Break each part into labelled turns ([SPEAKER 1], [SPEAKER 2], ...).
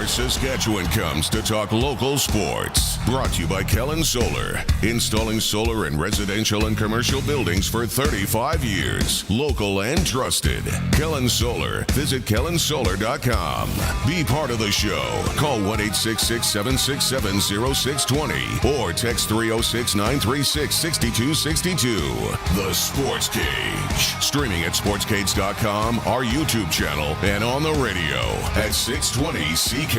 [SPEAKER 1] Saskatchewan comes to talk local sports. Brought to you by Kellen Solar. Installing solar in residential and commercial buildings for 35 years. Local and trusted. Kellen Solar. Visit kellensolar.com. Be part of the show. Call 1-866-767-0620 or text 306-936-6262. The Sports Cage. Streaming at sportscage.com, our YouTube channel, and on the radio at 620 CKRM.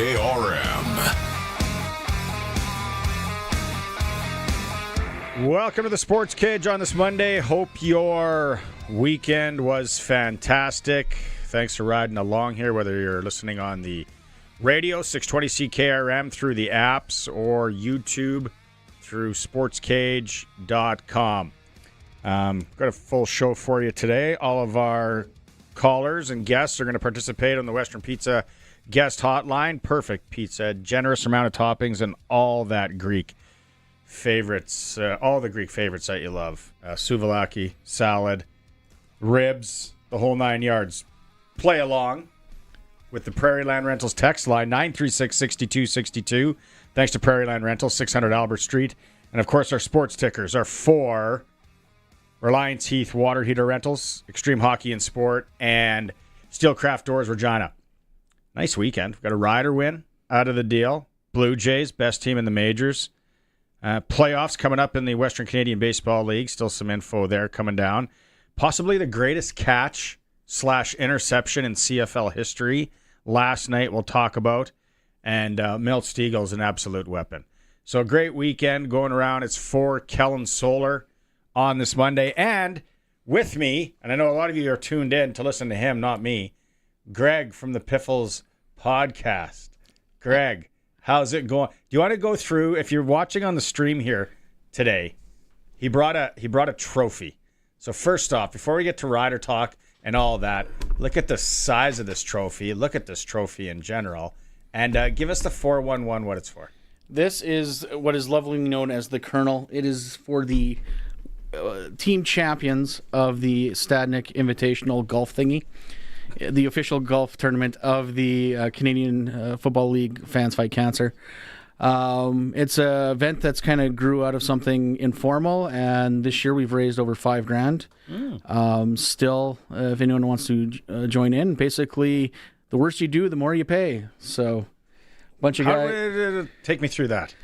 [SPEAKER 2] Welcome to the Sports Cage on this Monday. Hope your weekend was fantastic. Thanks for riding along here, whether you're listening on the radio, 620 CKRM, through the apps, or YouTube through sportscage.com. Got a full show for you today. All of our callers and guests are going to participate on the Western Pizza guest hotline. Perfect pizza, generous amount of toppings, and all that Greek favorites, all the Greek favorites that you love. Souvlaki, salad, ribs, the whole 9 yards. Play along with the Prairie Land Rentals text line, 936-6262. Thanks to Prairie Land Rentals, 600 Albert Street. And, of course, our sports tickers are for Reliance Heath Water Heater Rentals, Extreme Hockey and Sport, and Steelcraft Doors Regina. Nice weekend. We've got a Rider win out of the deal. Blue Jays, best team in the majors. Playoffs coming up in the Western Canadian Baseball League. Still some info there coming down. Possibly the greatest catch/interception in CFL history last night we'll talk about. And Milt Stiegel's an absolute weapon. So a great weekend going around. It's for Kellen Solar on this Monday. And with me, and I know a lot of you are tuned in to listen to him, not me, Greg from the Piffles podcast. Greg, how's it going? Do you want to go through, if you're watching on the stream here today, he brought a trophy. So first off, before we get to Rider talk and all that, look at the size of this trophy. Look at this trophy in general. And give us the 411 what it's for.
[SPEAKER 3] This is what is lovingly known as the Colonel. It is for the team champions of the Stadnick Invitational Golf Thingy, the official golf tournament of the Canadian Football League Fans Fight Cancer. It's an event that's kind of grew out of something informal, and this year we've raised over $5,000. Still, if anyone wants to join in, basically the worse you do, the more you pay. So, bunch of guys.
[SPEAKER 2] Take me through that.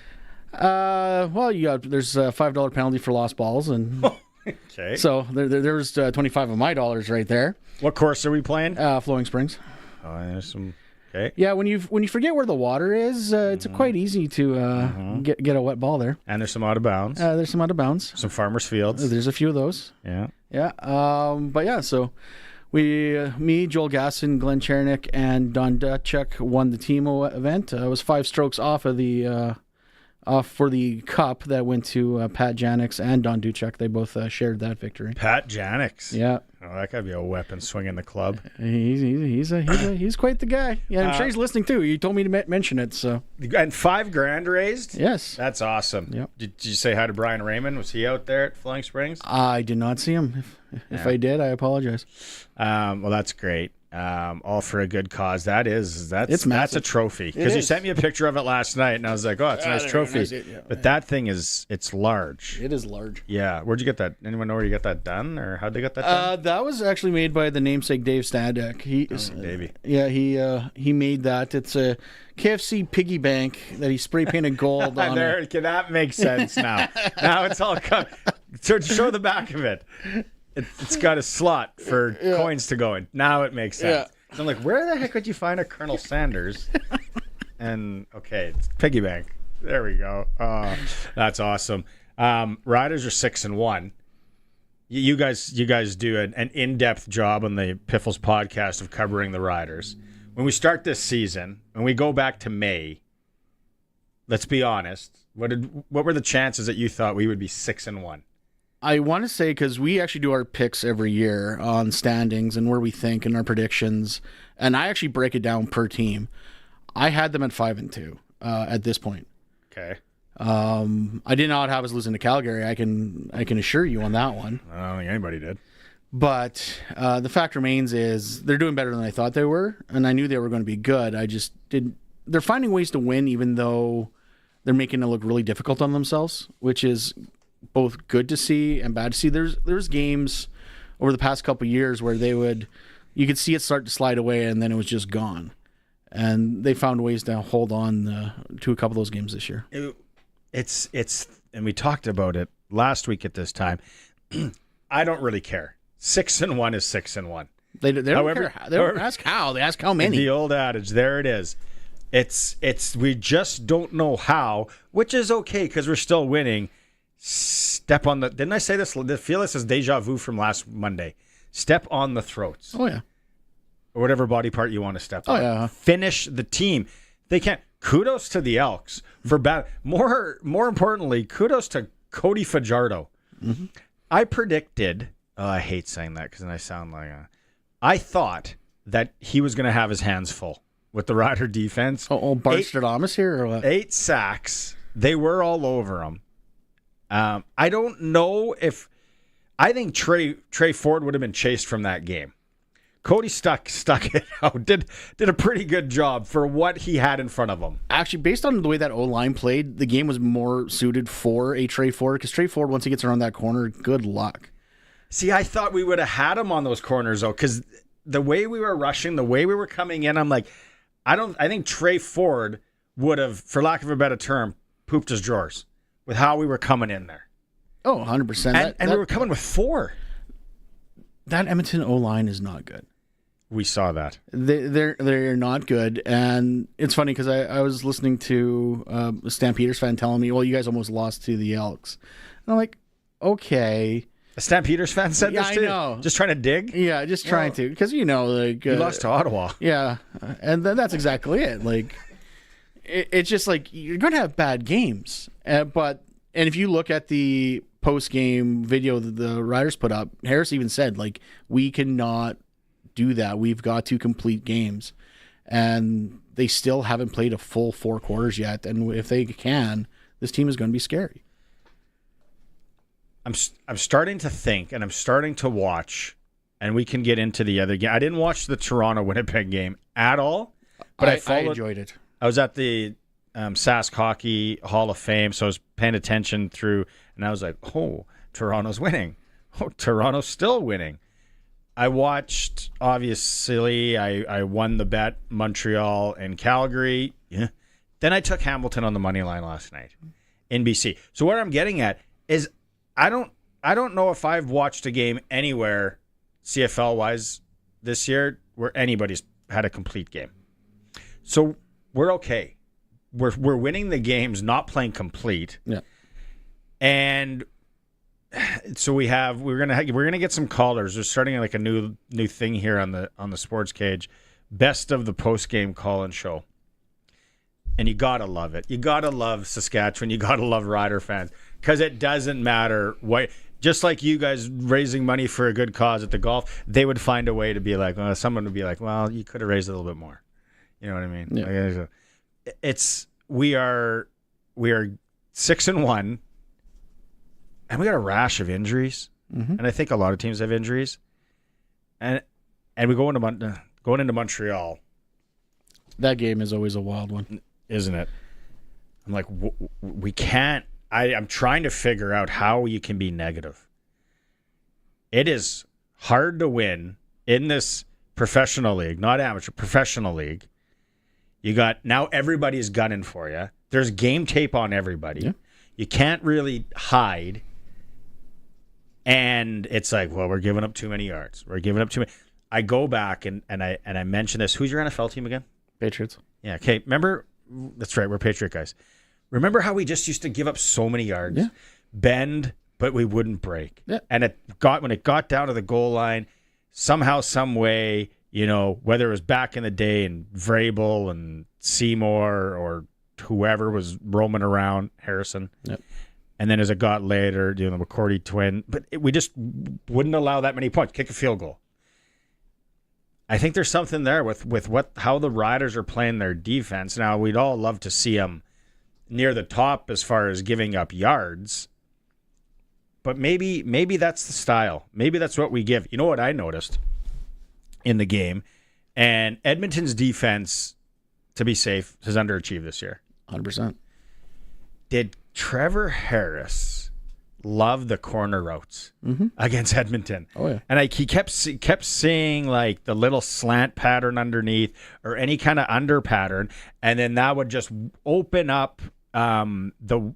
[SPEAKER 3] Well, there's a $5 penalty for lost balls, and
[SPEAKER 2] okay.
[SPEAKER 3] So there's 25 of my dollars right there.
[SPEAKER 2] What course are we playing?
[SPEAKER 3] Flowing Springs.
[SPEAKER 2] Oh, there's some. Okay.
[SPEAKER 3] Yeah, when you forget where the water is, it's quite easy to get a wet ball there.
[SPEAKER 2] And there's some out of bounds.
[SPEAKER 3] There's some out of bounds.
[SPEAKER 2] Some farmers' fields.
[SPEAKER 3] There's a few of those.
[SPEAKER 2] Yeah.
[SPEAKER 3] Yeah. But yeah, so me, Joel Gasson, Glenn Chernick, and Don Dutchuk won the team event. I was 5 strokes off of the for the cup that went to Pat Janix and Don Duchek. They both shared that victory.
[SPEAKER 2] Pat Janix.
[SPEAKER 3] Yeah.
[SPEAKER 2] Oh, that could be a weapon swinging the club.
[SPEAKER 3] He's quite the guy. Yeah, I'm sure he's listening too. He told me to mention it. So.
[SPEAKER 2] And $5,000 raised?
[SPEAKER 3] Yes.
[SPEAKER 2] That's awesome.
[SPEAKER 3] Yep.
[SPEAKER 2] Did you say hi to Brian Raymond? Was he out there at Flowing Springs?
[SPEAKER 3] I did not see him. If I did, I apologize.
[SPEAKER 2] Well, that's great. All for a good cause. That's a trophy. Because you sent me a picture of it last night, and I was like, "Oh, it's a nice trophy." But that thing it's large.
[SPEAKER 3] It is large.
[SPEAKER 2] Yeah. Where'd you get that? Anyone know where you got that done, or how'd they get that done?
[SPEAKER 3] That was actually made by the namesake Dave Stadek.
[SPEAKER 2] Davey.
[SPEAKER 3] Yeah, he made that. It's a KFC piggy bank that he spray painted gold on.
[SPEAKER 2] That makes sense now. Now it's all come. So show the back of it. It's got a slot for coins to go in. Now it makes sense. Yeah. So I'm like, where the heck would you find a Colonel Sanders? And okay, it's piggy bank. There we go. Oh, that's awesome. Riders are 6-1. You guys do an in-depth job on the Piffles podcast of covering the Riders. When we start this season, when we go back to May, let's be honest. What were the chances that you thought we would be 6-1?
[SPEAKER 3] I want to say, because we actually do our picks every year on standings and where we think and our predictions, and I actually break it down per team. I had them at 5-2 at this point.
[SPEAKER 2] Okay.
[SPEAKER 3] I did not have us losing to Calgary. I can assure you on that one.
[SPEAKER 2] I don't think anybody did.
[SPEAKER 3] But the fact remains is they're doing better than I thought they were, and I knew they were going to be good. I just they're finding ways to win, even though they're making it look really difficult on themselves, which is both good to see and bad to see. There's games over the past couple of years where you could see it start to slide away, and then it was just gone. And they found ways to hold on to a couple of those games this year.
[SPEAKER 2] It's and we talked about it last week at this time. I don't really care. 6-1 is 6-1.
[SPEAKER 3] They don't care. They don't ask how. They ask how many.
[SPEAKER 2] The old adage. There it is. It's we just don't know how, which is okay because we're still winning. Step on the. Didn't I say this? I feel this is deja vu from last Monday. Step on the throats.
[SPEAKER 3] Oh yeah.
[SPEAKER 2] Or whatever body part you want to step on.
[SPEAKER 3] Yeah.
[SPEAKER 2] Finish the team. They can't. Kudos to the Elks for bad. More importantly, kudos to Cody Fajardo.
[SPEAKER 3] Mm-hmm.
[SPEAKER 2] I predicted. Oh, I hate saying that because then I sound like I thought that he was going to have his hands full with the Rider defense.
[SPEAKER 3] Bart Stradamus here or what?
[SPEAKER 2] 8 sacks. They were all over him. I don't know if. I think Trey Ford would have been chased from that game. Cody stuck it out. Did a pretty good job for what he had in front of him.
[SPEAKER 3] Actually, based on the way that O-line played, the game was more suited for a Trey Ford because Trey Ford, once he gets around that corner, good luck.
[SPEAKER 2] See, I thought we would have had him on those corners though, because the way we were rushing, the way we were coming in, I'm like, I think Trey Ford would have, for lack of a better term, pooped his drawers with how we were coming in there.
[SPEAKER 3] Oh, 100%.
[SPEAKER 2] And we were coming with 4.
[SPEAKER 3] That Edmonton O-line is not good.
[SPEAKER 2] We saw that.
[SPEAKER 3] They're not good. And it's funny because I was listening to a Stampeders fan telling me, well, you guys almost lost to the Elks. And I'm like, okay.
[SPEAKER 2] A Stampeders fan said this too?
[SPEAKER 3] I know.
[SPEAKER 2] Just trying to dig?
[SPEAKER 3] Yeah, just trying to. Because, you
[SPEAKER 2] lost to Ottawa.
[SPEAKER 3] Yeah. And then that's exactly it. Like, it's just like, you're going to have bad games. And if you look at the post-game video that the Riders put up, Harris even said, like, we cannot do that. We've got to complete games. And they still haven't played a full 4 quarters yet. And if they can, this team is going to be scary.
[SPEAKER 2] I'm starting to think, and I'm starting to watch, and we can get into the other game. I didn't watch the Toronto-Winnipeg game at all, but I
[SPEAKER 3] enjoyed it.
[SPEAKER 2] I was at the Sask Hockey Hall of Fame, so I was paying attention through, and I was like, oh, Toronto's winning. Oh, Toronto's still winning. I watched, obviously, I won the bet, Montreal and Calgary. Yeah. Then I took Hamilton on the money line last night in BC. So what I'm getting at is I don't know if I've watched a game anywhere CFL-wise this year where anybody's had a complete game. So we're okay. We're winning the games, not playing complete.
[SPEAKER 3] Yeah.
[SPEAKER 2] And so we're gonna get some callers. We're starting like a new thing here on the Sportscage, best of the post game call-in show. And you gotta love it. You gotta love Saskatchewan. You gotta love Rider fans because it doesn't matter what. Just like you guys raising money for a good cause at the golf, they would find a way to be like, someone would be like, well, you could have raised a little bit more. You know what I mean?
[SPEAKER 3] Yeah.
[SPEAKER 2] We are 6-1. And we got a rash of injuries, and I think a lot of teams have injuries. And we going into Montreal.
[SPEAKER 3] That game is always a wild one,
[SPEAKER 2] isn't it? I'm like, we can't. I'm trying to figure out how you can be negative. It is hard to win in this professional league, not amateur, professional league. You got now everybody's gunning for you. There's game tape on everybody.
[SPEAKER 3] Yeah.
[SPEAKER 2] You can't really hide. And it's like, well, we're giving up too many yards. We're giving up too many. I go back and I mention this. Who's your NFL team again?
[SPEAKER 3] Patriots.
[SPEAKER 2] Yeah. Okay. Remember, that's right. We're Patriot guys. Remember how we just used to give up so many yards, bend, but we wouldn't break.
[SPEAKER 3] Yeah.
[SPEAKER 2] And when it got down to the goal line, somehow, some way, whether it was back in the day and Vrabel and Seymour or whoever was roaming around, Harrison.
[SPEAKER 3] Yep.
[SPEAKER 2] And then as it got later, the McCourty twin, but we just wouldn't allow that many points. Kick a field goal. I think there's something there with how the Riders are playing their defense. Now, we'd all love to see them near the top as far as giving up yards, but maybe that's the style. Maybe that's what we give. You know what I noticed in the game? And Edmonton's defense to be safe, has underachieved this year.
[SPEAKER 3] 100%.
[SPEAKER 2] Did Trevor Harris love the corner routes against Edmonton?
[SPEAKER 3] Oh, yeah.
[SPEAKER 2] And he kept seeing like the little slant pattern underneath or any kind of under pattern, and then that would just open up the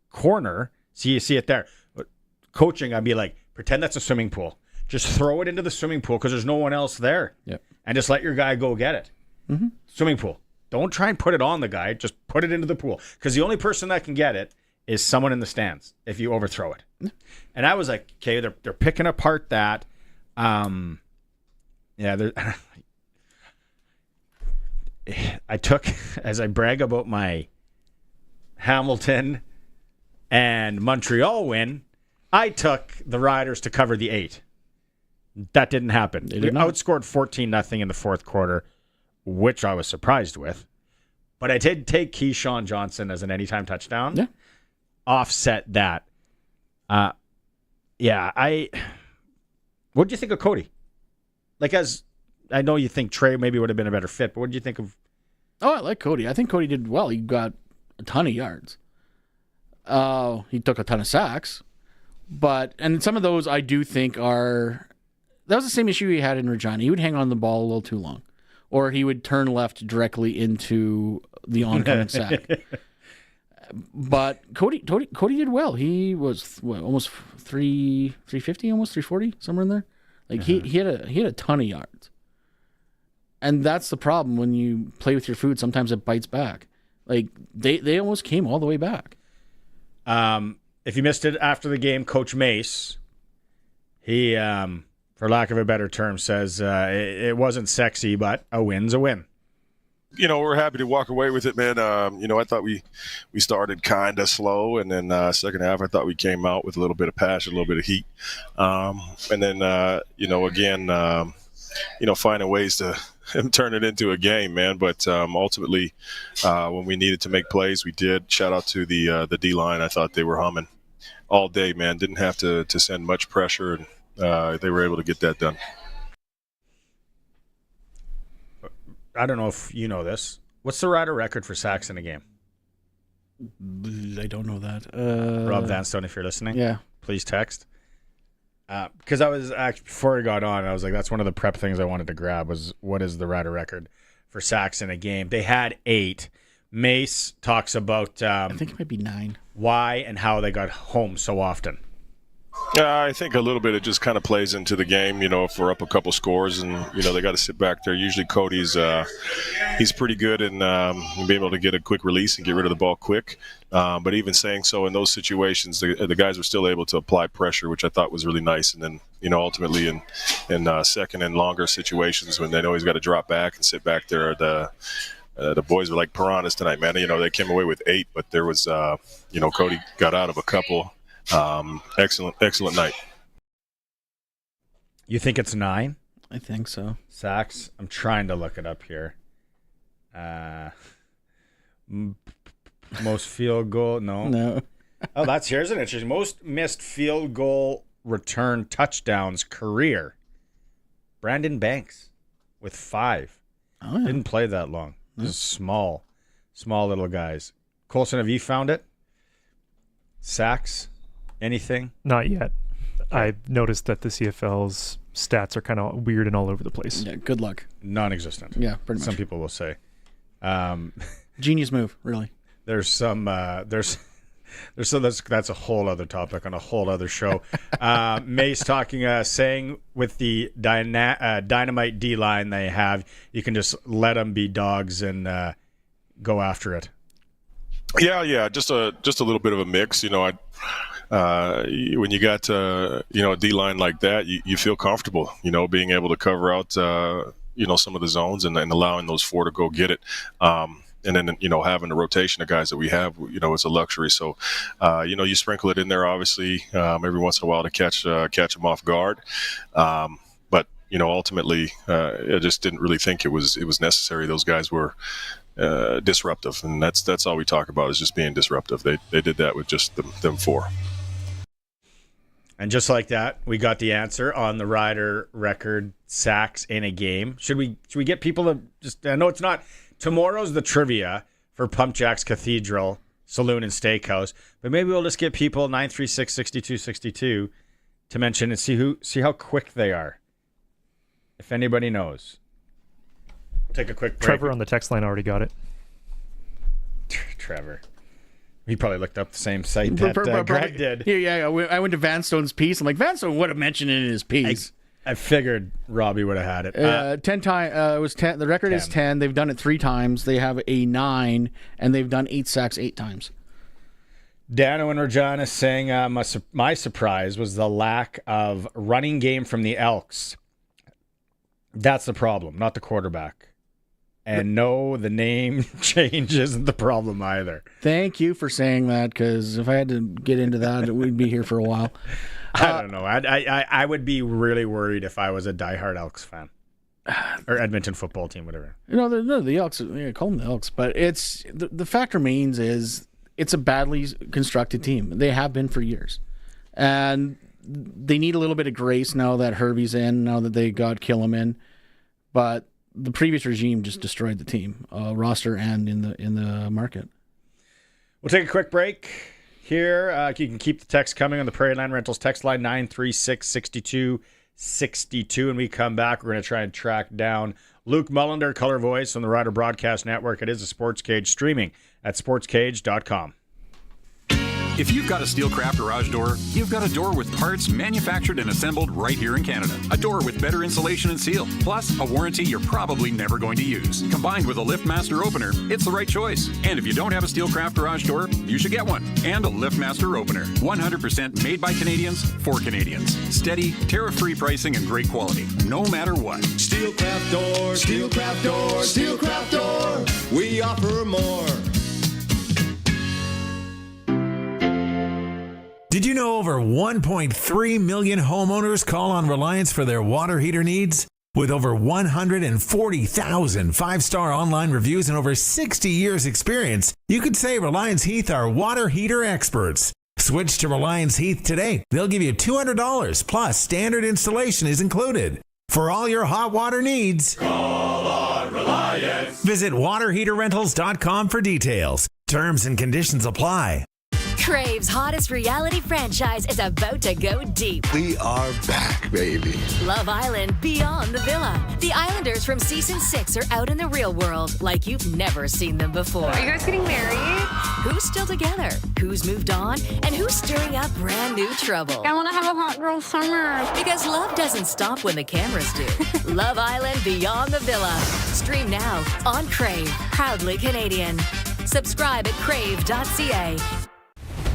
[SPEAKER 2] corner. So you see it there. But coaching, I'd be like, pretend that's a swimming pool. Just throw it into the swimming pool because there's no one else there.
[SPEAKER 3] Yep.
[SPEAKER 2] And just let your guy go get it. Swimming pool. Don't try and put it on the guy. Just put it into the pool. Because the only person that can get it is someone in the stands if you overthrow it. And I was like, okay, they're picking apart that. I took, as I brag about my Hamilton and Montreal win, I took the Riders to cover the 8. That didn't happen. They outscored 14-0 in the fourth quarter, which I was surprised with. But I did take Keyshawn Johnson as an anytime touchdown.
[SPEAKER 3] Yeah.
[SPEAKER 2] Offset that. What do you think of Cody? Like, as I know you think Trey maybe would have been a better fit, but what did you think of?
[SPEAKER 3] Oh, I like Cody. I think Cody did well. He got a ton of yards. He took a ton of sacks. And some of those I do think are... That was the same issue he had in Regina. He would hang on the ball a little too long. Or he would turn left directly into the oncoming sack. But Cody did well. He was almost 350, almost 340, somewhere in there. Like he had a ton of yards. And that's the problem when you play with your food. Sometimes it bites back. Like they almost came all the way back.
[SPEAKER 2] If you missed it after the game, Coach Mace, he, for lack of a better term, says it wasn't sexy, but a win's a win.
[SPEAKER 4] We're happy to walk away with it, man. I thought we started kind of slow, and then second half, I thought we came out with a little bit of passion, a little bit of heat. And then, finding ways to turn it into a game, man. But ultimately, when we needed to make plays, we did. Shout out to the D-line. I thought they were humming all day, man. Didn't have to send much pressure, and they were able to get that done.
[SPEAKER 2] I don't know if you know this. What's the Rider record for sacks in a game?
[SPEAKER 3] I don't know that.
[SPEAKER 2] Rob Vanstone, if you're listening, please text. Because I was actually, before I got on, I was like, that's one of the prep things I wanted to grab was what is the Rider record for sacks in a game? They had 8. Mace talks about
[SPEAKER 3] I think it might be 9.
[SPEAKER 2] Why and how they got home so often.
[SPEAKER 4] I think a little bit it just kind of plays into the game, if we're up a couple scores and, they got to sit back there. Usually Cody's he's pretty good in being able to get a quick release and get rid of the ball quick. But even saying so, in those situations, the guys were still able to apply pressure, which I thought was really nice. And then, ultimately in second and longer situations when they know he's got to drop back and sit back there, the boys were like piranhas tonight, man. They came away with 8, but there was, Cody got out of a couple. Excellent night.
[SPEAKER 2] You think it's 9?
[SPEAKER 3] I think so.
[SPEAKER 2] Sacks. I'm trying to look it up here. Most field goal? No. Oh, here's an interesting. Most missed field goal return touchdowns career. Brandon Banks with 5.
[SPEAKER 3] Oh, yeah.
[SPEAKER 2] Didn't play that long. Just small little guys. Colson, have you found it? Sacks? Anything?
[SPEAKER 5] Not yet. I noticed that the CFL's stats are kind of weird and all over the place.
[SPEAKER 3] Yeah, good luck.
[SPEAKER 2] Non-existent.
[SPEAKER 3] Yeah, pretty much.
[SPEAKER 2] Some people will say.
[SPEAKER 3] Genius move, really.
[SPEAKER 2] There's some that's a whole other topic on a whole other show. Mace talking, saying with the dynamite D-line they have, you can just let them be dogs and go after it.
[SPEAKER 4] Yeah, just a little bit of a mix. When you got a D-line like that, you feel comfortable, being able to cover out, some of the zones and allowing those 4 to go get it. And then, having the rotation of guys that we have, it's a luxury. So, you sprinkle it in there, obviously, every once in a while to catch them off guard. But, ultimately, I just didn't really think it was necessary. Those guys were disruptive, and that's all we talk about is just being disruptive. They did that with just them 4.
[SPEAKER 2] And just like that, we got the answer on the Rider record sacks in a game. Should we get people to just... I know it's not... Tomorrow's the trivia for Pump Jack's Cathedral Saloon and Steakhouse, but maybe we'll just get people 936-6262 to mention and see how quick they are. If anybody knows. Take a quick break.
[SPEAKER 5] Trevor on the text line already got it.
[SPEAKER 2] Trevor. He probably looked up the same site that Greg did.
[SPEAKER 3] Yeah. I went to Vanstone's piece. I'm like, Vanstone would have mentioned it in his piece.
[SPEAKER 2] I figured Robbie would have had it.
[SPEAKER 3] 10 times. It was 10. The record is 10. They've done it 3 times. They have a 9, and they've done 8 sacks 8 times.
[SPEAKER 2] Dano and Regina saying my surprise was the lack of running game from the Elks. That's the problem, not the quarterback. And no, the name change isn't the problem either.
[SPEAKER 3] Thank you for saying that, because if I had to get into that, we'd be here for a while.
[SPEAKER 2] I don't know. I would be really worried if I was a diehard Elks fan. Or Edmonton football team, whatever.
[SPEAKER 3] No, the Elks. Yeah, call them the Elks. But it's the fact remains is it's a badly constructed team. They have been for years. And they need a little bit of grace now that Herbie's in, now that they got Killam in. But the previous regime just destroyed the team, roster and in the market.
[SPEAKER 2] We'll take a quick break here. You can keep the text coming on the Prairie Land Rentals text line 936-6262. And we come back, we're going to try and track down Luke Mullander, color voice on the Rider Broadcast Network. It is a Sportscage, streaming at sportscage.com.
[SPEAKER 6] If you've got a Steelcraft garage door, you've got a door with parts manufactured and assembled right here in Canada. A door with better insulation and seal, plus a warranty you're probably never going to use. Combined with a LiftMaster opener, it's the right choice. And if you don't have a Steelcraft garage door, you should get one. And a LiftMaster opener. 100% made by Canadians for Canadians. Steady, tariff-free pricing and great quality, no matter what.
[SPEAKER 7] Steelcraft door, Steelcraft door, Steelcraft door. We offer more.
[SPEAKER 8] Did you know over 1.3 million homeowners call on Reliance for their water heater needs? With over 140,000 5-star online reviews and over 60 years experience, you could say Reliance Heath are water heater experts. Switch to Reliance Heath today. They'll give you $200 plus standard installation is included. For all your hot water needs,
[SPEAKER 7] Call on Reliance.
[SPEAKER 8] Visit waterheaterrentals.com for details. Terms and conditions apply.
[SPEAKER 9] Crave's hottest reality franchise is about to go deep.
[SPEAKER 10] We are back, baby.
[SPEAKER 9] Love Island Beyond the Villa. The Islanders from season 6 are out in the real world like you've never seen them before.
[SPEAKER 11] Are you guys getting married?
[SPEAKER 9] Who's still together? Who's moved on? And who's stirring up brand new trouble?
[SPEAKER 11] I want to have a hot girl summer.
[SPEAKER 9] Because love doesn't stop when the cameras do. Love Island Beyond the Villa. Stream now on Crave. Proudly Canadian. Subscribe at crave.ca.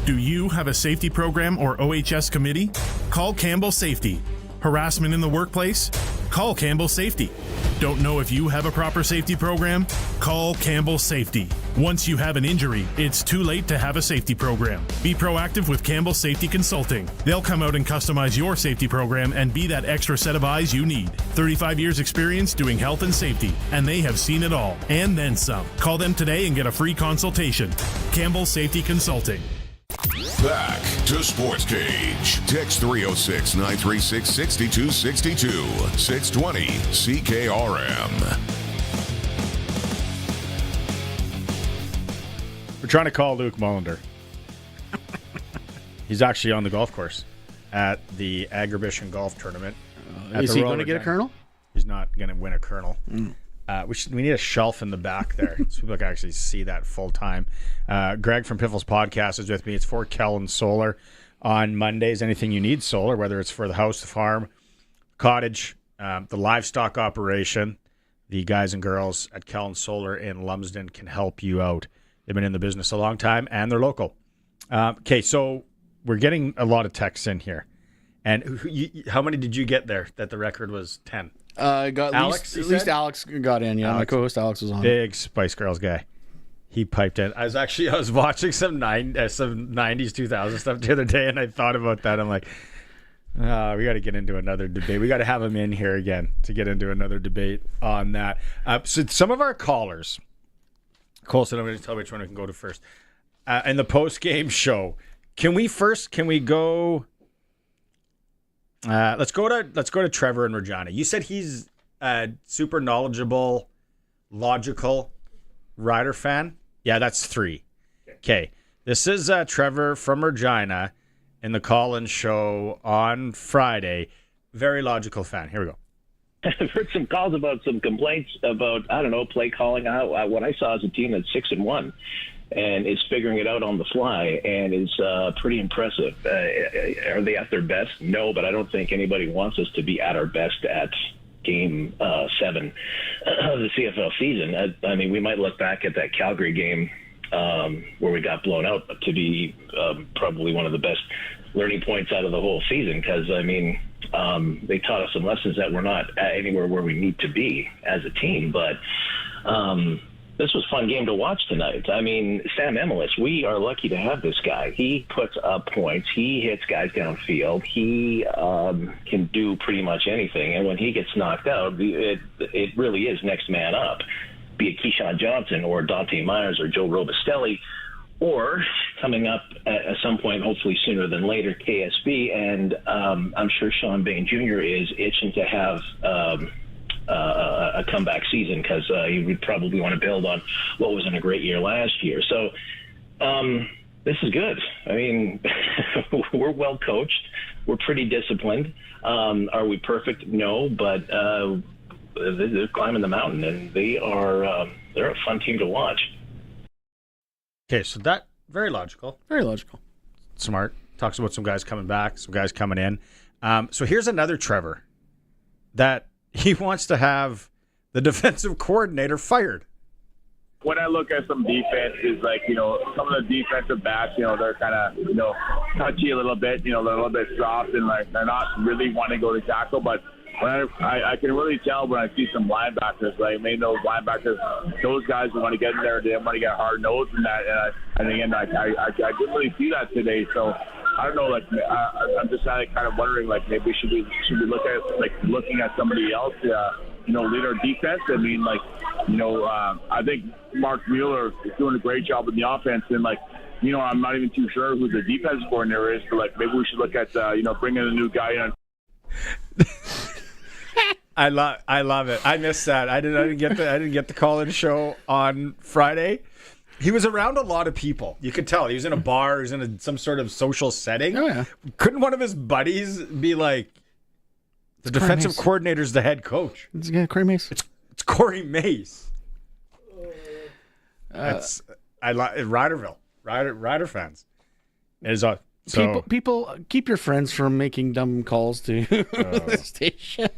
[SPEAKER 12] Do you have a safety program or OHS committee? Call Campbell Safety. Harassment in the workplace? Call Campbell Safety. Don't know if you have a proper safety program? Call Campbell Safety. Once you have an injury, it's too late to have a safety program. Be proactive with Campbell Safety Consulting. They'll come out and customize your safety program and be that extra set of eyes you need. 35 years experience doing health and safety, and they have seen it all, and then some. Call them today and get a free consultation. Campbell Safety Consulting.
[SPEAKER 1] Back to Sportscage. Text 306-936-6262. 620 CKRM.
[SPEAKER 2] We're trying to call Luke Mullander. He's actually on the golf course at the Agribition Golf Tournament.
[SPEAKER 3] Is he going to get a Colonel?
[SPEAKER 2] He's not going to win a Colonel. We need a shelf in the back there so people can actually see that full time. Greg from Piffle's Podcast is with me. It's for Kellen Solar on Mondays. Anything you need solar, whether it's for the house, the farm, cottage, the livestock operation, the guys and girls at Kellen Solar in Lumsden can help you out. They've been in the business a long time and they're local. Okay, so we're getting a lot of texts in here. And how many did you get there that the record was 10?
[SPEAKER 3] Got
[SPEAKER 2] Alex,
[SPEAKER 3] at least Alex got in. Yeah, my co-host Alex was on.
[SPEAKER 2] Big Spice Girls guy. He piped in. I was watching some 90s, 2000s stuff the other day, and I thought about that. I'm like, we got to get into another debate. We got to have him in here again to get into another debate on that. So some of our callers, Colson, I'm going to tell which one we can go to first. In the post-game show, can we go Let's go to Trevor in Regina. You said he's a super knowledgeable, logical Rider fan. Yeah, that's 3. Okay. This is Trevor from Regina in the call-in show on Friday. Very logical fan. Here we go.
[SPEAKER 13] I've heard some calls about some complaints about, I don't know, play calling. What I saw is a team that's 6-1 and is figuring it out on the fly and is pretty impressive. Are they at their best? No, but I don't think anybody wants us to be at our best at Game 7 of the CFL season. I mean, we might look back at that Calgary game where we got blown out to be probably one of the best learning points out of the whole season because, I mean, they taught us some lessons that we're not anywhere where we need to be as a team. But this was a fun game to watch tonight. I mean, Sam Emilus, we are lucky to have this guy. He puts up points. He hits guys downfield. He can do pretty much anything. And when he gets knocked out, it really is next man up, be it Keyshawn Johnson or Dante Myers or Joe Robustelli, or coming up at some point, hopefully sooner than later, KSB. And I'm sure Sean Bain Jr. is itching to have a comeback season because he would probably want to build on what wasn't a great year last year. So this is good. I mean, we're well coached. We're pretty disciplined. Are we perfect? No, but they're climbing the mountain, and they're a fun team to watch.
[SPEAKER 2] Okay, so that very logical.
[SPEAKER 3] Very logical.
[SPEAKER 2] Smart. Talks about some guys coming back, some guys coming in. So here's another Trevor that he wants to have the defensive coordinator fired.
[SPEAKER 14] When I look at some defenses, like, some of the defensive backs, they're kind of, touchy a little bit, they're a little bit soft and like they're not really wanting to go to tackle, but when I can really tell when I see some linebackers, like maybe those linebackers, those guys who want to get in there, they want to get hard nosed and that. And again, I didn't really see that today. So I don't know. Like I'm just kind of wondering, like maybe should we look at looking at somebody else, lead our defense. I mean, I think Mark Mueller is doing a great job with the offense, and I'm not even too sure who the defense coordinator is, but maybe we should look at bringing a new guy in.
[SPEAKER 2] I love it. I missed that. I didn't get the call-in show on Friday. He was around a lot of people. You could tell he was in a bar. He was in some sort of social setting.
[SPEAKER 3] Oh yeah.
[SPEAKER 2] Couldn't one of his buddies be like, the defensive coordinator's the head coach?
[SPEAKER 3] It's Corey Mace.
[SPEAKER 2] It's Corey Mace. That's Riderville. Rider fans. It is
[SPEAKER 3] people keep your friends from making dumb calls to the station.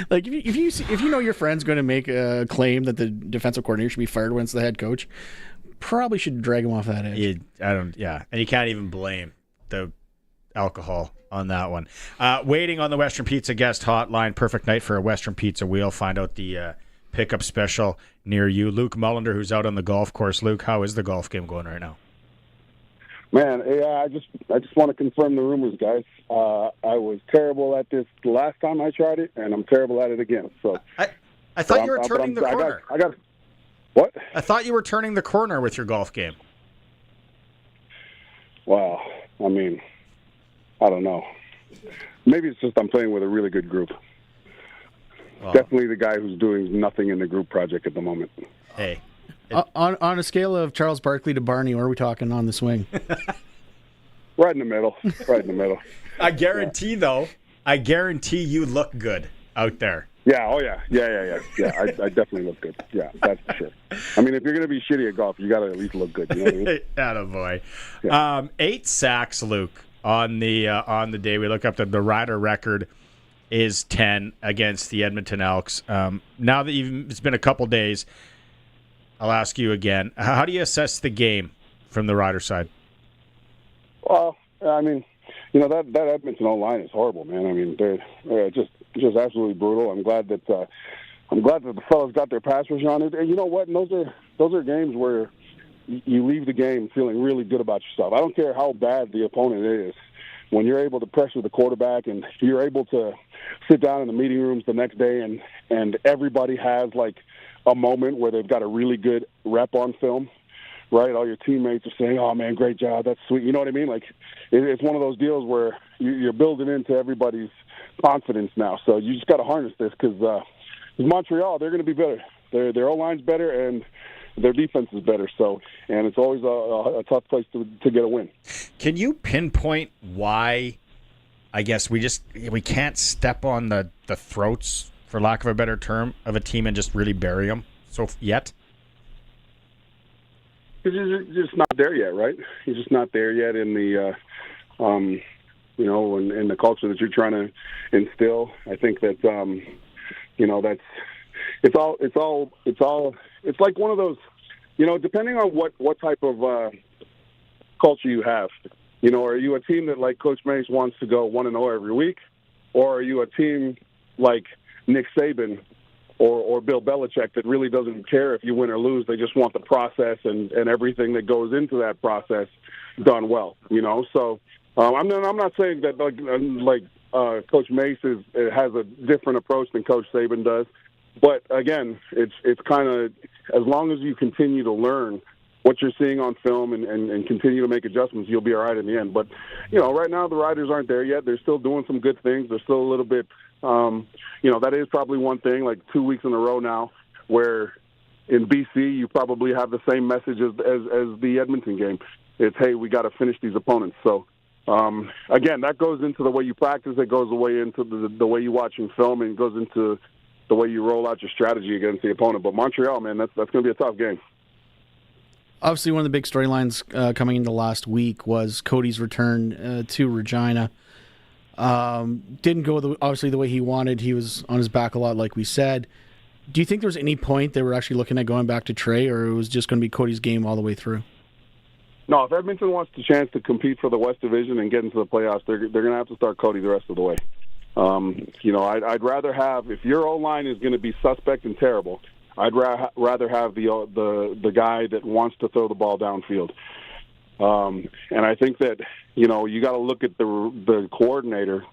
[SPEAKER 3] Like if you know your friend's going to make a claim that the defensive coordinator should be fired when it's the head coach, probably should drag him off that edge.
[SPEAKER 2] And you can't even blame the alcohol on that one. Waiting on the Western Pizza guest hotline. Perfect night for a Western Pizza wheel. Find out the pickup special near you. Luke Mullander, who's out on the golf course. Luke, how is the golf game going right now?
[SPEAKER 15] Man, I just want to confirm the rumors, guys. I was terrible at this the last time I tried it, and I'm terrible at it again. So
[SPEAKER 2] I thought you were turning the corner.
[SPEAKER 15] I got what?
[SPEAKER 2] I thought you were turning the corner with your golf game.
[SPEAKER 15] Wow. I mean, I don't know. Maybe it's just I'm playing with a really good group. Well, definitely the guy who's doing nothing in the group project at the moment.
[SPEAKER 2] Hey.
[SPEAKER 3] On a scale of Charles Barkley to Barney, what are we talking on the swing?
[SPEAKER 15] Right in the middle. Right in the middle.
[SPEAKER 2] I guarantee you look good out there.
[SPEAKER 15] Yeah, oh yeah. Yeah, I definitely look good. Yeah, that's for sure. I mean, if you're going to be shitty at golf, you got to at least look good. You know what I mean?
[SPEAKER 2] Attaboy.
[SPEAKER 15] Yeah.
[SPEAKER 2] 8 sacks, Luke, on the day. We look up the Rider record is 10 against the Edmonton Elks. Now that it's been a couple days, I'll ask you again. How do you assess the game from the Rider side?
[SPEAKER 15] Well, I mean, that Edmonton O-line is horrible, man. I mean, they're just absolutely brutal. I'm glad that the fellas got their pass rush on it. And you know what? And those are games where you leave the game feeling really good about yourself. I don't care how bad the opponent is. When you're able to pressure the quarterback and you're able to sit down in the meeting rooms the next day and everybody has like a moment where they've got a really good rep on film, right? All your teammates are saying, "Oh man, great job, that's sweet." You know what I mean? Like it's one of those deals where you're building into everybody's confidence now. So you just got to harness this because Montreal, they're going to be better. Their O-line's better and their defense is better. So, and it's always a tough place to get a win.
[SPEAKER 2] Can you pinpoint why? I guess we can't step on the throats, for lack of a better term, of a team and just really bury them yet?
[SPEAKER 15] Because you're just not there yet, right? You're just not there yet in the, in the culture that you're trying to instill. I think that, it's like one of those, depending on what type of culture you have. Are you a team that, like Coach Mace, wants to go 1-0 every week? Or are you a team like Nick Saban or Bill Belichick that really doesn't care if you win or lose? They just want the process and everything that goes into that process done well, So I'm not saying that Coach Mace has a different approach than Coach Saban does. But, again, it's kind of, as long as you continue to learn what you're seeing on film and continue to make adjustments, you'll be all right in the end. But, right now the Riders aren't there yet. They're still doing some good things. They're still a little bit, that is probably one thing, like 2 weeks in a row now, where in BC you probably have the same message as the Edmonton game. It's, hey, we got to finish these opponents. So, again, that goes into the way you practice. It goes away into the way you watch in film, and it goes into the way you roll out your strategy against the opponent. But Montreal, man, that's going to be a tough game.
[SPEAKER 3] Obviously, one of the big storylines coming into last week was Cody's return to Regina. Didn't go obviously the way he wanted. He was on his back a lot, like we said. Do you think there was any point they were actually looking at going back to Trey, or it was just going to be Cody's game all the way through?
[SPEAKER 15] No, if Edmonton wants the chance to compete for the West Division and get into the playoffs, they're going to have to start Cody the rest of the way. I'd rather have, if your O-line is going to be suspect and terrible, I'd rather have the guy that wants to throw the ball downfield. And I think that, you got to look at the coordinator,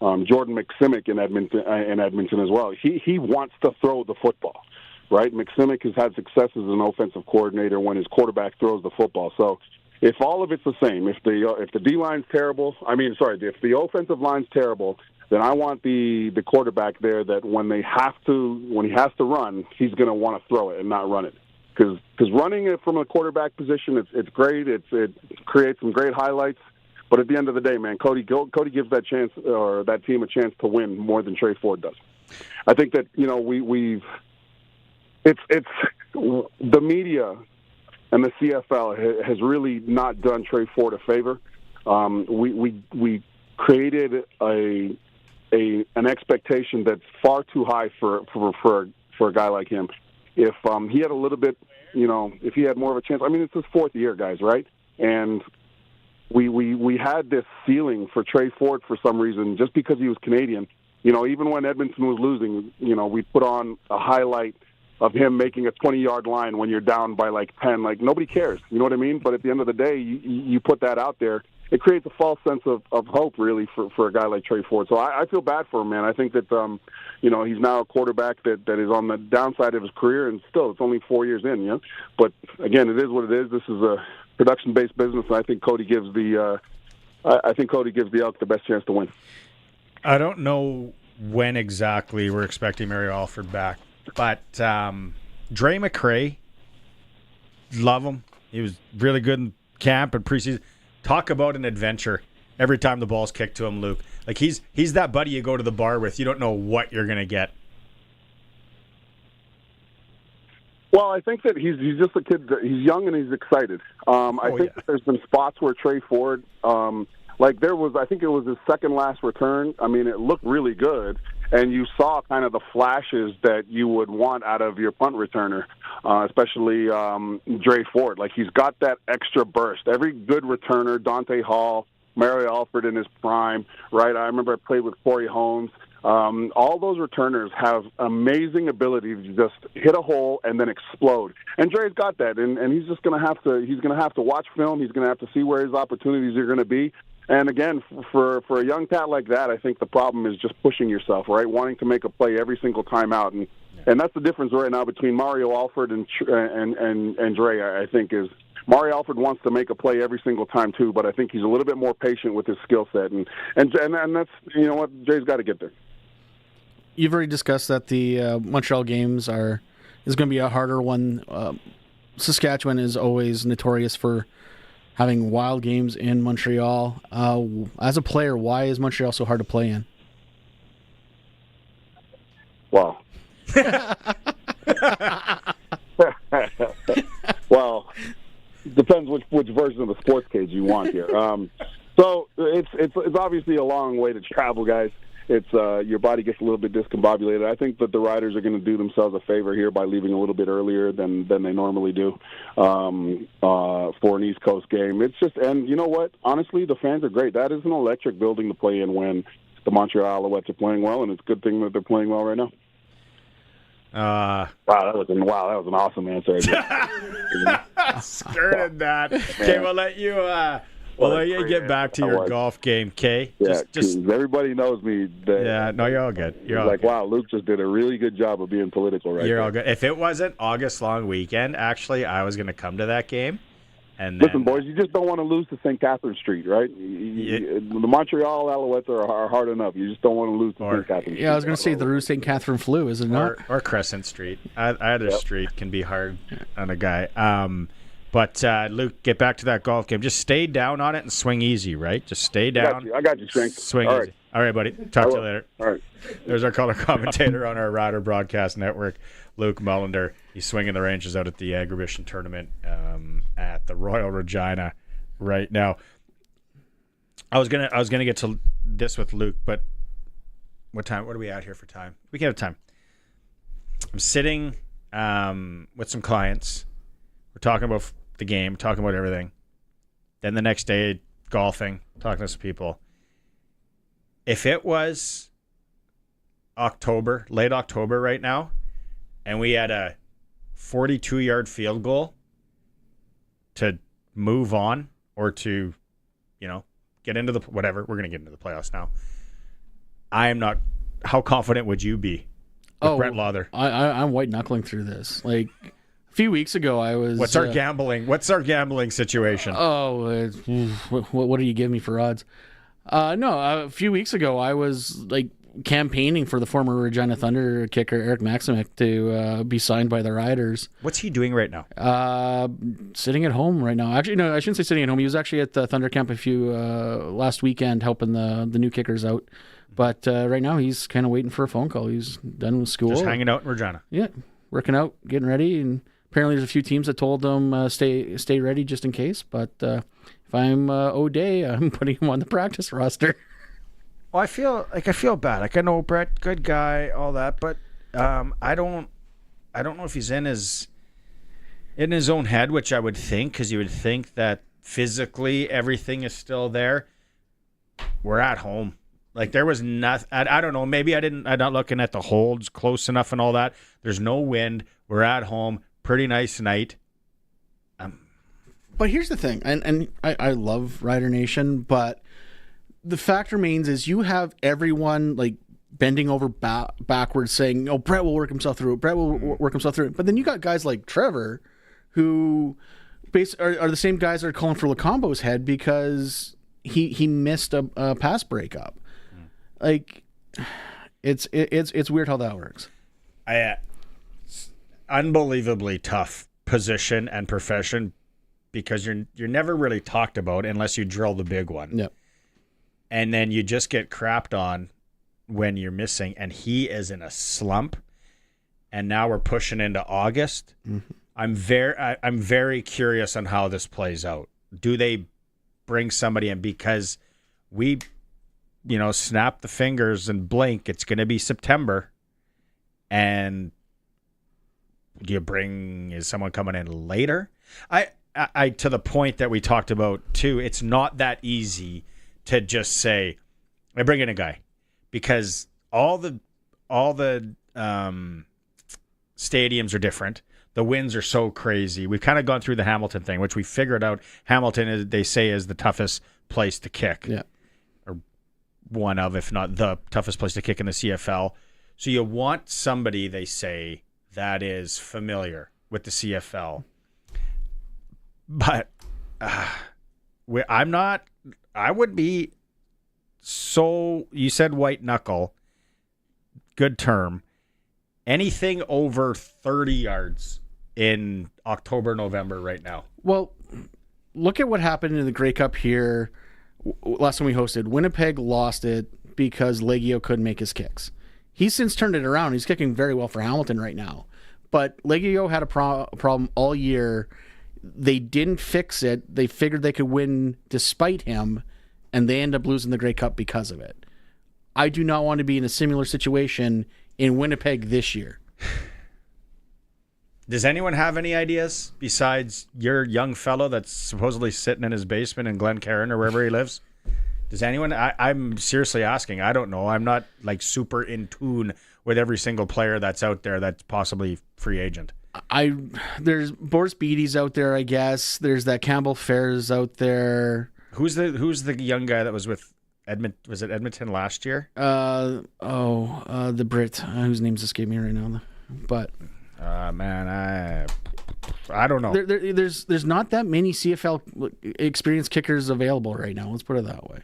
[SPEAKER 15] Jordan McSimick in Edmonton as well. He wants to throw the football, right? McSimick has had success as an offensive coordinator when his quarterback throws the football. So if all of it's the same, if the D-line's terrible, if the offensive line's terrible, then I want the quarterback there that when he has to run, he's going to want to throw it and not run it. Because running it from a quarterback position, it's great. It creates some great highlights. But at the end of the day, man, Cody gives that team a chance to win more than Trey Ford does. I think that it's the media and the CFL has really not done Trey Ford a favor. We created an expectation that's far too high for a guy like him. If he had a little bit, if he had more of a chance. It's his fourth year, guys, right? And we had this ceiling for Trey Ford for some reason, just because he was Canadian. Even when Edmonton was losing, we put on a highlight of him making a 20-yard line when you're down by like 10. Like, nobody cares, you know what I mean? But at the end of the day, you put that out there. It creates a false sense of hope, really, for a guy like Trey Ford. So I feel bad for him, man. I think that, he's now a quarterback that is on the downside of his career, and still, it's only 4 years in, But, again, it is what it is. This is a production-based business, and I think Cody gives the Elks the best chance to win.
[SPEAKER 2] I don't know when exactly we're expecting Mary Alford back, but Dre McCray, love him. He was really good in camp and preseason. Talk about an adventure every time the ball's kicked to him, Luke. Like, he's that buddy you go to the bar with. You don't know what you're going to get.
[SPEAKER 15] Well, I think that he's just a kid. He's young and he's excited. I think that there's been spots where Trey Ford, I think it was his second last return. It looked really good, and you saw kind of the flashes that you would want out of your punt returner, especially Dre Ford. Like, he's got that extra burst. Every good returner, Dante Hall, Mary Alford in his prime, right? I remember I played with Corey Holmes. All those returners have amazing ability to just hit a hole and then explode. And Dre's got that, and he's just going to have to watch film. He's going to have to see where his opportunities are going to be. And again, for a young cat like that, I think the problem is just pushing yourself, right? Wanting to make a play every single time out, and that's the difference right now between Mario Alford and Dre. I think is Mario Alford wants to make a play every single time too, but I think he's a little bit more patient with his skill set, and that's what Dre's got to get there.
[SPEAKER 3] You've already discussed that the Montreal games is going to be a harder one. Saskatchewan is always notorious for having wild games in Montreal. As a player, why is Montreal so hard to play in?
[SPEAKER 15] Well, depends which version of the Sportscage you want here. So it's obviously a long way to travel, guys. It's your body gets a little bit discombobulated. I think that the Riders are going to do themselves a favor here by leaving a little bit earlier than they normally do for an East Coast game. It's just, and you know what? Honestly, the fans are great. That is an electric building to play in when the Montreal Alouettes are playing well, and it's a good thing that they're playing well right now. Wow, that was an awesome answer.
[SPEAKER 2] Skirted that. Okay, we'll let you. We'll let you get back to your golf game, Kay.
[SPEAKER 15] Just everybody knows me.
[SPEAKER 2] No, you're all good. You're all
[SPEAKER 15] like,
[SPEAKER 2] good.
[SPEAKER 15] Wow, Luke just did a really good job of being political right
[SPEAKER 2] You're all good. If it wasn't August long weekend, actually, I was going to come to that game. And then,
[SPEAKER 15] listen, boys, you just don't want to lose to St. Catherine Street, right? The Montreal Alouettes are hard enough. You just don't want to lose to St. Catherine Street.
[SPEAKER 3] Yeah, I was going to say the Rue St. Catherine flu, is it not?
[SPEAKER 2] Or Crescent Street. Either street can be hard on a guy. But, Luke, get back to that golf game. Just stay down on it and swing easy, right? Just stay down.
[SPEAKER 15] I got you, Shank.
[SPEAKER 2] Swing
[SPEAKER 15] All
[SPEAKER 2] easy. All right, buddy. Talk to you later.
[SPEAKER 15] All right.
[SPEAKER 2] There's our color commentator on our Rider Broadcast Network, Luke Mullander. He's swinging the ranges out at the Agribition Tournament at the Royal Regina right now. I was gonna get to this with Luke, but what time? What are we at here for time? We can have time. I'm sitting with some clients. We're talking about the game, talking about everything. Then the next day, golfing, talking to some people. If it was October, late October right now, and we had a 42-yard field goal to move on or to, get into the whatever, we're going to get into the playoffs now. I am not. How confident would you be with Brett Lawther?
[SPEAKER 3] I'm white knuckling through this. Like a few weeks ago, I was.
[SPEAKER 2] What's our gambling? What's our gambling situation?
[SPEAKER 3] What do you give me for odds? No, a few weeks ago, I was campaigning for the former Regina Thunder kicker Eric Maximic to be signed by the Riders.
[SPEAKER 2] What's he doing right now?
[SPEAKER 3] Sitting at home right now. Actually, no, I shouldn't say sitting at home. He was actually at the Thunder camp last weekend helping the new kickers out. But right now, he's kind of waiting for a phone call. He's done with school.
[SPEAKER 2] Just hanging out in Regina.
[SPEAKER 3] Yeah, working out, getting ready. And apparently there's a few teams that told him stay ready just in case. But if I'm O'Day, I'm putting him on the practice roster.
[SPEAKER 2] Well, I feel bad. I know Brett, good guy, all that, but I don't know if he's in his own head, which I would think, because you would think that physically everything is still there. We're at home. There was nothing. I don't know. Maybe I'm not looking at the holds close enough and all that. There's no wind. We're at home. Pretty nice night.
[SPEAKER 3] But here's the thing, and I love Rider Nation, but the fact remains is you have everyone bending over backwards saying, "Oh, Brett will work himself through it. Brett will work himself through it." But then you got guys like Trevor, who are the same guys that are calling for Lacombo's head because he missed a pass breakup. It's weird how that works.
[SPEAKER 2] Unbelievably tough position and profession because you're never really talked about unless you drill the big one.
[SPEAKER 3] Yep.
[SPEAKER 2] And then you just get crapped on when you're missing, and he is in a slump. And now we're pushing into August.
[SPEAKER 3] Mm-hmm.
[SPEAKER 2] I'm very curious on how this plays out. Do they bring somebody in? Because we, snap the fingers and blink. It's going to be September. And is someone coming in later? I to the point that we talked about too, it's not that easy to just say, I bring in a guy, because all the stadiums are different. The winds are so crazy. We've kind of gone through the Hamilton thing, which we figured out. Hamilton, they say, is the toughest place to kick.
[SPEAKER 3] Yeah.
[SPEAKER 2] Or one of, if not the toughest place to kick in the CFL. So you want somebody, they say, that is familiar with the CFL. But I'm not, I would be so, you said white knuckle, good term. Anything over 30 yards in October, November right now.
[SPEAKER 3] Well, look at what happened in the Grey Cup here. Last time we hosted, Winnipeg lost it because Legio couldn't make his kicks. He's since turned it around. He's kicking very well for Hamilton right now. But Legio had a problem all year. They didn't fix it. They figured they could win despite him, and they end up losing the Grey Cup because of it. I do not want to be in a similar situation in Winnipeg this year.
[SPEAKER 2] Does anyone have any ideas besides your young fellow that's supposedly sitting in his basement in Glencairn or wherever he lives? Does anyone? I'm seriously asking. I don't know. I'm not like super in tune with every single player that's out there that's possibly free agent.
[SPEAKER 3] There's Boris Beatty's out there, I guess. There's that Campbell Fair's out there.
[SPEAKER 2] Who's the young guy that was with Edmonton? Was it Edmonton last year?
[SPEAKER 3] The Brit whose name's escaping me right now. But
[SPEAKER 2] man, I don't know.
[SPEAKER 3] There's not that many CFL experienced kickers available right now. Let's put it that way.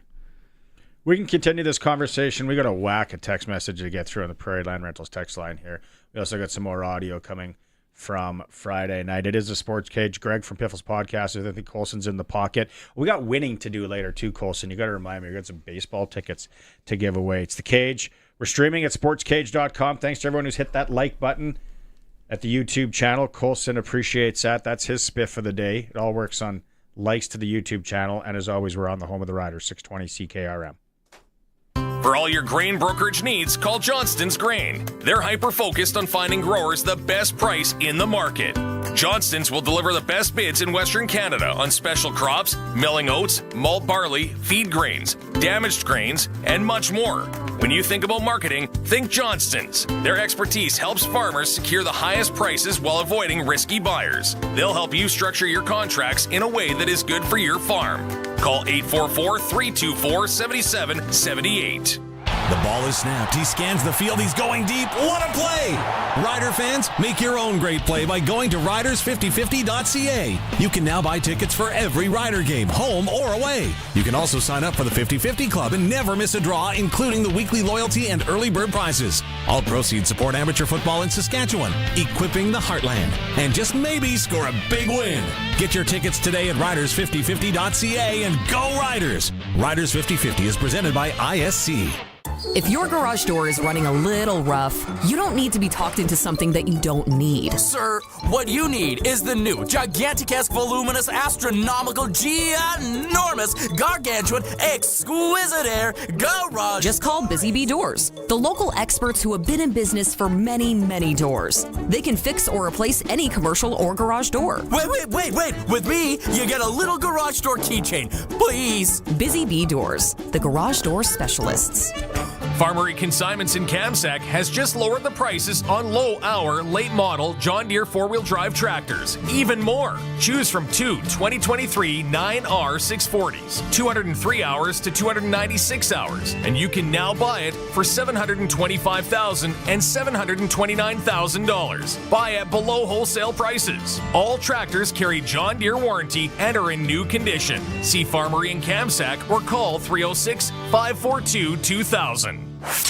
[SPEAKER 2] We can continue this conversation. We got a whack a text message to get through on the Prairie Land Rentals text line here. We also got some more audio coming from Friday night. It is a Sports Cage. Greg from Piffles Podcast. I think Colson's in the pocket. We got winning to do later too, Colson. You got to remind me. We got some baseball tickets to give away. It's the Cage. We're streaming at sportscage.com. Thanks to everyone who's hit that like button at the YouTube channel. Colson appreciates that. That's his spiff for the day. It all works on likes to the YouTube channel. And as always, we're on the home of the Riders, 620 CKRM.
[SPEAKER 16] For all your grain brokerage needs, call Johnston's Grain. They're hyper-focused on finding growers the best price in the market. Johnston's will deliver the best bids in Western Canada on special crops, milling oats, malt barley, feed grains, damaged grains, and much more. When you think about marketing, think Johnston's. Their expertise helps farmers secure the highest prices while avoiding risky buyers. They'll help you structure your contracts in a way that is good for your farm. Call 844-324-7778.
[SPEAKER 17] The ball is snapped. He scans the field. He's going deep. What a play! Rider fans, make your own great play by going to riders5050.ca. You can now buy tickets for every Rider game, home or away. You can also sign up for the 50-50 Club and never miss a draw, including the weekly loyalty and early bird prizes. All proceeds support amateur football in Saskatchewan, equipping the heartland, and just maybe score a big win. Get your tickets today at riders5050.ca and go Riders! Riders 5050 is presented by ISC.
[SPEAKER 18] If your garage door is running a little rough, you don't need to be talked into something that you don't need.
[SPEAKER 19] Sir, what you need is the new gigantic-esque, voluminous, astronomical, ginormous, gargantuan, exquisite air garage.
[SPEAKER 18] Just call Busy Bee Doors, the local experts who have been in business for many, many doors. They can fix or replace any commercial or garage door.
[SPEAKER 19] Wait. With me, you get a little garage door keychain, please.
[SPEAKER 18] Busy Bee Doors, the garage door specialists.
[SPEAKER 16] Farmery Consignments in Kamsack has just lowered the prices on low-hour, late-model John Deere four-wheel drive tractors. Even more. Choose from two 2023 9R 640s, 203 hours to 296 hours, and you can now buy it for $725,000 and $729,000. Buy at below wholesale prices. All tractors carry John Deere warranty and are in new condition. See Farmery in Kamsack or call 306-542-2000.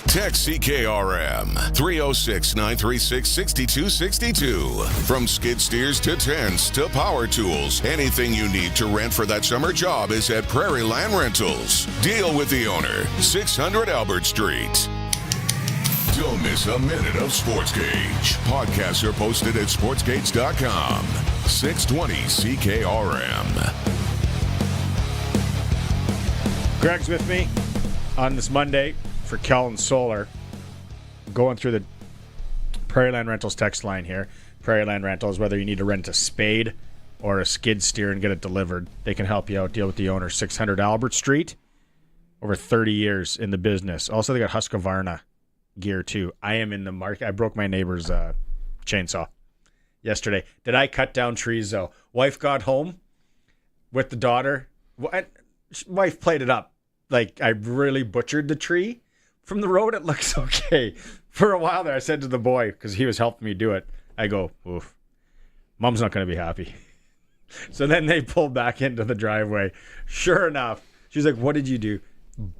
[SPEAKER 1] Text CKRM 306-936-6262. From skid steers to tents to power tools, anything you need to rent for that summer job is at Prairie Land Rentals. Deal with the owner, 600 Albert Street. Don't miss a minute of Sportscage. Podcasts are posted at sportscage.com. 620 CKRM.
[SPEAKER 2] Greg's with me on this Monday for Kellen Solar. Going through the Prairie Land Rentals text line here. Prairie Land Rentals, whether you need to rent a spade or a skid steer and get it delivered, they can help you out. Deal with the owner, 600 Albert Street. Over 30 years in the business. Also, they got Husqvarna gear too. I am in the market. I broke my neighbor's chainsaw yesterday. Did I cut down trees though? Wife got home with the daughter. What? wife played it up. Like, I really butchered the tree. From the road, it looks okay. For a while there, I said to the boy, because he was helping me do it, I go, oof, Mom's not going to be happy. So then they pulled back into the driveway. Sure enough, she's like, what did you do?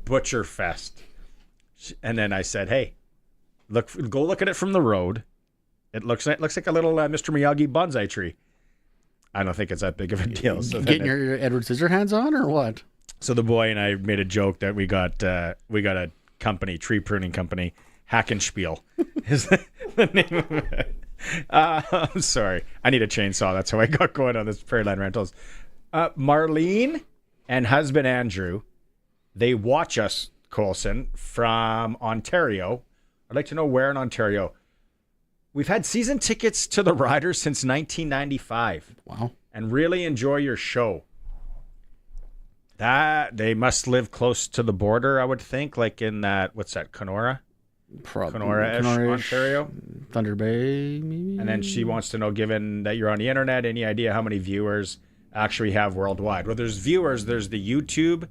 [SPEAKER 2] Butcher fest. And then I said, hey, go look at it from the road. It looks like a little Mr. Miyagi bonsai tree. I don't think it's that big of a deal. So
[SPEAKER 3] getting your Edward Scissorhands on or what? So
[SPEAKER 2] the boy and I made a joke that we got a company, tree pruning company, Hackenspiel is the name of it. I'm sorry. I need a chainsaw. That's how I got going on this Prairieland Rentals. Marlene and husband Andrew, they watch us, Colson, from Ontario. I'd like to know where in Ontario. We've had season tickets to the Riders since 1995.
[SPEAKER 3] Wow.
[SPEAKER 2] And really enjoy your show. That they must live close to the border, I would think, like in that, what's that, Kenora? Kenora-ish, Ontario.
[SPEAKER 3] Thunder Bay, maybe?
[SPEAKER 2] And then she wants to know, given that you're on the internet, any idea how many viewers actually have worldwide? Well, there's viewers, there's the YouTube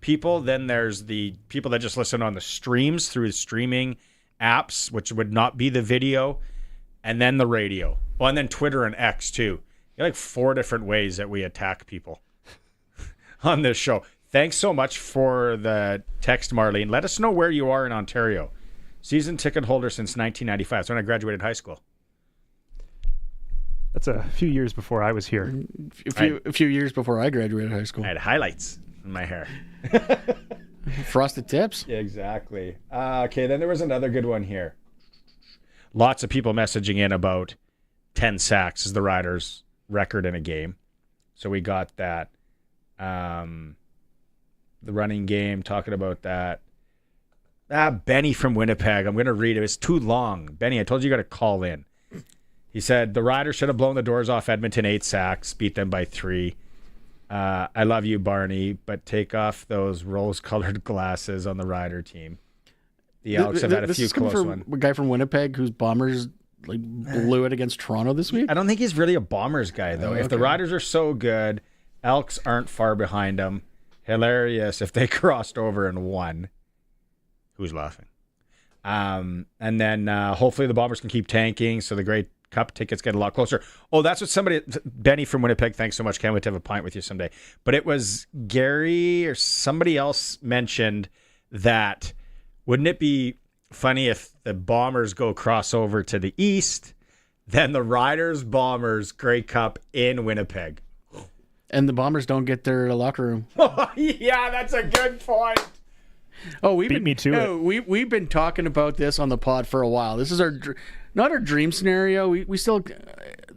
[SPEAKER 2] people, then there's the people that just listen on the streams through the streaming apps, which would not be the video, and then the radio. Well, and then Twitter and X, too. You like 4 different ways that we attack people on this show. Thanks so much for the text, Marlene. Let us know where you are in Ontario. Season ticket holder since 1995. That's when I graduated high school.
[SPEAKER 5] That's a few years before I was here.
[SPEAKER 3] A few years before I graduated high school.
[SPEAKER 2] I had highlights in my hair.
[SPEAKER 3] Frosted tips?
[SPEAKER 2] Yeah, exactly. Okay, then there was another good one here. Lots of people messaging in about 10 sacks is the Riders' record in a game. So we got that. The running game, talking about that. Benny from Winnipeg. I'm going to read it. It's too long. Benny, I told you got to call in. He said, the Riders should have blown the doors off Edmonton 8 sacks, beat them by 3. I love you, Barney, but take off those rose-colored glasses on the Rider team. The Elks have had a few close ones.
[SPEAKER 3] A guy from Winnipeg whose Bombers blew it against Toronto this week?
[SPEAKER 2] I don't think he's really a Bombers guy, though. If the Riders are so good, Elks aren't far behind them. Hilarious if they crossed over and won. Who's laughing? And then hopefully the Bombers can keep tanking so the Grey Cup tickets get a lot closer. Oh, that's what Benny from Winnipeg, thanks so much. Can't wait to have a pint with you someday. But it was Gary or somebody else mentioned that wouldn't it be funny if the Bombers go crossover to the east, then the Riders, Bombers, Grey Cup in Winnipeg.
[SPEAKER 3] And the Bombers don't get their locker room.
[SPEAKER 2] Yeah, that's a good point.
[SPEAKER 3] Oh, we've been talking about this on the pod for a while. This is not our dream scenario. We still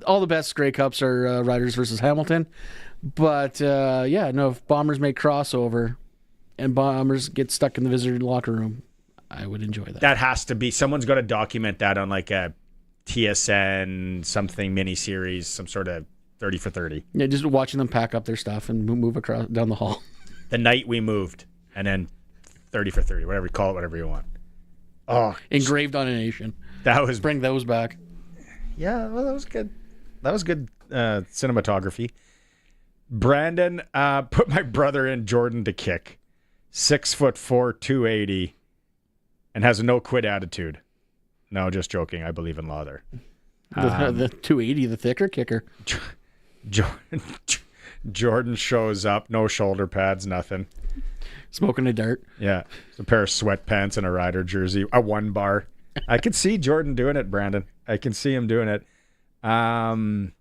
[SPEAKER 3] all the best Grey Cups are Riders versus Hamilton, but if Bombers make crossover and Bombers get stuck in the visitor locker room, I would enjoy that.
[SPEAKER 2] That has to be. Someone's got to document that on like a TSN something mini series, some sort of 30 for 30.
[SPEAKER 3] Yeah, just watching them pack up their stuff and move across down the hall.
[SPEAKER 2] The night we moved, and then 30 for 30, whatever you call it, whatever you want. Oh,
[SPEAKER 3] engraved on a nation. Bring those back.
[SPEAKER 2] Yeah, well, that was good. That was good cinematography. Brandon put my brother in Jordan to kick. 6'4", 280, and has a no quit attitude. No, just joking. I believe in Lawther.
[SPEAKER 3] The 280, the thicker kicker.
[SPEAKER 2] Jordan shows up, no shoulder pads, nothing.
[SPEAKER 3] Smoking a dart.
[SPEAKER 2] Yeah. It's a pair of sweatpants and a Rider jersey, a 1 bar. I could see Jordan doing it, Brandon. I can see him doing it. Another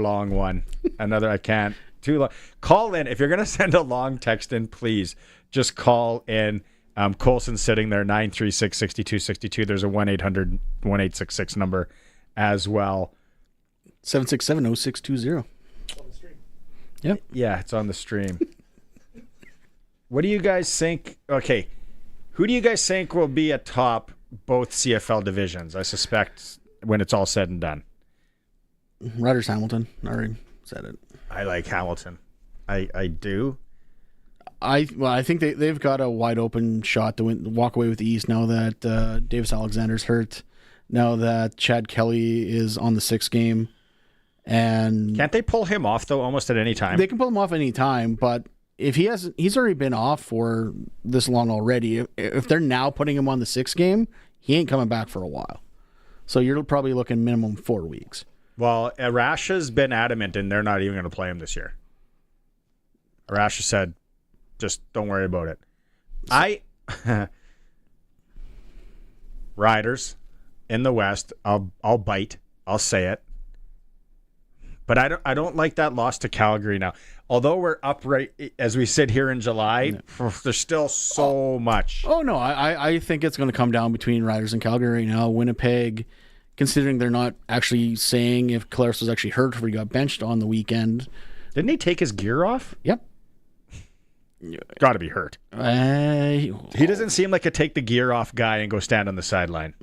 [SPEAKER 2] long one. I can't. Too long. Call in. If you're going to send a long text in, please just call in. Colson's sitting there, 936-6262. There's a 1-800-1866 number as well.
[SPEAKER 3] 767-0620. Yep.
[SPEAKER 2] Yeah, it's on the stream. What do you guys think? Okay, who do you guys think will be atop both CFL divisions? I suspect when it's all said and done.
[SPEAKER 3] Riders Hamilton. I already said it.
[SPEAKER 2] I like Hamilton. I do.
[SPEAKER 3] I think they've got a wide open shot to walk away with the East now that Davis Alexander's hurt. Now that Chad Kelly is on the 6th game. And
[SPEAKER 2] can't they pull him off, though, almost at any time?
[SPEAKER 3] They can pull him off any time, but he's already been off for this long already. If they're now putting him on the 6th game, he ain't coming back for a while. So you're probably looking minimum 4 weeks.
[SPEAKER 2] Well, Arash has been adamant, and they're not even going to play him this year. Arash said, just don't worry about it. Riders in the West, I'll bite. I'll say it. But I don't like that loss to Calgary now. Although we're up right as we sit here in July, there's still so much.
[SPEAKER 3] Oh, no. I think it's going to come down between Riders and Calgary right now. Winnipeg, considering they're not actually saying if Claris was actually hurt or he got benched on the weekend.
[SPEAKER 2] Didn't he take his gear off?
[SPEAKER 3] Yep.
[SPEAKER 2] Got to be hurt. He doesn't seem like a take the gear off guy and go stand on the sideline.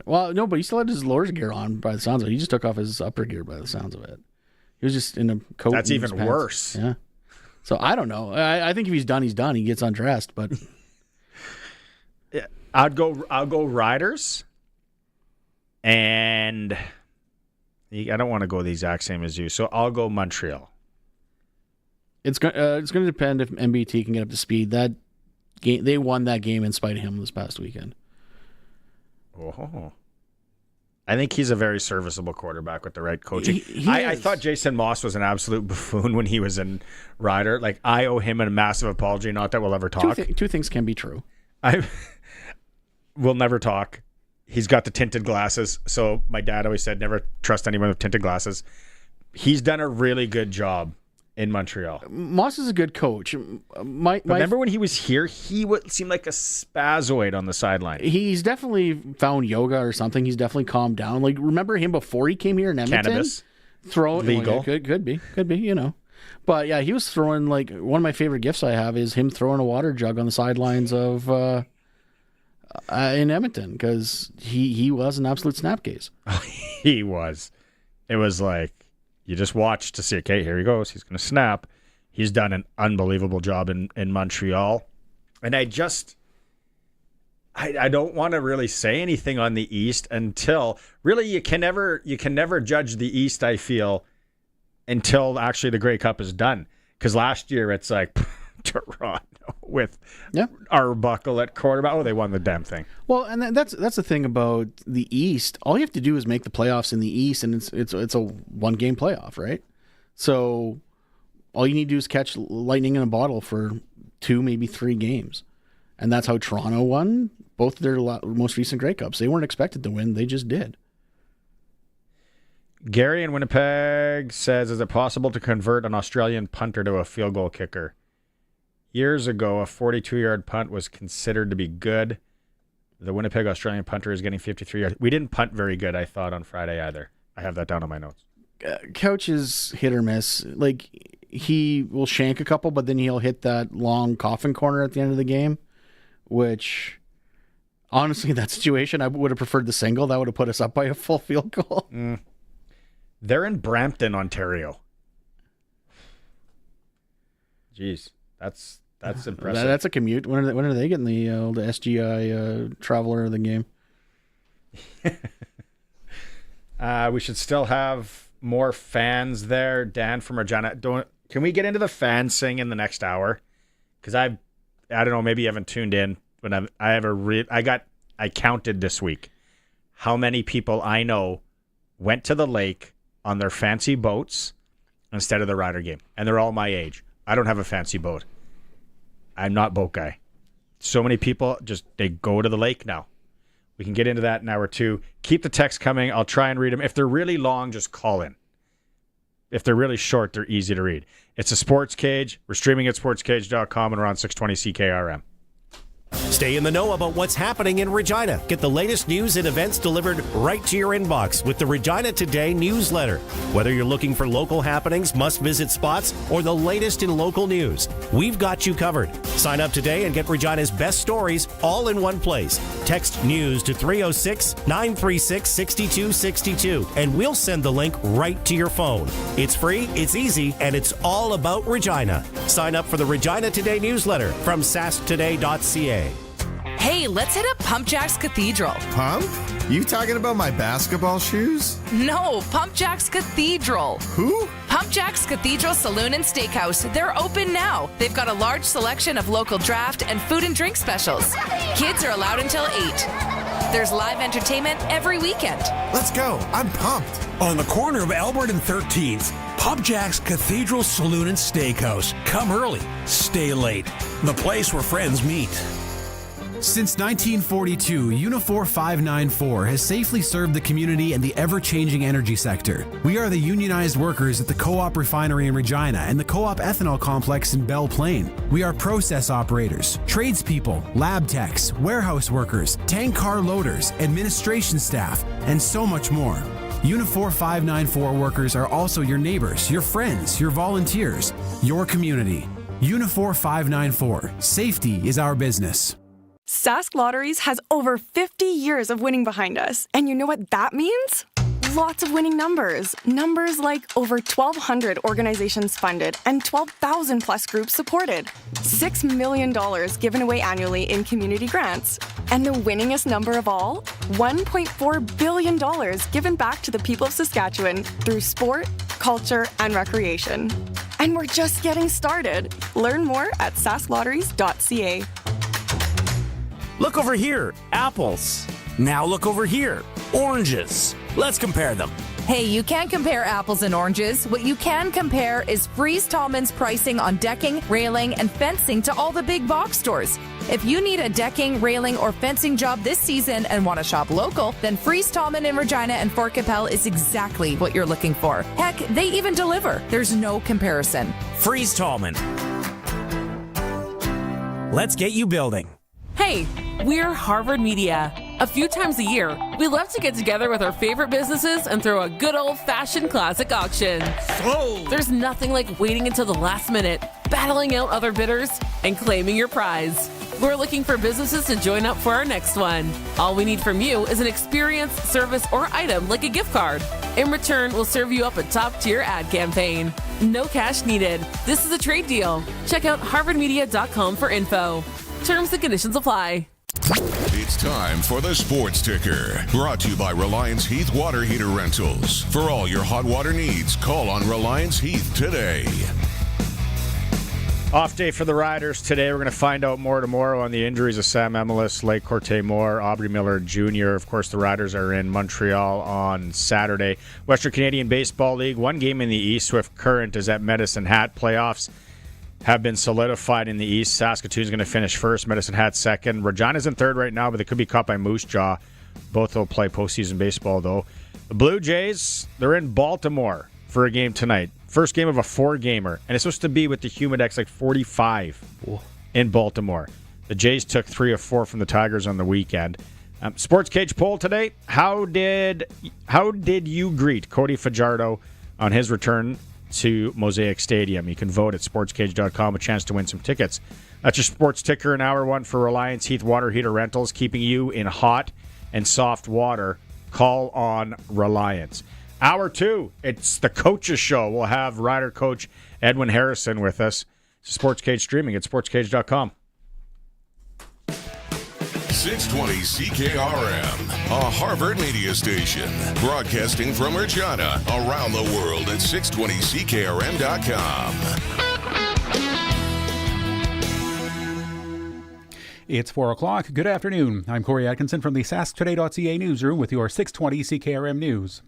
[SPEAKER 3] Well, no, but he still had his lower gear on by the sounds of it. He just took off his upper gear by the sounds of it. He was just in a coat.
[SPEAKER 2] That's even worse.
[SPEAKER 3] Yeah. So I don't know. I think if he's done, he's done. He gets undressed, but
[SPEAKER 2] yeah, I'll go Riders, and I don't want to go the exact same as you, so I'll go Montreal.
[SPEAKER 3] It's going to depend if MBT can get up to speed. That game, they won that game in spite of him this past weekend.
[SPEAKER 2] Oh, I think he's a very serviceable quarterback with the right coaching. I thought Jason Moss was an absolute buffoon when he was in Rider. Like, I owe him a massive apology. Not that we'll ever talk.
[SPEAKER 3] Two things can be true.
[SPEAKER 2] We'll never talk. He's got the tinted glasses. So my dad always said, never trust anyone with tinted glasses. He's done a really good job in Montreal.
[SPEAKER 3] Moss is a good coach.
[SPEAKER 2] Remember when he was here, he seemed like a spazoid on the sideline.
[SPEAKER 3] He's definitely found yoga or something. He's definitely calmed down. Like, remember him before he came here in Edmonton?
[SPEAKER 2] Cannabis.
[SPEAKER 3] Legal. Could be, you know. But yeah, he was throwing, like, one of my favorite gifts I have is him throwing a water jug on the sidelines of in Edmonton, because he was an absolute snapcase.
[SPEAKER 2] He was. It was like, you just watch to see, okay, here he goes. He's going to snap. He's done an unbelievable job in Montreal. And I don't want to really say anything on the East until, really, you can never judge the East, I feel, until actually the Grey Cup is done. Because last year it's like, Toronto with Arbuckle at quarterback. Oh, they won the damn thing.
[SPEAKER 3] Well, and that's the thing about the East. All you have to do is make the playoffs in the East, and it's a 1-game playoff, right? So all you need to do is catch lightning in a bottle for 2, maybe 3 games, and that's how Toronto won both their most recent Grey Cups. They weren't expected to win; they just did.
[SPEAKER 2] Gary in Winnipeg says, "Is it possible to convert an Australian punter to a field goal kicker? Years ago, a 42-yard punt was considered to be good. The Winnipeg Australian punter is getting 53 yards. We didn't punt very good, I thought, on Friday either. I have that down on my notes.
[SPEAKER 3] Couch is hit or miss. Like, he will shank a couple, but then he'll hit that long coffin corner at the end of the game, which, honestly, in that situation, I would have preferred the single. That would have put us up by a full field goal.
[SPEAKER 2] They're in Brampton, Ontario. Jeez, that's impressive.
[SPEAKER 3] That's a commute. When are they getting the SGI Traveler of the game?
[SPEAKER 2] We should still have more fans there. Dan from Regina. Can we get into the fans thing in the next hour? Because I don't know. Maybe you haven't tuned in, but I counted this week how many people I know went to the lake on their fancy boats instead of the Rider game, and they're all my age. I don't have a fancy boat. I'm not boat guy. So many people they go to the lake now. We can get into that in hour 2. Keep the text coming. I'll try and read them. If they're really long, just call in. If they're really short, they're easy to read. It's a Sports Cage. We're streaming at sportscage.com, and we're on 620 CKRM.
[SPEAKER 20] Stay in the know about what's happening in Regina. Get the latest news and events delivered right to your inbox with the Regina Today newsletter. Whether you're looking for local happenings, must-visit spots, or the latest in local news, we've got you covered. Sign up today and get Regina's best stories all in one place. Text news to 306-936-6262, and we'll send the link right to your phone. It's free, it's easy, and it's all about Regina. Sign up for the Regina Today newsletter from sasktoday.ca.
[SPEAKER 21] Hey, let's hit up Pump Jack's Cathedral.
[SPEAKER 22] Pump? You talking about my basketball shoes?
[SPEAKER 21] No, Pump Jack's Cathedral.
[SPEAKER 22] Who?
[SPEAKER 21] Pump Jack's Cathedral Saloon and Steakhouse. They're open now. They've got a large selection of local draft and food and drink specials. Kids are allowed until 8. There's live entertainment every weekend.
[SPEAKER 22] Let's go. I'm pumped.
[SPEAKER 23] On the corner of Albert and 13th, Pump Jack's Cathedral Saloon and Steakhouse. Come early, stay late. The place where friends meet.
[SPEAKER 24] Since 1942, Unifor 594 has safely served the community and the ever-changing energy sector. We are the unionized workers at the Co-op Refinery in Regina and the Co-op Ethanol Complex in Belle Plaine. We are process operators, tradespeople, lab techs, warehouse workers, tank car loaders, administration staff, and so much more. Unifor 594 workers are also your neighbors, your friends, your volunteers, your community. Unifor 594. Safety is our business.
[SPEAKER 25] Sask Lotteries has over 50 years of winning behind us. And you know what that means? Lots of winning numbers. Numbers like over 1,200 organizations funded and 12,000 plus groups supported. $6 million given away annually in community grants. And the winningest number of all? $1.4 billion given back to the people of Saskatchewan through sport, culture, and recreation. And we're just getting started. Learn more at sasklotteries.ca.
[SPEAKER 26] Look over here, apples. Now look over here, oranges. Let's compare them.
[SPEAKER 27] Hey, you can't compare apples and oranges. What you can compare is Freeze Tallman's pricing on decking, railing, and fencing to all the big box stores. If you need a decking, railing, or fencing job this season and want to shop local, then Freeze Tallman in Regina and Fort Capel is exactly what you're looking for. Heck, they even deliver. There's no comparison.
[SPEAKER 26] Freeze Tallman. Let's get you building.
[SPEAKER 28] Hey, we're Harvard Media. A few times a year, we love to get together with our favorite businesses and throw a good old-fashioned classic auction.
[SPEAKER 26] So,
[SPEAKER 28] there's nothing like waiting until the last minute, battling out other bidders, and claiming your prize. We're looking for businesses to join up for our next one. All we need from you is an experience, service, or item like a gift card. In return, we'll serve you up a top-tier ad campaign. No cash needed. This is a trade deal. Check out harvardmedia.com for info. Terms and conditions apply.
[SPEAKER 1] It's time for the Sports Ticker, brought to you by Reliance Heath Water Heater Rentals. For all your hot water needs, call on Reliance Heath today.
[SPEAKER 2] Off day for the Riders today. We're going to find out more tomorrow on the injuries of Sam Emelis, Lake Corte Moore, Aubrey Miller Jr. Of course, the Riders are in Montreal on Saturday. Western Canadian Baseball League, one game in the East. Swift Current is at Medicine Hat. Playoffs have been solidified in the East. Saskatoon's going to finish first, Medicine Hat second. Regina's in third right now, but they could be caught by Moose Jaw. Both will play postseason baseball, though. The Blue Jays, they're in Baltimore for a game tonight. First game of a 4-gamer, and it's supposed to be with the Humidex like 45 in Baltimore. The Jays took 3 of 4 from the Tigers on the weekend. Sportscage poll today. How did you greet Cody Fajardo on his return to Mosaic Stadium? You can vote at sportscage.com, a chance to win some tickets. That's your sports ticker in hour one for Reliance Heath Water Heater Rentals, keeping you in hot and soft water. Call on Reliance. Hour two, it's the Coaches Show. We'll have Rider coach Edwin Harrison with us. Sportscage streaming at sportscage.com.
[SPEAKER 1] 620 CKRM, a Harvard media station. Broadcasting from Regina, around the world at 620CKRM.com.
[SPEAKER 29] It's 4 o'clock. Good afternoon. I'm Corey Atkinson from the sasktoday.ca newsroom with your 620 CKRM news.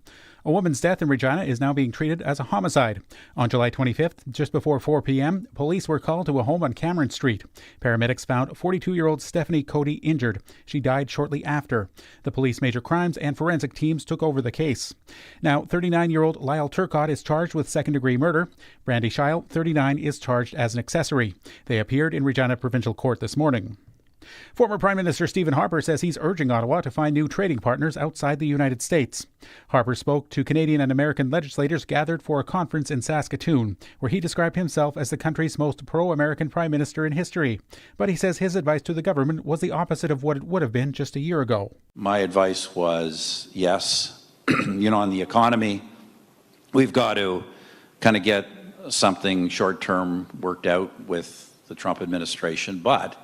[SPEAKER 29] A woman's death in Regina is now being treated as a homicide. On July 25th, just before 4 p.m., police were called to a home on Cameron Street. Paramedics found 42-year-old Stephanie Cody injured. She died shortly after. The police major crimes and forensic teams took over the case. Now, 39-year-old Lyle Turcott is charged with second-degree murder. Brandy Scheil, 39, is charged as an accessory. They appeared in Regina Provincial Court this morning. Former Prime Minister Stephen Harper says he's urging Ottawa to find new trading partners outside the United States. Harper spoke to Canadian and American legislators gathered for a conference in Saskatoon, where he described himself as the country's most pro-American Prime Minister in history. But he says his advice to the government was the opposite of what it would have been just a year ago.
[SPEAKER 30] My advice was, yes, on the economy, we've got to kind of get something short-term worked out with the Trump administration, but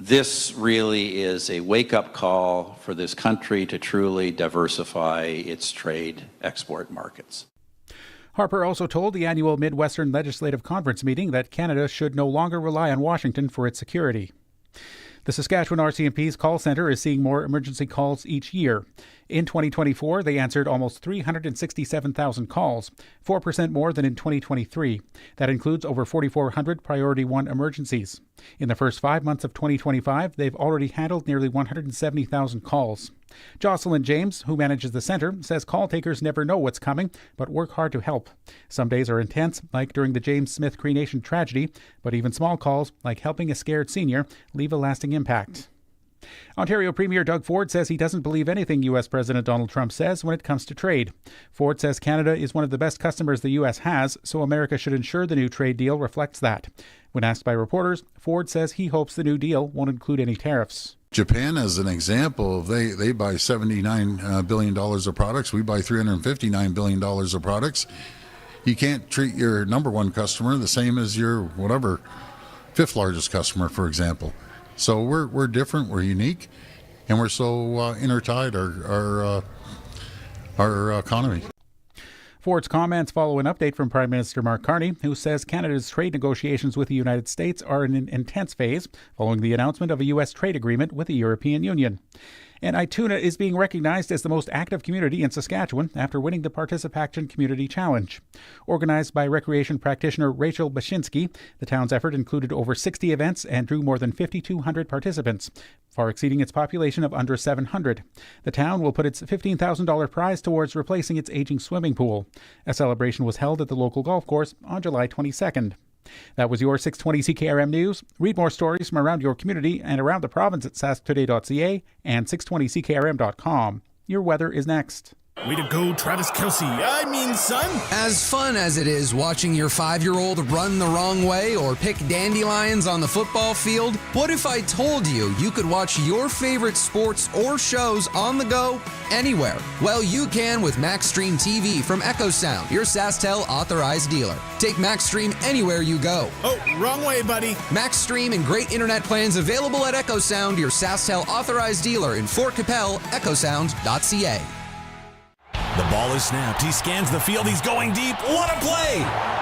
[SPEAKER 30] this really is a wake-up call for this country to truly diversify its trade export markets.
[SPEAKER 29] Harper also told the annual Midwestern Legislative Conference meeting that Canada should no longer rely on Washington for its security. The Saskatchewan RCMP's call centre is seeing more emergency calls each year. In 2024, they answered almost 367,000 calls, 4% more than in 2023. That includes over 4,400 Priority 1 emergencies. In the first 5 months of 2025, they've already handled nearly 170,000 calls. Jocelyn James, who manages the centre, says call takers never know what's coming, but work hard to help. Some days are intense, like during the James Smith Cree Nation tragedy, but even small calls, like helping a scared senior, leave a lasting impact. Ontario Premier Doug Ford says he doesn't believe anything U.S. President Donald Trump says when it comes to trade. Ford says Canada is one of the best customers the U.S. has, so America should ensure the new trade deal reflects that. When asked by reporters, Ford says he hopes the new deal won't include any tariffs.
[SPEAKER 4] Japan, as an example, they buy $79 billion of products. We buy $359 billion of products. You can't treat your number one customer the same as your whatever fifth largest customer, for example. So we're different, we're unique, and we're so intertied, our economy.
[SPEAKER 29] Ford's comments follow an update from Prime Minister Mark Carney, who says Canada's trade negotiations with the United States are in an intense phase following the announcement of a U.S. trade agreement with the European Union. And Ituna is being recognized as the most active community in Saskatchewan after winning the Participation Community Challenge. Organized by recreation practitioner Rachel Bashinsky, the town's effort included over 60 events and drew more than 5,200 participants, far exceeding its population of under 700. The town will put its $15,000 prize towards replacing its aging swimming pool. A celebration was held at the local golf course on July 22nd. That was your 620 CKRM News. Read more stories from around your community and around the province at sasktoday.ca and 620ckrm.com. Your weather is next.
[SPEAKER 6] Way to go, Travis Kelce. I mean, son.
[SPEAKER 7] As fun as it is watching your 5-year-old run the wrong way or pick dandelions on the football field, what if I told you you could watch your favorite sports or shows on the go anywhere? Well, you can with MaxStream TV from Echo Sound, your SaskTel authorized dealer. Take MaxStream anywhere you go.
[SPEAKER 6] Oh, wrong way, buddy.
[SPEAKER 7] MaxStream and great internet plans available at Echo Sound, your SaskTel authorized dealer in Fort Capel, echosound.ca.
[SPEAKER 17] The ball is snapped. He scans the field. He's going deep. What a play!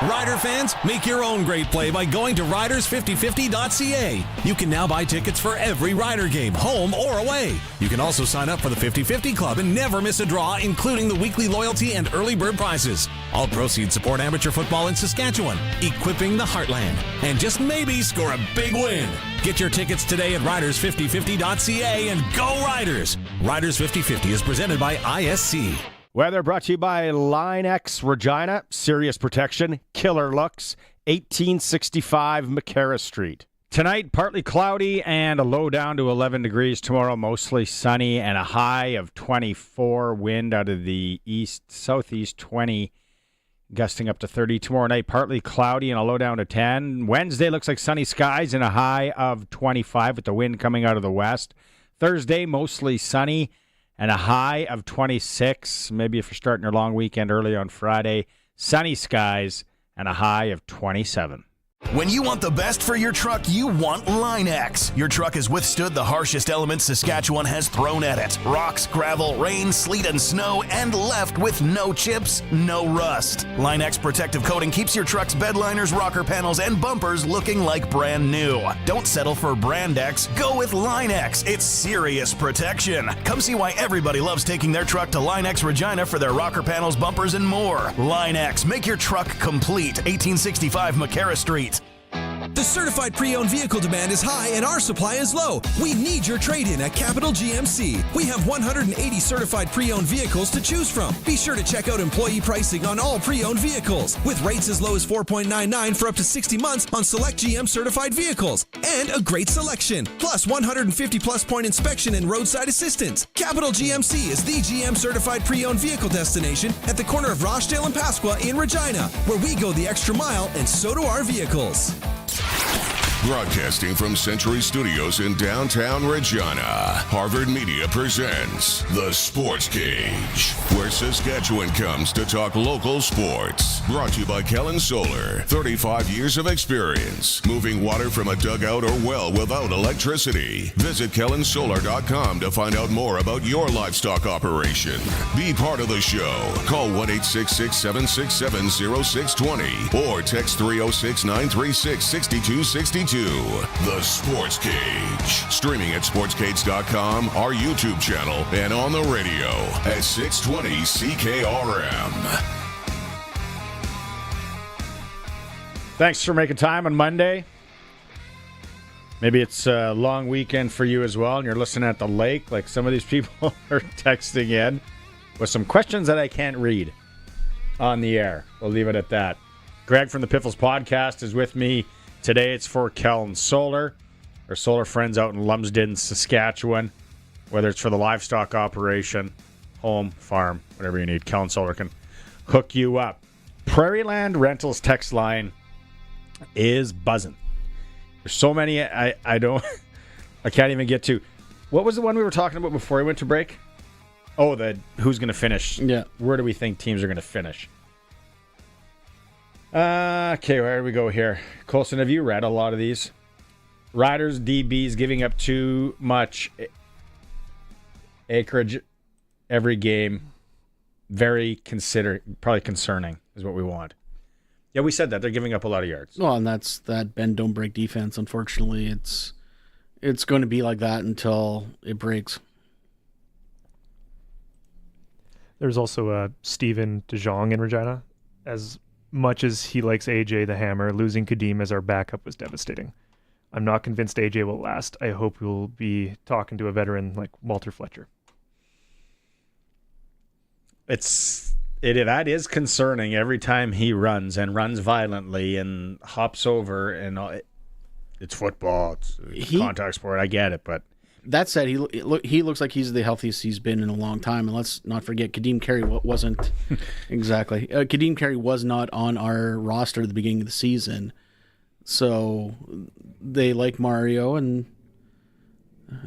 [SPEAKER 17] Rider fans, make your own great play by going to riders5050.ca. You can now buy tickets for every Rider game, home or away. You can also sign up for the 50-50 Club and never miss a draw, including the weekly loyalty and early bird prizes. All proceeds support amateur football in Saskatchewan, equipping the heartland, and just maybe score a big win. Get your tickets today at riders5050.ca and go Riders! Riders 50-50 is presented by ISC.
[SPEAKER 2] Weather brought to you by Line X Regina, serious protection, killer looks, 1865 McCarra Street. Tonight, partly cloudy and a low down to 11 degrees. Tomorrow, mostly sunny and a high of 24. Wind out of the southeast 20, gusting up to 30. Tomorrow night, partly cloudy and a low down to 10. Wednesday looks like sunny skies and a high of 25 with the wind coming out of the west. Thursday, mostly sunny and a high of 26. Maybe if you're starting your long weekend early on Friday, sunny skies and a high of 27.
[SPEAKER 8] When you want the best for your truck, you want Line X. Your truck has withstood the harshest elements Saskatchewan has thrown at it. Rocks, gravel, rain, sleet, and snow, and left with no chips, no rust. Line X protective coating keeps your truck's bed liners, rocker panels, and bumpers looking like brand new. Don't settle for Brand X. Go with Line X. It's serious protection. Come see why everybody loves taking their truck to Line X Regina for their rocker panels, bumpers, and more. Line X. Make your truck complete. 1865 McCarra Street.
[SPEAKER 23] The certified pre-owned vehicle demand is high and our supply is low. We need your trade-in at Capital GMC. We have 180 certified pre-owned vehicles to choose from. Be sure to check out employee pricing on all pre-owned vehicles, with rates as low as 4.99 for up to 60 months on select GM certified vehicles, and a great selection, plus 150 plus point inspection and roadside assistance. Capital GMC is the GM certified pre-owned vehicle destination at the corner of Rochdale and Pasqua in Regina, where we go the extra mile and so do our vehicles.
[SPEAKER 1] Broadcasting from Century Studios in downtown Regina, Harvard Media presents The Sports Cage, where Saskatchewan comes to talk local sports. Brought to you by Kellen Solar, 35 years of experience, moving water from a dugout or well without electricity. Visit kellensolar.com to find out more about your livestock operation. Be part of the show. Call 1-866-767-0620 or text 306-936-6262. The Sports Cage. Streaming at sportscage.com, our YouTube channel, and on the radio at 620 CKRM.
[SPEAKER 2] Thanks for making time on Monday. Maybe it's a long weekend for you as well, and you're listening at the lake like some of these people are texting in with some questions that I can't read on the air. We'll leave it at that. Greg from the Piffles Podcast is with me today. It's for Kellen Solar, our solar friends out in Lumsden, Saskatchewan. Whether it's for the livestock operation, home, farm, whatever you need, Kellen Solar can hook you up. Prairieland Rentals text line is buzzing. There's so many I can't even get to. What was the one we were talking about before we went to break? Oh, the who's going to finish.
[SPEAKER 3] Yeah.
[SPEAKER 2] Where do we think teams are going to finish? Okay, where do we go here? Colson, have you read a lot of these? Riders, DBs giving up too much acreage every game. Very probably concerning is what we want. Yeah, we said that. They're giving up a lot of yards.
[SPEAKER 3] Well, and that's that bend, don't break defense. Unfortunately, it's going to be like that until it breaks.
[SPEAKER 5] There's also Steven DeJong in Regina. As much as he likes AJ the Hammer, losing Kadeem as our backup was devastating. I'm not convinced AJ will last. I hope we'll be talking to a veteran like Walter Fletcher.
[SPEAKER 2] That is concerning every time he runs violently and hops over, and it's football. It's contact sport. I get it, but
[SPEAKER 3] that said, he looks like he's the healthiest he's been in a long time. And let's not forget, Kadeem Carey wasn't exactly. Kadeem Carey was not on our roster at the beginning of the season, so they like Mario and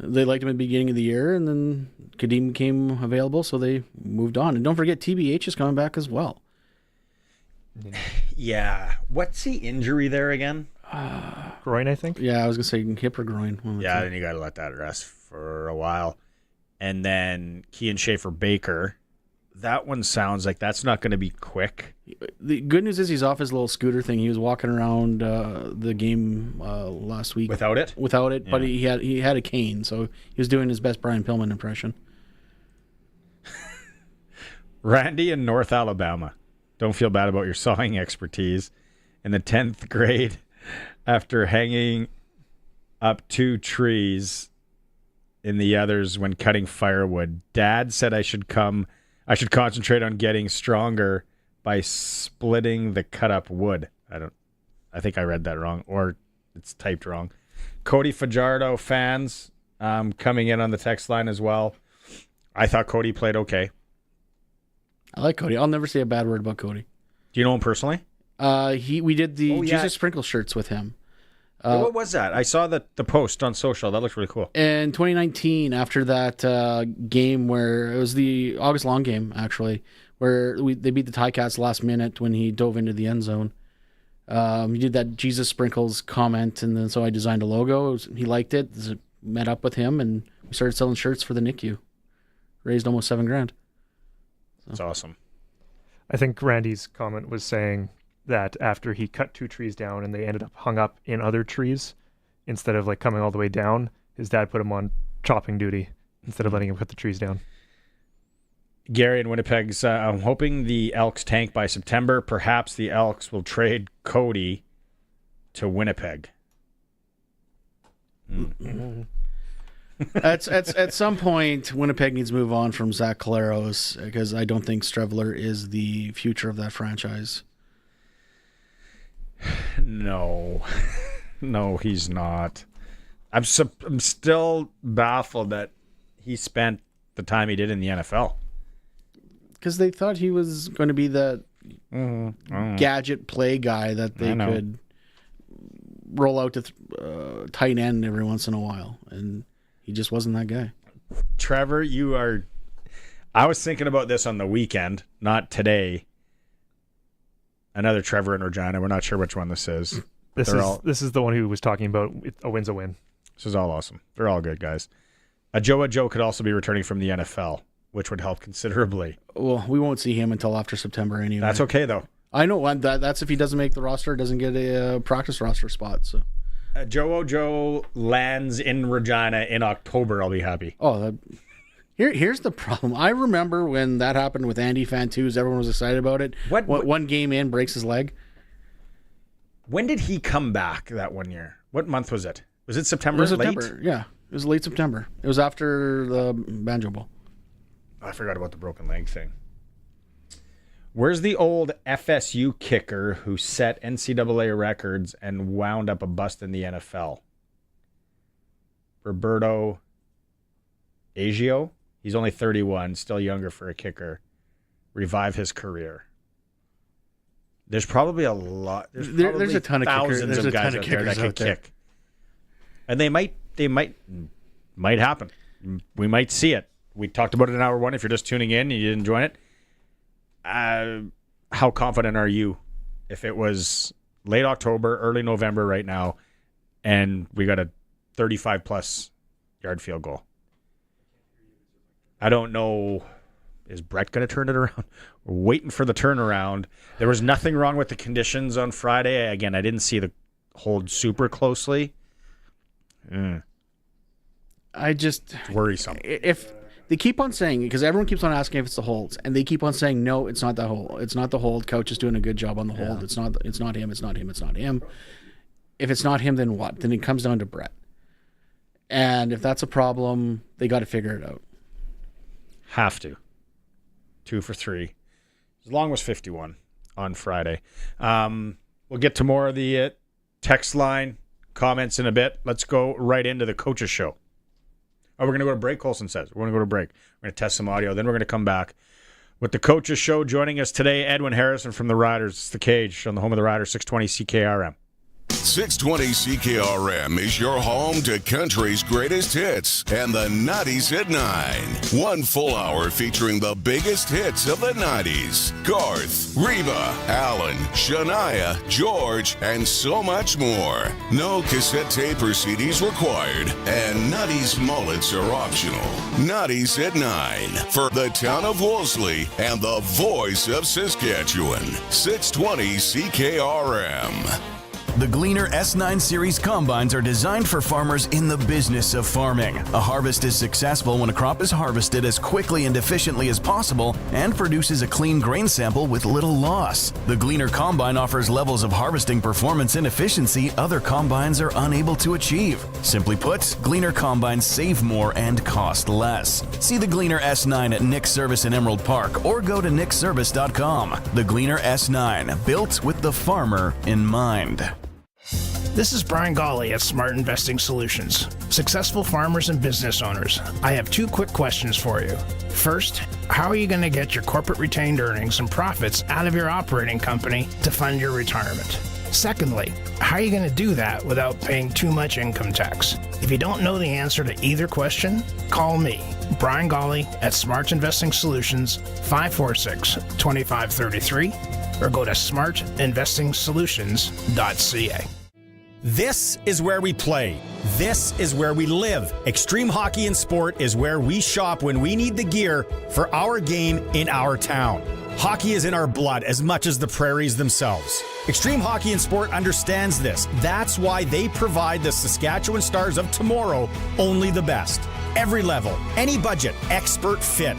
[SPEAKER 3] they liked him at the beginning of the year, and then Kadeem became available, so they moved on. And don't forget, TBH is coming back as well.
[SPEAKER 2] Yeah, what's the injury there again?
[SPEAKER 5] Groin, I think.
[SPEAKER 3] Yeah, I was gonna say hip or groin.
[SPEAKER 2] Yeah, then you got to let that rest for a while. And then Kean Schaefer-Baker, that one sounds like that's not going to be quick.
[SPEAKER 3] The good news is he's off his little scooter thing. He was walking around the game last week
[SPEAKER 2] without it.
[SPEAKER 3] Yeah. But he had a cane, so he was doing his best Brian Pillman impression.
[SPEAKER 2] Randy in North Alabama, don't feel bad about your sawing expertise. In the 10th grade, after hanging up 2 trees in the others when cutting firewood, Dad said I should concentrate on getting stronger by splitting the cut up wood. I think I read that wrong, or it's typed wrong. Cody Fajardo fans coming in on the text line as well. I thought Cody played okay.
[SPEAKER 3] I like Cody. I'll never say a bad word about Cody.
[SPEAKER 2] Do you know him personally?
[SPEAKER 3] We did the Jesus Sprinkle shirts with him.
[SPEAKER 2] What was that? I saw the post on social. That looked really cool.
[SPEAKER 3] In 2019, after that game where it was the August Long game, actually, where they beat the Ticats last minute when he dove into the end zone. He did that Jesus Sprinkles comment, and then so I designed a logo. He liked it. Met up with him, and we started selling shirts for the NICU. Raised almost $7,000.
[SPEAKER 2] That's awesome.
[SPEAKER 5] I think Randy's comment was saying that after he cut 2 trees down and they ended up hung up in other trees, instead of like coming all the way down, his dad put him on chopping duty instead of letting him cut the trees down.
[SPEAKER 2] Gary in Winnipeg's, I'm hoping the Elks tank by September. Perhaps the Elks will trade Cody to Winnipeg.
[SPEAKER 3] At some point, Winnipeg needs to move on from Zach Collaros, because I don't think Strevler is the future of that franchise.
[SPEAKER 2] No, he's not. I'm still baffled that he spent the time he did in the NFL.
[SPEAKER 3] Because they thought he was going to be the gadget play guy that they could roll out to tight end every once in a while, and he just wasn't that guy.
[SPEAKER 2] Trevor, I was thinking about this on the weekend, not today. Another Trevor in Regina. We're not sure which one this is.
[SPEAKER 5] This is the one who was talking about a win's a win.
[SPEAKER 2] This is all awesome. They're all good guys. Joe could also be returning from the NFL, which would help considerably.
[SPEAKER 3] Well, we won't see him until after September anyway.
[SPEAKER 2] That's okay, though.
[SPEAKER 3] I know. That's if he doesn't make the roster, doesn't get a practice roster spot. So,
[SPEAKER 2] Joe lands in Regina in October. I'll be happy.
[SPEAKER 3] Oh, here's the problem. I remember when that happened with Andy Fantuz. Everyone was excited about it. What one game in, breaks his leg.
[SPEAKER 2] When did he come back that one year? What month was it? Was it September?
[SPEAKER 3] It was September. Late? Yeah, it was late September. It was after the Banjo Bowl.
[SPEAKER 2] I forgot about the broken leg thing. Where's the old FSU kicker who set NCAA records and wound up a bust in the NFL? Roberto Aggio? He's only 31, still younger for a kicker. Revive his career. There's probably a lot.
[SPEAKER 3] There's a ton of
[SPEAKER 2] thousands of guys out there that can kick. And they might happen. We might see it. We talked about it in hour one. If you're just tuning in and you didn't join it, how confident are you if it was late October, early November right now, and we got a 35-plus yard field goal? I don't know. Is Brett going to turn it around? We're waiting for the turnaround. There was nothing wrong with the conditions on Friday. Again, I didn't see the hold super closely. It's worrisome.
[SPEAKER 3] If they keep on saying, because everyone keeps on asking if it's the holds, and they keep on saying, no, it's not the hold. It's not the hold. Coach is doing a good job on the hold. Yeah. It's not him. It's not him. It's not him. If it's not him, then what? Then it comes down to Brett. And if that's a problem, they got to figure it out.
[SPEAKER 2] Have to. 2 for 3. As long as 51 on Friday. We'll get to more of the text line comments in a bit. Let's go right into the coaches show. Oh, we're going to go to break, Colson says. We're going to go to break. We're going to test some audio. Then we're going to come back with the coaches show. Joining us today, Edwin Harrison from the Riders. It's the Cage on the home of the Riders, 620 CKRM.
[SPEAKER 1] 620 CKRM is your home to country's greatest hits and the 90s at 9. One full hour featuring the biggest hits of the 90s. Garth, Reba, Alan, Shania, George, and so much more. No cassette tape or CDs required, and 90s mullets are optional. 90s at 9 for the town of Wolseley and the voice of Saskatchewan. 620 CKRM.
[SPEAKER 8] The Gleaner S9 Series combines are designed for farmers in the business of farming. A harvest is successful when a crop is harvested as quickly and efficiently as possible and produces a clean grain sample with little loss. The Gleaner combine offers levels of harvesting performance and efficiency other combines are unable to achieve. Simply put, Gleaner combines save more and cost less. See the Gleaner S9 at Nick's Service in Emerald Park or go to nickservice.com. The Gleaner S9, built with the farmer in mind.
[SPEAKER 9] This is Brian Gawley at Smart Investing Solutions. Successful farmers and business owners, I have 2 quick questions for you. First, how are you going to get your corporate retained earnings and profits out of your operating company to fund your retirement? Secondly, how are you going to do that without paying too much income tax? If you don't know the answer to either question, call me, Brian Gawley at Smart Investing Solutions, 546-2533, or go to smartinvestingsolutions.ca.
[SPEAKER 10] This is where we play. This is where we live. Extreme Hockey and Sport is where we shop when we need the gear for our game in our town. Hockey is in our blood as much as the prairies themselves. Extreme Hockey and Sport understands this. That's why they provide the Saskatchewan Stars of tomorrow only the best. Every level, any budget, expert fit.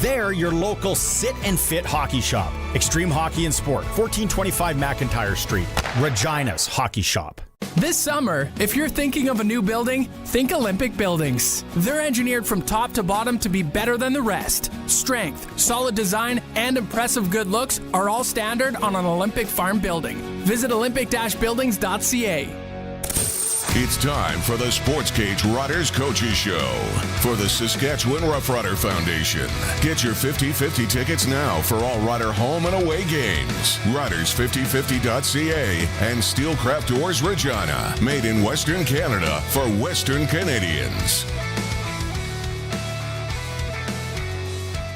[SPEAKER 10] They're your local sit and fit hockey shop. Extreme Hockey and Sport, 1425 McIntyre Street, Regina's hockey shop.
[SPEAKER 11] This summer, if you're thinking of a new building, think Olympic Buildings. They're engineered from top to bottom to be better than the rest. Strength, solid design, and impressive good looks are all standard on an Olympic farm building. Visit olympic-buildings.ca.
[SPEAKER 1] It's time for the Sportscage Riders Coaches Show for the Saskatchewan Roughrider Foundation. Get your 50-50 tickets now for all Rider home and away games. Riders5050.ca and Steelcraft Doors Regina, made in Western Canada for Western Canadians.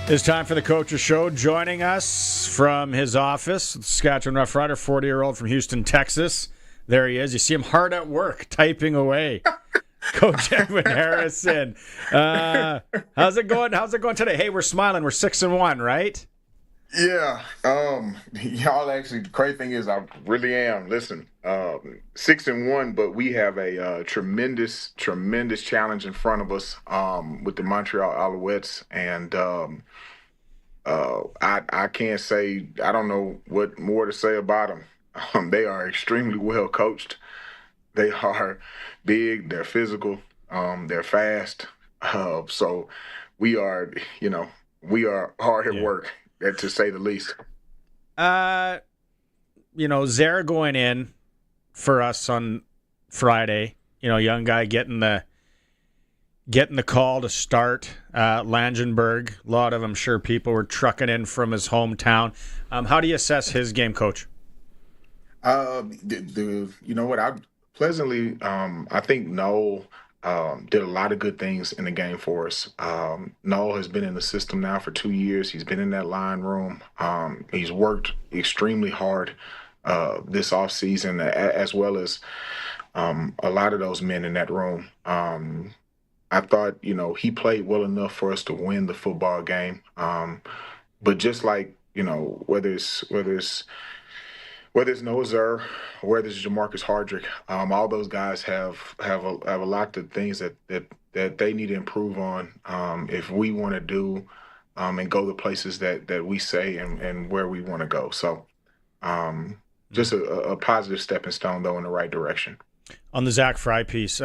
[SPEAKER 2] It's time for the Coaches Show. Joining us from his office, the Saskatchewan Roughrider, 40-year-old from Houston, Texas. There he is. You see him hard at work, typing away. Coach Edwin Harrison. How's it going? How's it going today? Hey, we're smiling. We're 6-1, right?
[SPEAKER 12] Yeah. Y'all actually, the crazy thing is I really am. Listen, 6-1, but we have a tremendous challenge in front of us with the Montreal Alouettes. And I can't say, I don't know what more to say about them. They are extremely well coached. They are big. They're physical. They're fast. So we are hard at work, to say the least.
[SPEAKER 2] Zare going in for us on Friday. Young guy getting the call to start. Langenberg. A lot of, I'm sure, people were trucking in from his hometown. How do you assess his game, Coach?
[SPEAKER 12] You know what? I think Noel did a lot of good things in the game for us. Noel has been in the system now for 2 years. He's been in that line room. He's worked extremely hard this offseason, as well as a lot of those men in that room. I thought, he played well enough for us to win the football game. But just like, whether it's Noah Zerr, whether it's Jamarcus Hardrick, all those guys have a lot of things that they need to improve on if we want to do and go the places that we say and where we want to go. So just a positive stepping stone, though, in the right direction.
[SPEAKER 2] On the Zach Fry piece,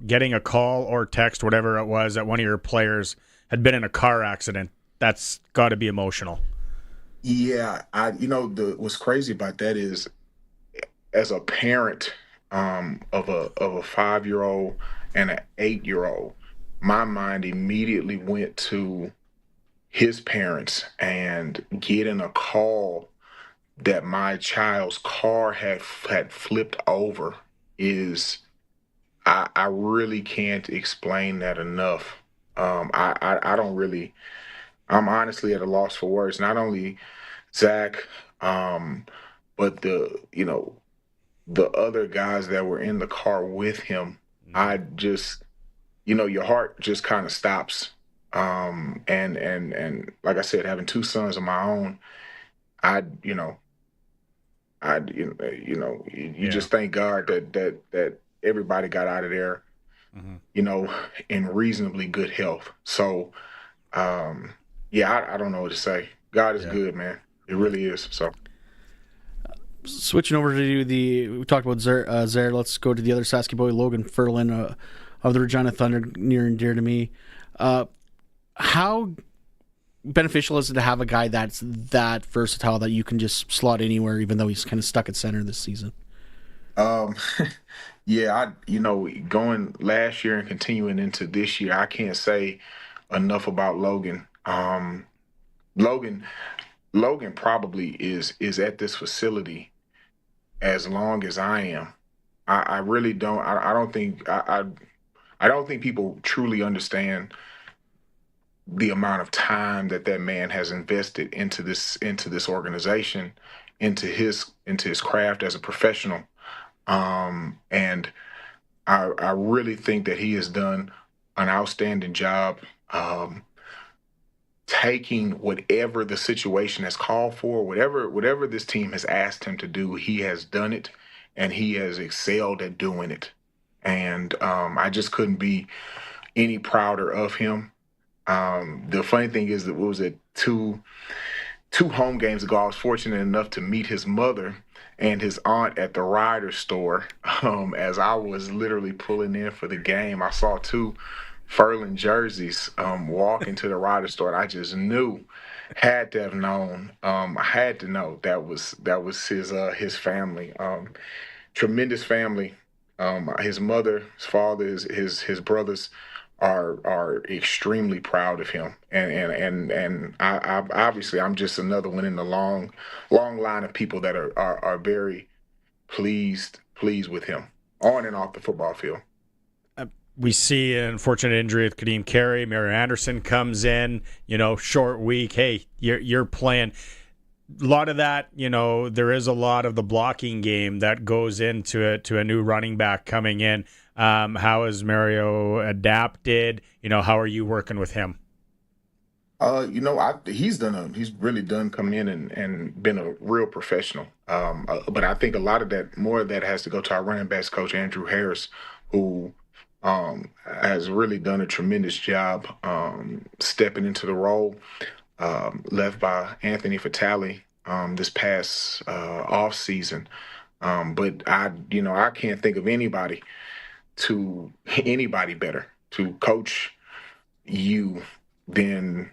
[SPEAKER 2] getting a call or text, whatever it was, that one of your players had been in a car accident, that's got to be emotional.
[SPEAKER 12] Yeah, what's crazy about that is, as a parent of a 5-year-old and an 8-year-old, my mind immediately went to his parents, and getting a call that my child's car had flipped over is, I really can't explain that enough. I'm honestly at a loss for words. Not only Zach, but the other guys that were in the car with him. I just, your heart just kind of stops. And like I said, having 2 sons of my own, you just thank God that everybody got out of there, in reasonably good health. So, I don't know what to say. God is good, man. It really is. So,
[SPEAKER 3] switching over to we talked about Zare. Let's go to the other Saskatchewan boy, Logan Ferlin of the Regina Thunder, near and dear to me. How beneficial is it to have a guy that's that versatile that you can just slot anywhere, even though he's kind of stuck at center this season? Going last year and continuing into this year, I can't say enough about Logan. Logan probably is at this facility as long as I am. I really don't. I don't think people truly understand the amount of time that man has invested into this organization, into his craft as a professional. And I really think that he has done an outstanding job taking whatever the situation has called for, whatever this team has asked him to do, he has done it, and he has excelled at doing it. And I just couldn't be any prouder of him. The funny thing is that, what was it, two home games ago, I was fortunate enough to meet his mother and his aunt at the Rider store. As I was literally pulling in for the game, I saw 2 Ferlin jerseys walk into the Rider store, and I just had to have known. I had to know that was his family. Tremendous family.
[SPEAKER 12] His mother, his father, his brothers are extremely proud of him, and I obviously I'm just another one in the long line of people that are very pleased with him on and off the football field.
[SPEAKER 2] We see an unfortunate injury with Kadeem Carey. Mario Anderson comes in, short week. Hey, you're playing. A lot of that, there is a lot of the blocking game that goes into a new running back coming in. How has Mario adapted? How are you working with him?
[SPEAKER 12] He's really done coming in and been a real professional. But I think more of that has to go to our running backs coach, Andrew Harris, who has really done a tremendous job stepping into the role left by Anthony Fatale this past off season. But I can't think of anybody better to coach you than,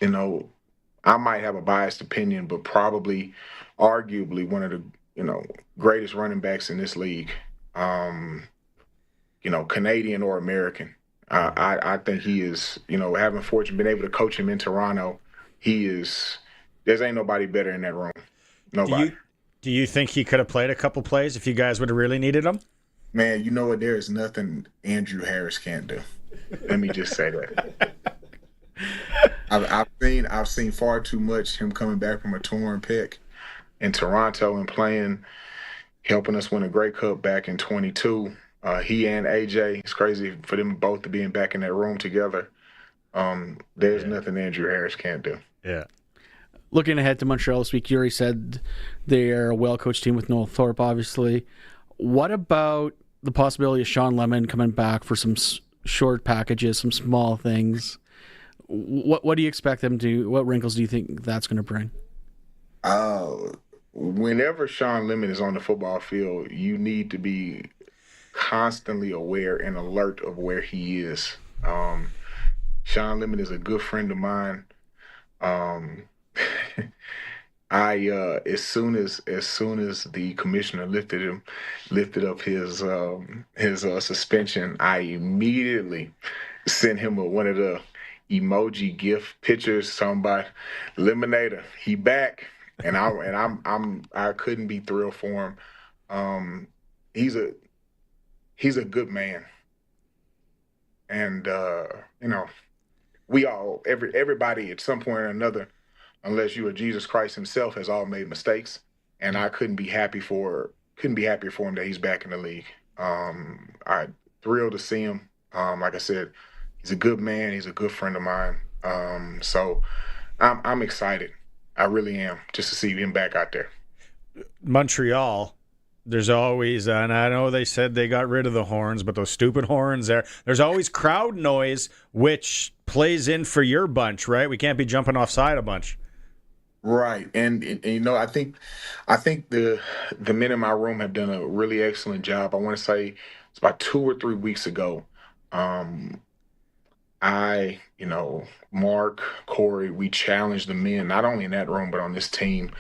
[SPEAKER 12] I might have a biased opinion, but probably arguably one of the, greatest running backs in this league. Canadian or American. I think he is, having been able to coach him in Toronto, there ain't nobody better in that room. Nobody.
[SPEAKER 2] Do you think he could have played a couple plays if you guys would have really needed him?
[SPEAKER 12] Man, you know what? There is nothing Andrew Harris can't do. Let me just say that. I've seen far too much him coming back from a torn pec in Toronto and helping us win a Grey Cup back in 22. He and AJ, it's crazy for them both to be back in that room together. There's nothing Andrew Harris can't do.
[SPEAKER 2] Yeah.
[SPEAKER 3] Looking ahead to Montreal this week, Yuri said they're a well-coached team with Noel Thorpe, obviously. What about the possibility of Sean Lemon coming back for some short packages, some small things? What do you expect them to do? What wrinkles do you think that's going to bring?
[SPEAKER 12] Whenever Sean Lemon is on the football field, you need to be constantly aware and alert of where he is. Sean Lemon is a good friend of mine. As soon as the commissioner lifted up his suspension, I immediately sent him one of the emoji gift pictures talking about Lemonator. He back, and I couldn't be thrilled for him. He's a good man, and we all everybody at some point or another, unless you are Jesus Christ himself, has all made mistakes, and I couldn't be happier for him that he's back in the league. I'm thrilled to see him. Like I said, he's a good man. He's a good friend of mine. So I'm excited. I really am, just to see him back out there.
[SPEAKER 2] Montreal, there's always, and I know they said they got rid of the horns, but those stupid horns there's always crowd noise, which plays in for your bunch, right? We can't be jumping offside a bunch.
[SPEAKER 12] Right, and I think the men in my room have done a really excellent job. I want to say it's about 2 or 3 weeks ago. Mark, Corey, we challenged the men, not only in that room but on this team,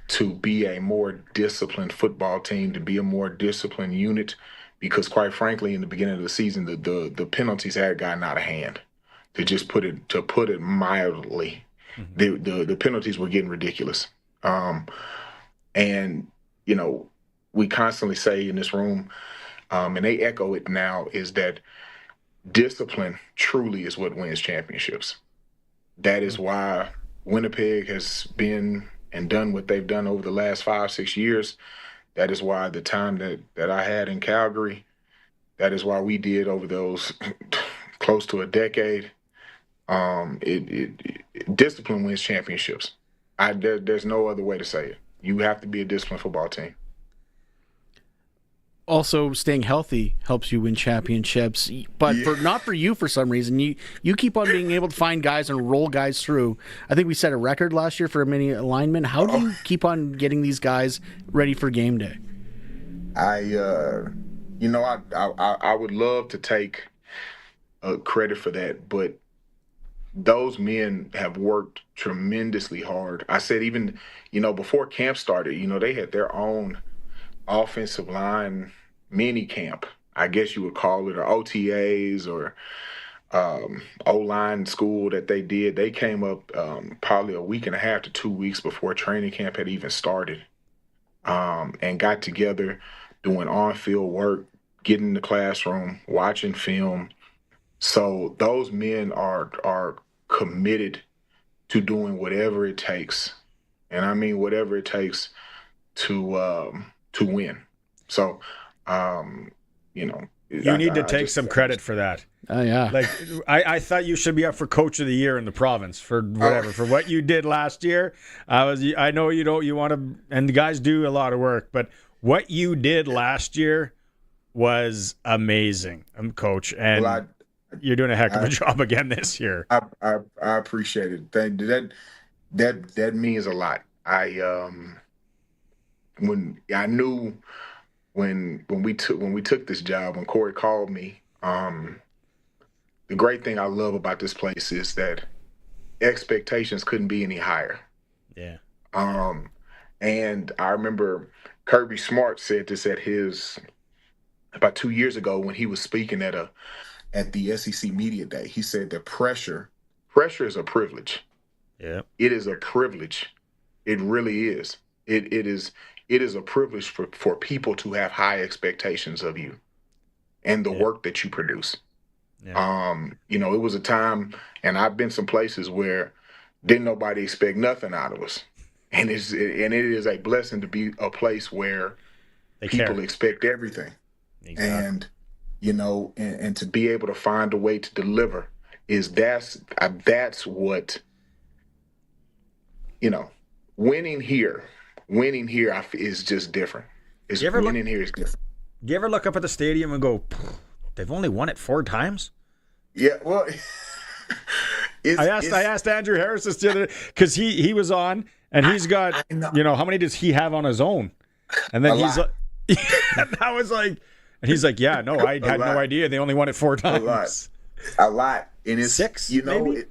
[SPEAKER 12] to be a more disciplined football team, to be a more disciplined unit, because quite frankly, in the beginning of the season, the penalties had gotten out of hand. To put it mildly. The penalties were getting ridiculous. And we constantly say in this room, and they echo it now, is that discipline truly is what wins championships. That is why Winnipeg has been and done what they've done over the last 5-6 years. That is why the time that I had in Calgary, that is why we did over those close to a decade. Discipline wins championships. There's no other way to say it. You have to be a disciplined football team.
[SPEAKER 3] Also, staying healthy helps you win championships, but not for you for some reason. You keep on being able to find guys and roll guys through. I think we set a record last year for many alignment. How do you keep on getting these guys ready for game day?
[SPEAKER 12] I would love to take credit for that, but those men have worked tremendously hard. I said even, before camp started, they had their own offensive line mini camp, I guess you would call it, or OTAs, or O-line school that they did. They came up probably a week and a half to 2 weeks before training camp had even started, and got together doing on-field work, getting in the classroom, watching film. So those men are committed to doing whatever it takes, and I mean whatever it takes to win. So,
[SPEAKER 2] you need to take some credit for that.
[SPEAKER 3] Oh yeah.
[SPEAKER 2] Like I thought you should be up for Coach of the Year in the province for whatever for what you did last year. I know you want to, and the guys do a lot of work, but what you did last year was amazing, Coach, and you're doing a heck of a job again this year.
[SPEAKER 12] I appreciate it. That means a lot. When we took this job, when Corey called me, the great thing I love about this place is that expectations couldn't be any higher.
[SPEAKER 2] Yeah.
[SPEAKER 12] And I remember Kirby Smart said this about 2 years ago when he was speaking at the SEC Media Day. He said that pressure is a privilege.
[SPEAKER 2] Yeah.
[SPEAKER 12] It is a privilege. It really is. It is a privilege for people to have high expectations of you and the work that you produce. Yeah. It was a time, and I've been some places where didn't nobody expect nothing out of us. And it is a blessing to be a place where people expect everything. Exactly. And, and to be able to find a way to deliver that's what, winning here is just different. Winning here is different.
[SPEAKER 2] Do you ever look up at the stadium and go, they've only won it 4 times?
[SPEAKER 12] Yeah, well,
[SPEAKER 2] I asked Andrew Harrison the other day because he was on and he's got how many does he have on his own? And then he's like, and I was like, and he's like, yeah, no, I had no idea they only won it 4 times.
[SPEAKER 12] A lot, and it's
[SPEAKER 2] 6,
[SPEAKER 12] maybe.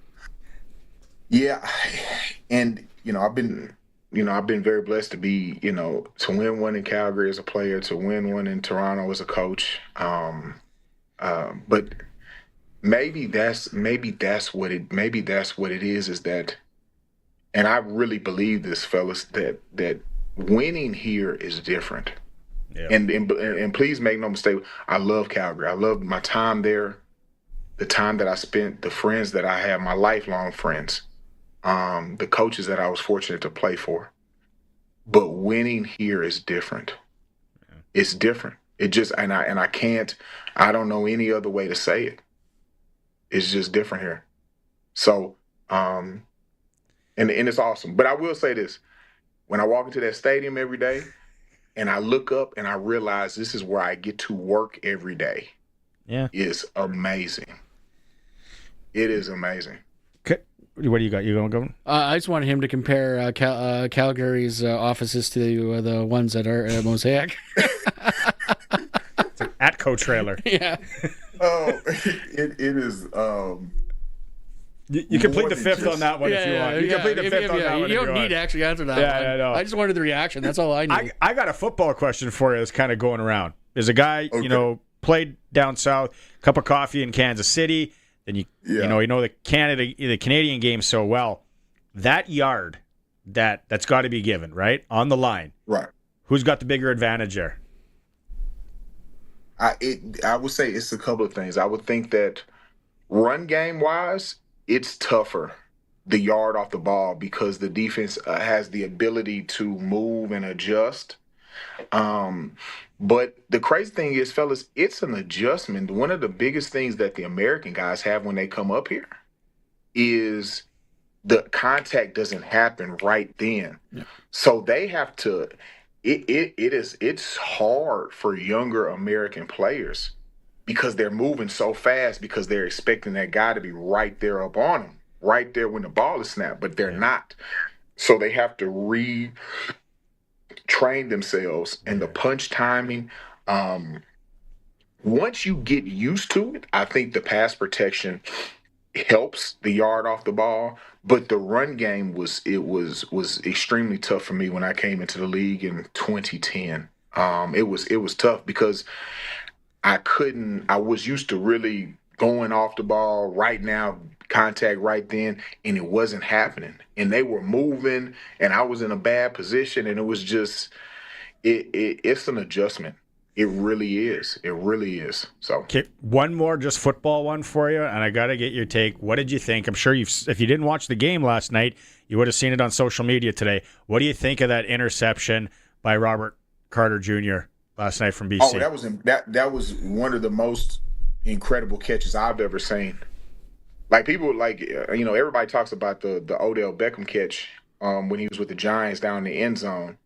[SPEAKER 12] Yeah, and I've been very blessed to be, to win one in Calgary as a player, to win one in Toronto as a coach. But maybe that's what it is that, and I really believe this, fellas, that winning here is different. Yeah. And please make no mistake, I love Calgary. I love my time there, the time that I spent, the friends that I have, my lifelong friends. The coaches that I was fortunate to play for. But winning here is different. Yeah. It's different. It just, and I don't know any other way to say it. It's just different here. So, and it's awesome. But I will say this, when I walk into that stadium every day and I look up and I realize this is where I get to work every day.
[SPEAKER 2] Yeah.
[SPEAKER 12] It's amazing. It is amazing.
[SPEAKER 2] What do you got? You going to go?
[SPEAKER 3] I just wanted him to compare Calgary's offices to the ones that are at Mosaic.
[SPEAKER 2] It's an Atco trailer.
[SPEAKER 3] Yeah.
[SPEAKER 12] Oh, it is.
[SPEAKER 2] You complete the fifth on that one if you want. You complete the fifth on that one.
[SPEAKER 3] You don't need to actually answer that one.
[SPEAKER 2] I know.
[SPEAKER 3] I just wanted the reaction. That's all I need.
[SPEAKER 2] I got a football question for you that's kind of going around. There's a guy, played down south, cup of coffee in Kansas City. And you know the Canadian game so well. That yard, that's got to be given, right? On the line.
[SPEAKER 12] Right.
[SPEAKER 2] Who's got the bigger advantage there?
[SPEAKER 12] I would say it's a couple of things. I would think that run game wise, it's tougher, the yard off the ball, because the defense has the ability to move and adjust. But the crazy thing is, fellas, it's an adjustment. One of the biggest things that the American guys have when they come up here is the contact doesn't happen right then. Yeah. So they have to it's hard for younger American players because they're moving so fast, because they're expecting that guy to be right there up on them, right there when the ball is snapped, but they're not. So they have to train themselves, and the punch timing. Once you get used to it, I think the pass protection helps the yard off the ball. But the run game was extremely tough for me when I came into the league in 2010. It was tough because I was used to really going off the ball right now, contact right then, and it wasn't happening. And they were moving, and I was in a bad position, and it was just, it's an adjustment. It really is. It really is. So,
[SPEAKER 2] okay, one more just football one for you, and I got to get your take. What did you think? I'm sure if you didn't watch the game last night, you would have seen it on social media today. What do you think of that interception by Robert Carter Jr. last night from BC?
[SPEAKER 12] Oh, that was one of the most incredible catches I've ever seen. Like, people, everybody talks about the Odell Beckham catch when he was with the Giants down in the end zone.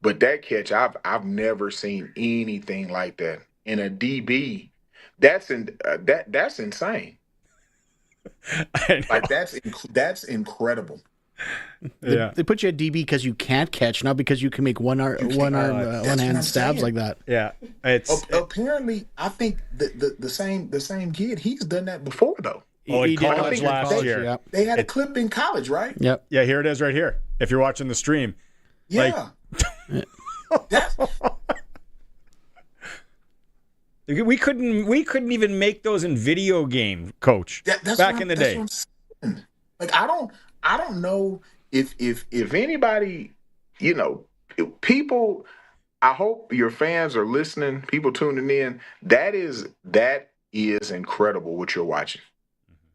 [SPEAKER 12] But that catch, I've never seen anything like that in a DB. That's insane. Like, that's incredible.
[SPEAKER 3] They put you at DB because you can't catch, not because you can make one hand stabs like that.
[SPEAKER 2] Yeah,
[SPEAKER 12] apparently I think the same kid, he's done that before though.
[SPEAKER 2] In college last year.
[SPEAKER 12] Yeah. They had a clip in college, right?
[SPEAKER 3] Yep.
[SPEAKER 2] Yeah, here it is right here. If you're watching the stream.
[SPEAKER 12] Yeah.
[SPEAKER 2] We couldn't even make those in video game, Coach. Back in the day.
[SPEAKER 12] Like, I don't know if anybody, people, I hope your fans are listening, people tuning in. That is incredible what you're watching.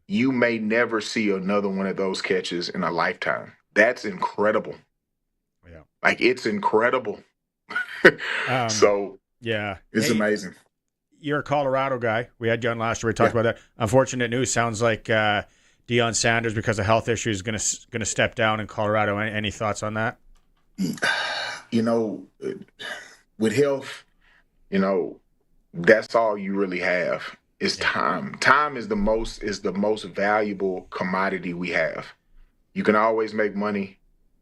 [SPEAKER 12] You may never see another one of those catches in a lifetime. That's incredible.
[SPEAKER 2] Yeah.
[SPEAKER 12] Like, it's incredible. So,
[SPEAKER 2] yeah,
[SPEAKER 12] it's amazing.
[SPEAKER 2] You're a Colorado guy. We had you on last year. We talked about that. Unfortunate news. Sounds like Deion Sanders, because of health issues, going to step down in Colorado. Any thoughts on that?
[SPEAKER 12] With health, that's all you really have is time. Time is the most valuable commodity we have. You can always make money.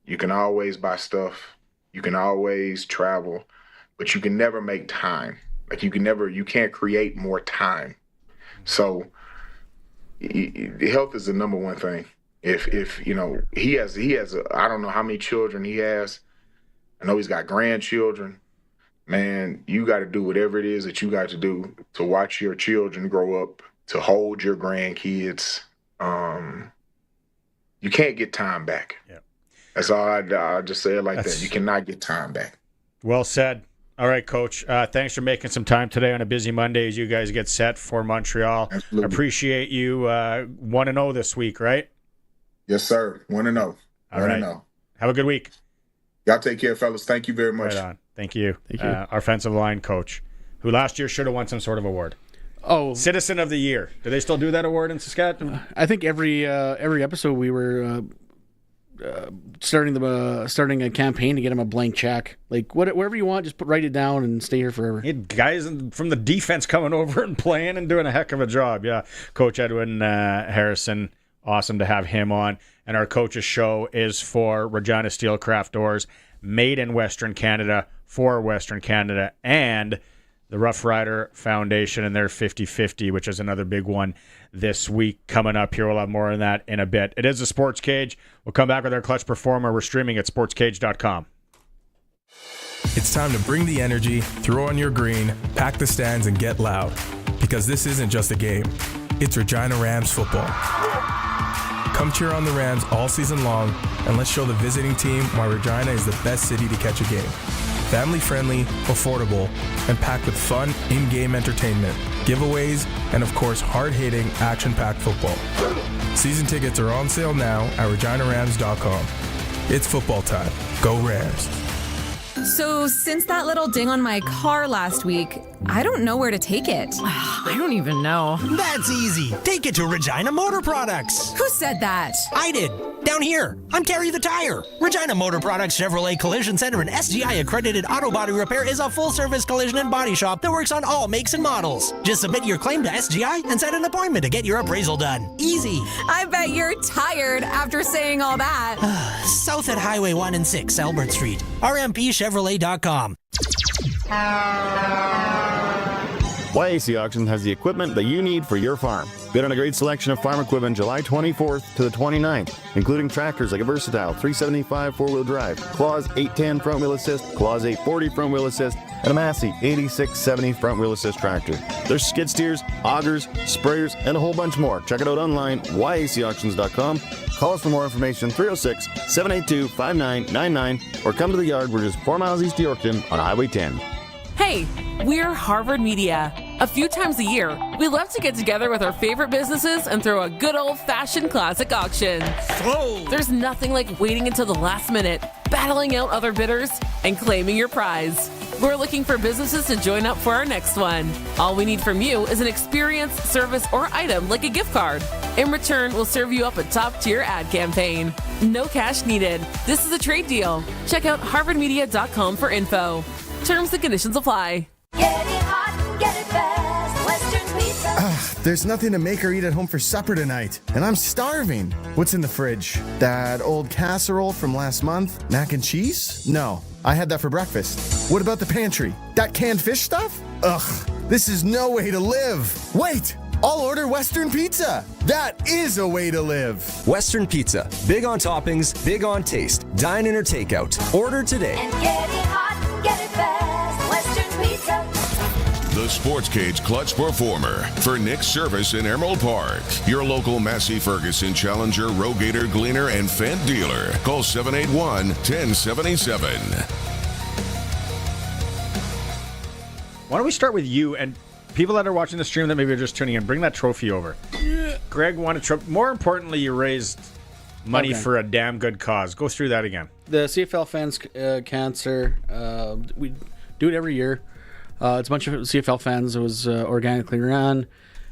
[SPEAKER 12] You can always buy stuff. You can always travel, but you can never make time. Like, you can't create more time. So health is the number one thing. If he has I don't know how many children he has. I know he's got grandchildren. Man, you got to do whatever it is that you got to do to watch your children grow up, to hold your grandkids. You can't get time back.
[SPEAKER 2] Yeah.
[SPEAKER 12] That's all I just say it like that. You cannot get time back.
[SPEAKER 2] Well said. All right, Coach. Thanks for making some time today on a busy Monday as you guys get set for Montreal.
[SPEAKER 12] Absolutely.
[SPEAKER 2] Appreciate you 1-0 this week, right?
[SPEAKER 12] Yes, sir. 1-0.
[SPEAKER 2] All right.
[SPEAKER 12] 1-0.
[SPEAKER 2] Have a good week.
[SPEAKER 12] Y'all take care, fellas. Thank you very much.
[SPEAKER 2] Right on. Thank you.
[SPEAKER 3] Thank you.
[SPEAKER 2] Our offensive line coach, who last year should have won some sort of award.
[SPEAKER 3] Oh,
[SPEAKER 2] Citizen of the Year. Do they still do that award in Saskatchewan?
[SPEAKER 3] I think every episode we were starting a campaign to get him a blank check. Like, whatever you want, just write it down and stay here forever.
[SPEAKER 2] Guys from the defense coming over and playing and doing a heck of a job. Yeah, Coach Edwin Harrison. Awesome to have him on. And our coach's show is for Regina Steelcraft Doors, made in Western Canada, for Western Canada, and the Rough Rider Foundation and their 50-50, which is another big one this week coming up here. We'll have more on that in a bit. It is the Sports Cage. We'll come back with our Clutch Performer. We're streaming at sportscage.com.
[SPEAKER 13] It's time to bring the energy, throw on your green, pack the stands, and get loud. Because this isn't just a game. It's Regina Rams football. Come cheer on the Rams all season long, and let's show the visiting team why Regina is the best city to catch a game. Family-friendly, affordable, and packed with fun in-game entertainment, giveaways, and of course hard-hitting, action-packed football. Season tickets are on sale now at reginarams.com. It's football time. Go Rams.
[SPEAKER 27] So since that little ding on my car last week, I don't know where to take it. I don't even know.
[SPEAKER 14] That's easy. Take it to Regina Motor Products.
[SPEAKER 27] Who said that?
[SPEAKER 14] I did. Down here, on Carry the Tire. Regina Motor Products Chevrolet Collision Center and SGI accredited auto body repair is a full-service collision and body shop that works on all makes and models. Just submit your claim to SGI and set an appointment to get your appraisal done. Easy.
[SPEAKER 27] I bet you're tired after saying all that.
[SPEAKER 14] South at Highway 1 and 6, Albert Street. RMPChevrolet.com.
[SPEAKER 15] YAC Auction has the equipment that you need for your farm. Bid on a great selection of farm equipment July 24th to the 29th, including tractors like a Versatile 375 4-wheel drive, Claws 810 front wheel assist, Claws 840 front wheel assist, and a Massey 8670 front wheel assist tractor. There's skid steers, augers, sprayers, and a whole bunch more. Check it out online, yacauctions.com. Call us for more information, 306-782-5999, or come to the yard. We're just 4 miles east of Yorkton on Highway 10.
[SPEAKER 28] Hey, we're Harvard Media. A few times a year, we love to get together with our favorite businesses and throw a good old-fashioned classic auction. There's nothing like waiting until the last minute, battling out other bidders, and claiming your prize. We're looking for businesses to join up for our next one. All we need from you is an experience, service, or item like a gift card. In return, we'll serve you up a top-tier ad campaign. No cash needed. This is a trade deal. Check out harvardmedia.com for info. Terms and conditions apply.
[SPEAKER 16] Get it hot and get it fast. Western Pizza.
[SPEAKER 18] There's nothing to make or eat at home for supper tonight, and I'm starving. What's in the fridge? That old casserole from last month? Mac and cheese? No, I had that for breakfast. What about the pantry? That canned fish stuff? Ugh, this is no way to live. Wait, I'll order Western Pizza. That is a way to live.
[SPEAKER 19] Western Pizza. Big on toppings, big on taste. Dine in or takeout. Order today.
[SPEAKER 16] And get it hot and get it fast. Western Pizza.
[SPEAKER 1] The Sportscage Clutch Performer for Nick's Service in Emerald Park. Your local Massey Ferguson Challenger, Rogator, Gleaner, and Fendt dealer. Call 781-1077.
[SPEAKER 2] Why don't we start with you and people that are watching the stream that maybe are just tuning in? Bring that trophy over. Greg won a trophy. More importantly, you raised money for a damn good cause. Go through that again.
[SPEAKER 3] The CFL fans cancer. We do it every year. It's a bunch of CFL fans. It was organically run.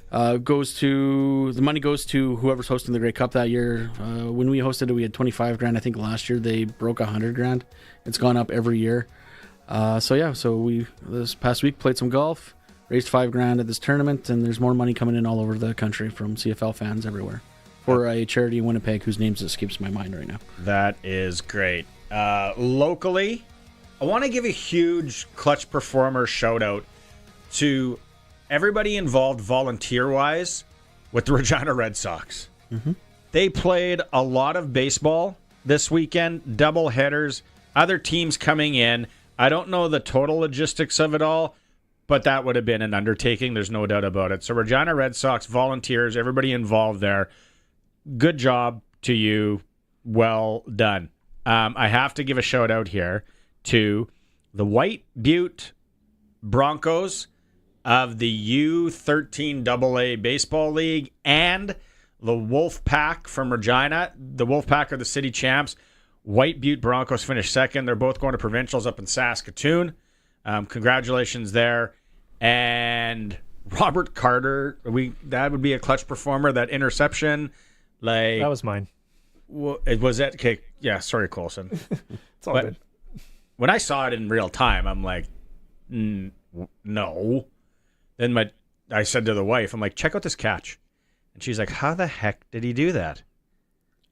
[SPEAKER 3] The money goes to whoever's hosting the Grey Cup that year. When we hosted it, we had 25 grand. I think last year they broke 100 grand. It's gone up every year. So we this past week played some golf, raised 5 grand at this tournament, and there's more money coming in all over the country from CFL fans everywhere for a charity in Winnipeg whose name escapes my mind right now.
[SPEAKER 2] That is great. Locally, I want to give a huge Clutch Performer shout out to everybody involved volunteer-wise with the Regina Red Sox.
[SPEAKER 3] Mm-hmm.
[SPEAKER 2] They played a lot of baseball this weekend, double headers, other teams coming in. I don't know the total logistics of it all, but that would have been an undertaking. There's no doubt about it. So Regina Red Sox volunteers, everybody involved there, good job to you. Well done. I have to give a shout out here to the White Butte Broncos of the U13 AA Baseball League and the Wolf Pack from Regina. The Wolf Pack are the city champs. White Butte Broncos finished second. They're both going to provincials up in Saskatoon. Congratulations there. And Robert Carter, that would be a Clutch Performer. That interception,
[SPEAKER 5] that was mine.
[SPEAKER 2] Was that okay? Yeah, sorry, Colson.
[SPEAKER 5] It's all good.
[SPEAKER 2] When I saw it in real time, I'm like, no. Then I said to the wife, I'm like, check out this catch. And she's like, how the heck did he do that?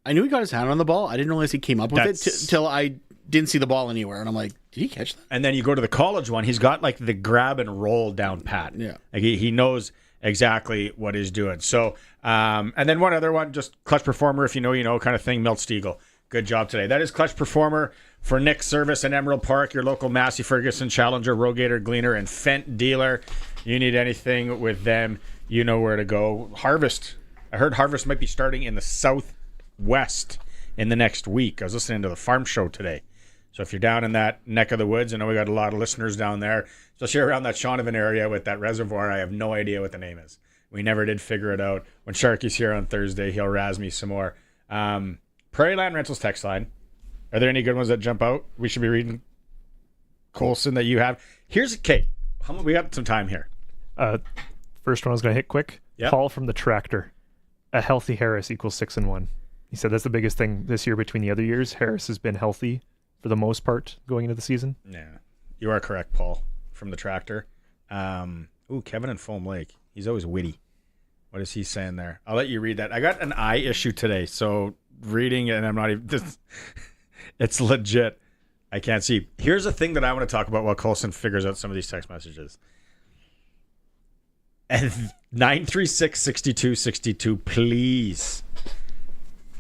[SPEAKER 3] I knew he got his hand on the ball. I didn't realize he came up with it till I didn't see the ball anywhere. And I'm like, did he catch that?
[SPEAKER 2] And then you go to the college one. He's got like the grab and roll down pat.
[SPEAKER 3] Yeah.
[SPEAKER 2] Like he knows exactly what he's doing. So, and then one other one, just Clutch Performer, if you know, you know, kind of thing. Milt Stiegel. Good job today. That is Clutch Performer for Nick's Service in Emerald Park, your local Massey Ferguson Challenger, Rogator, Gleaner, and Fendt dealer. You need anything with them, you know where to go. Harvest. I heard Harvest might be starting in the southwest in the next week. I was listening to the farm show today. So if you're down in that neck of the woods, I know we got a lot of listeners down there, especially around that Shaunavon area with that reservoir. I have no idea what the name is. We never did figure it out. When Sharky's here on Thursday, he'll razz me some more. Prairie Land Rentals text line. Are there any good ones that jump out? We should be reading, Colson, that you have. Here's Kate. We got some time here.
[SPEAKER 5] First one I was going to hit quick.
[SPEAKER 2] Yep.
[SPEAKER 5] Paul from the Tractor. A healthy Harris equals 6-1. He said that's the biggest thing this year between the other years. Harris has been healthy for the most part going into the season.
[SPEAKER 2] Yeah, you are correct, Paul from the Tractor. Kevin in Foam Lake. He's always witty. What is he saying there? I'll let you read that. I got an eye issue today, so reading it, and I'm not even... It's legit. I can't see. Here's the thing that I want to talk about while Colson figures out some of these text messages. And 936-6262, please.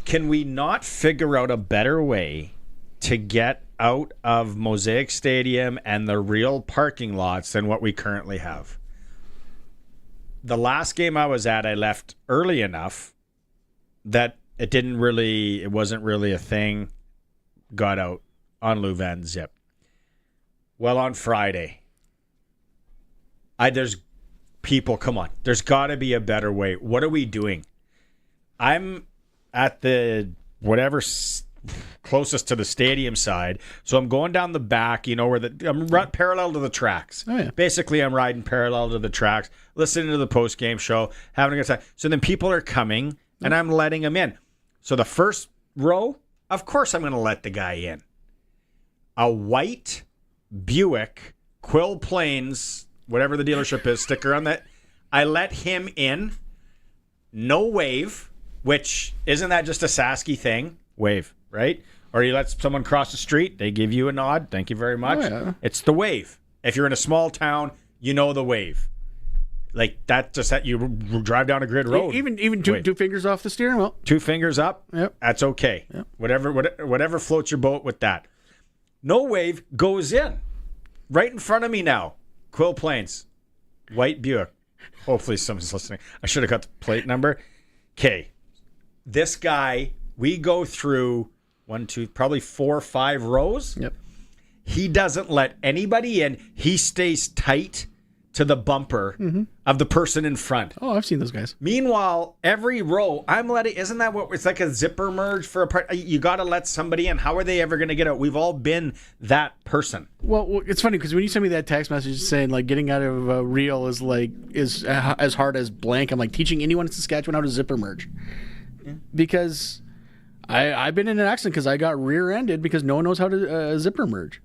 [SPEAKER 2] Can we not figure out a better way to get out of Mosaic Stadium and the real parking lots than what we currently have? The last game I was at, I left early enough that it wasn't really a thing. Got out on Louvain Zip. Well, on Friday, there's people, come on. There's got to be a better way. What are we doing? I'm at the whatever closest to the stadium side, so I'm going down the back, where I'm parallel to the tracks.
[SPEAKER 3] Oh, yeah.
[SPEAKER 2] Basically, I'm riding parallel to the tracks, listening to the post-game show, having a good time. So then people are coming, and I'm letting them in. So the first row, of course I'm going to let the guy in. A white Buick Quill Plains, whatever the dealership is, sticker on that. I let him in. No wave, which isn't that just a Sasky thing? Wave, right? Or you let someone cross the street, they give you a nod. Thank you very much.
[SPEAKER 3] Oh, yeah.
[SPEAKER 2] It's the wave. If you're in a small town, you know the wave. Like that, just that you drive down a grid road.
[SPEAKER 3] Even two fingers off the steering wheel.
[SPEAKER 2] 2 fingers up.
[SPEAKER 3] Yep.
[SPEAKER 2] That's okay.
[SPEAKER 3] Yep.
[SPEAKER 2] Whatever floats your boat with that. No wave goes in. Right in front of me now. Quill Plains. White Buick. Hopefully someone's listening. I should have got the plate number. Okay. This guy, we go through 1, 2, probably 4 or 5 rows.
[SPEAKER 3] Yep.
[SPEAKER 2] He doesn't let anybody in. He stays tight to the bumper of the person in front.
[SPEAKER 3] Oh, I've seen those guys.
[SPEAKER 2] Meanwhile, every row, isn't that what it's like a zipper merge for a part? You got to let somebody in. How are they ever going to get out? We've all been that person.
[SPEAKER 3] Well, it's funny because when you send me that text message saying like getting out of a reel is as hard as blank, I'm like teaching anyone in Saskatchewan how to zipper merge. Yeah. Because I've been in an accident because I got rear-ended because no one knows how to zipper merge.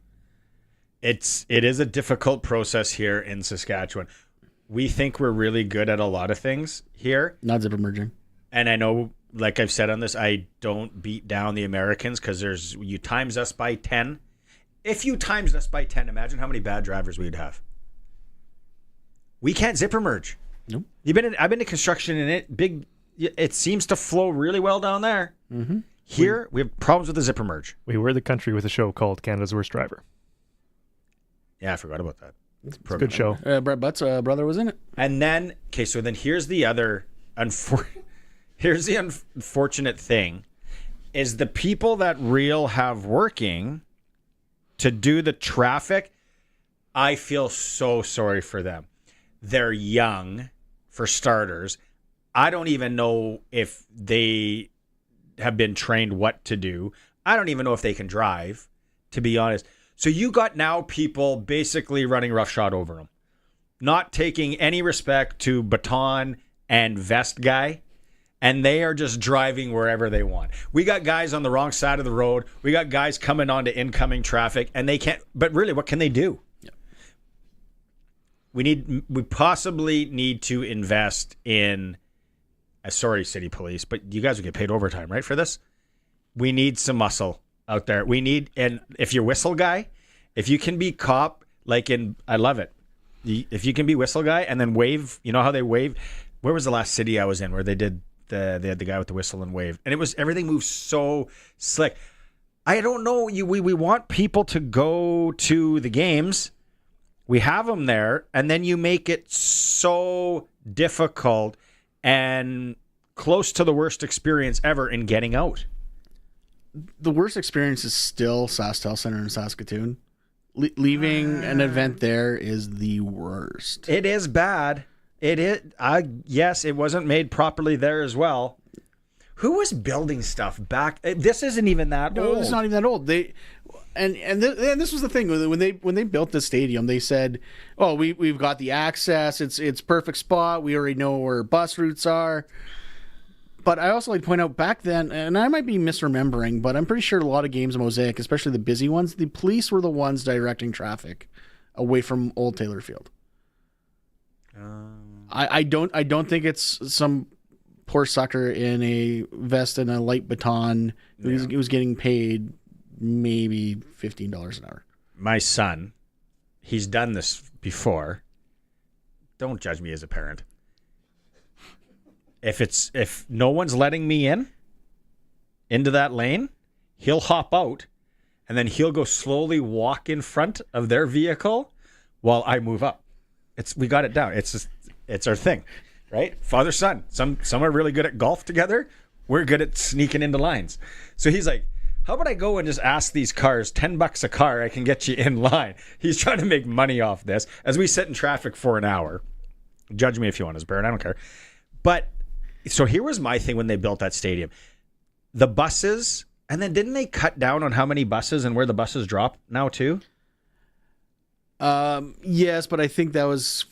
[SPEAKER 2] It is a difficult process here in Saskatchewan. We think we're really good at a lot of things here.
[SPEAKER 3] Not zipper merging.
[SPEAKER 2] And I know, like I've said on this, I don't beat down the Americans because you times us by 10. If you times us by 10, imagine how many bad drivers we'd have. We can't zipper merge.
[SPEAKER 3] Nope.
[SPEAKER 2] I've been to construction and it seems to flow really well down there.
[SPEAKER 3] Mm-hmm.
[SPEAKER 2] Here, we have problems with the zipper merge.
[SPEAKER 5] We were the country with a show called Canada's Worst Driver.
[SPEAKER 2] Yeah, I forgot about that.
[SPEAKER 5] It's a good show.
[SPEAKER 3] Brett Butt's brother was in it.
[SPEAKER 2] And then, so then here's the other here's the unfortunate thing is the people that Real have working to do the traffic, I feel so sorry for them. They're young, for starters. I don't even know if they have been trained what to do. I don't even know if they can drive, to be honest. So you got now people basically running roughshod over them, not taking any respect to baton and vest guy, and they are just driving wherever they want. We got guys on the wrong side of the road. We got guys coming onto incoming traffic, and they can't. But really, what can they do? Yeah. We possibly need to invest in. Sorry, city police, but you guys will get paid overtime, right, for this? We need some muscle out there. And if you're whistle guy, if you can be cop, I love it. If you can be whistle guy and then wave, you know how they wave? Where was the last city I was in where they had the guy with the whistle and wave? And everything moves so slick. I don't know. We want people to go to the games. We have them there, and then you make it so difficult and close to the worst experience ever in getting out.
[SPEAKER 3] The worst experience is still SaskTel Center in Saskatoon. Leaving an event there is the worst.
[SPEAKER 2] It is bad. It is. Yes, it wasn't made properly there as well. Who was building stuff back? This isn't even that old.
[SPEAKER 3] No, it's not even that old. And this was the thing when they built the stadium. They said, "Oh, we've got the access. It's perfect spot. We already know where bus routes are." But I also like to point out back then, and I might be misremembering, but I'm pretty sure a lot of games in Mosaic, especially the busy ones, the police were the ones directing traffic away from Old Taylor Field. I don't think it's some poor sucker in a vest and a light baton who was getting paid maybe $15 an hour.
[SPEAKER 2] My son, he's done this before. Don't judge me as a parent. if no one's letting me into that lane, he'll hop out, and then he'll go slowly walk in front of their vehicle while I move up. We got it down. It's our thing, right? Father son. Some are really good at golf together. We're good at sneaking into lines. So he's like, how about I go and just ask these cars $10 a car, I can get you in line. He's trying to make money off this as we sit in traffic for an hour. Judge me if you want, as Baron, I don't care. But so here was my thing when they built that stadium. The buses, and then didn't they cut down on how many buses and where the buses drop now too?
[SPEAKER 3] Yes, but I think that was,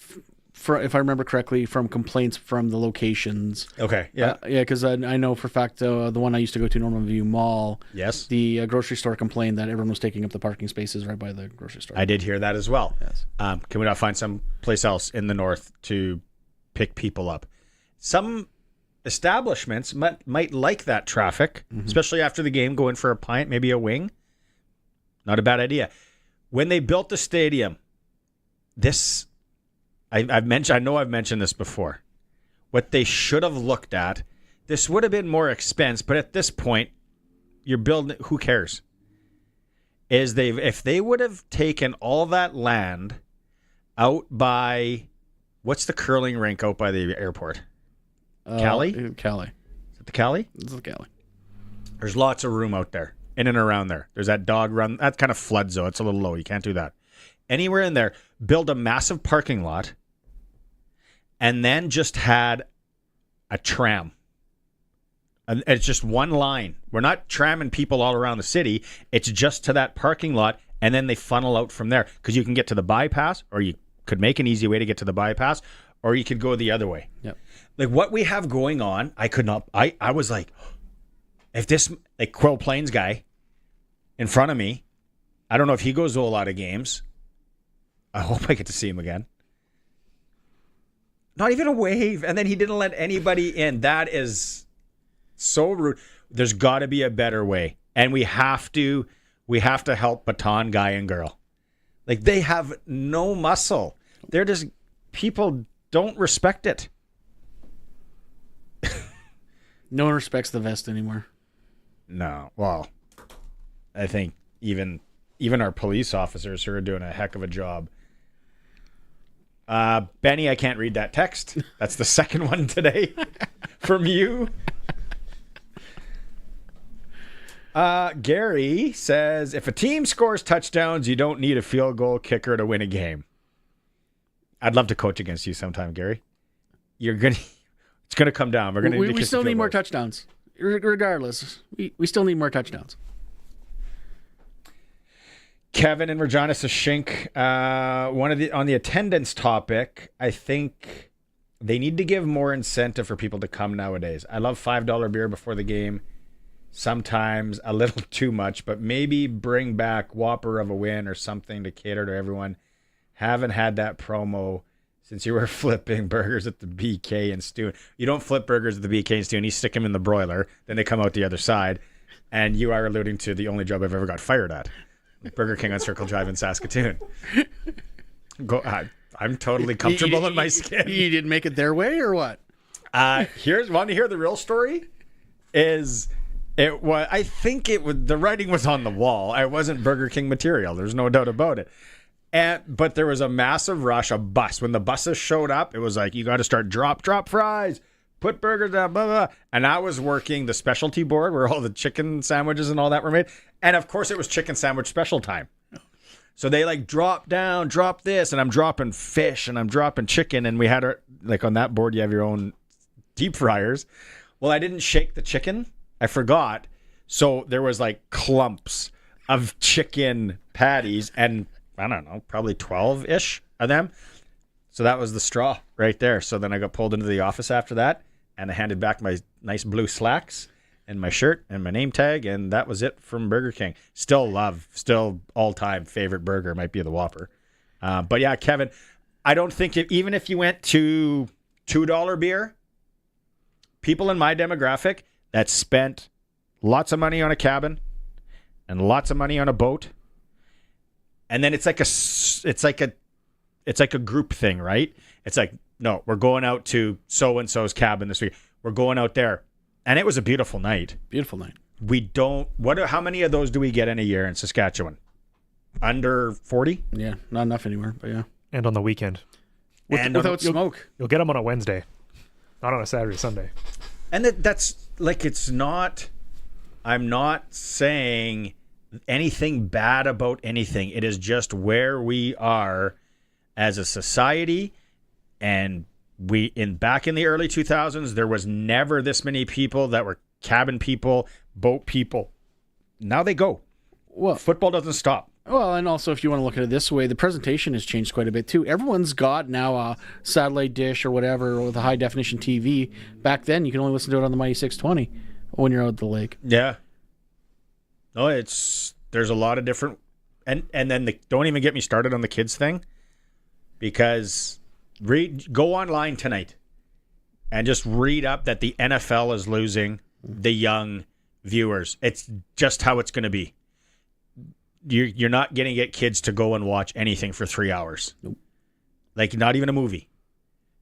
[SPEAKER 3] if I remember correctly, from complaints from the locations.
[SPEAKER 2] Okay, yeah.
[SPEAKER 3] Because I know for a fact the one I used to go to, Norman View Mall,
[SPEAKER 2] yes,
[SPEAKER 3] the grocery store complained that everyone was taking up the parking spaces right by the grocery store.
[SPEAKER 2] I did hear that as well.
[SPEAKER 3] Yes.
[SPEAKER 2] Can we not find some place else in the north to pick people up? Some establishments might like that traffic, especially after the game, go in for a pint, maybe a wing. Not a bad idea. When they built the stadium, I've mentioned this before. What they should have looked at, this would have been more expense, but at this point, you're building, who cares? If they would have taken all that land out by, what's the curling rink out by the airport? Cali?
[SPEAKER 3] Cali.
[SPEAKER 2] Is it the Cali?
[SPEAKER 3] It's the Cali.
[SPEAKER 2] There's lots of room out there, in and around there. There's that dog run. That's kind of flood zone. It's a little low. You can't do that. Anywhere in there, build a massive parking lot, and then just had a tram. And it's just one line. We're not tramming people all around the city. It's just to that parking lot, and then they funnel out from there. Because you can get to the bypass, or you could make an easy way to get to the bypass, or you could go the other way.
[SPEAKER 3] Yep.
[SPEAKER 2] Like what we have going on, I was like, if this Quill Plains guy in front of me, I don't know if he goes to a lot of games. I hope I get to see him again. Not even a wave. And then he didn't let anybody in. That is so rude. There's got to be a better way. And we have to help Baton guy and girl. Like, they have no muscle. They're just, people don't respect it.
[SPEAKER 3] No one respects the vest anymore.
[SPEAKER 2] No. Well, I think even our police officers who are doing a heck of a job. Benny, I can't read that text. That's the second one today from you. Gary says, if a team scores touchdowns, you don't need a field goal kicker to win a game. I'd love to coach against you sometime, Gary. It's gonna come down.
[SPEAKER 3] We still need more touchdowns. Regardless, we still need more touchdowns.
[SPEAKER 2] Kevin in Regina says, Shink, on the attendance topic, I think they need to give more incentive for people to come nowadays. I love $5 beer before the game. Sometimes a little too much, but maybe bring back Whopper of a win or something to cater to everyone. Haven't had that promo since you were flipping burgers at the BK and Stew. You don't flip burgers at the BK and Stew, and you stick them in the broiler, then they come out the other side. And you are alluding to the only job I've ever got fired at. Burger King on Circle Drive in Saskatoon. I'm totally comfortable in my skin.
[SPEAKER 3] You didn't make it their way or what?
[SPEAKER 2] Want to hear the real story? I think the writing was on the wall. I wasn't Burger King material. There's no doubt about it. But there was a massive rush of bus. When the buses showed up, it was like, you got to start drop fries, put burgers down, blah, blah. And I was working the specialty board where all the chicken sandwiches and all that were made. And of course, it was chicken sandwich special time. So they drop this, and I'm dropping fish, and I'm dropping chicken. And we had on that board, you have your own deep fryers. Well, I didn't shake the chicken. I forgot. So there was clumps of chicken patties, and I don't know, probably 12-ish of them. So that was the straw right there. So then I got pulled into the office after that, and I handed back my nice blue slacks and my shirt and my name tag, and that was it from Burger King. Still all-time favorite burger might be the Whopper. But yeah, Kevin, I don't think even if you went to $2 beer, people in my demographic that spent lots of money on a cabin and lots of money on a boat, and then it's like a group thing, right? It's like, no, we're going out to so-and-so's cabin this week. We're going out there. And it was a beautiful night.
[SPEAKER 3] Beautiful night.
[SPEAKER 2] How many of those do we get in a year in Saskatchewan? Under 40?
[SPEAKER 3] Yeah, not enough anywhere, but yeah.
[SPEAKER 5] And on the weekend.
[SPEAKER 3] Without smoke.
[SPEAKER 5] You'll get them on a Wednesday, not on a Saturday, Sunday.
[SPEAKER 2] And that's like, it's not, I'm not saying anything bad about anything. It is just where we are as a society. And back in the early 2000s, there was never this many people that were cabin people, boat people. Now they go.
[SPEAKER 3] Well,
[SPEAKER 2] football doesn't stop.
[SPEAKER 3] Well, and also if you want to look at it this way, the presentation has changed quite a bit too. Everyone's got now a satellite dish or whatever with a high definition TV. Back then, you can only listen to it on the Mighty 620 when you're out at the lake.
[SPEAKER 2] Yeah. No, there's a lot of different, and then don't even get me started on the kids thing, because go online tonight and just read up that the NFL is losing the young viewers. It's just how it's going to be. You're not going to get kids to go and watch anything for 3 hours.
[SPEAKER 3] Nope.
[SPEAKER 2] Like, not even a movie.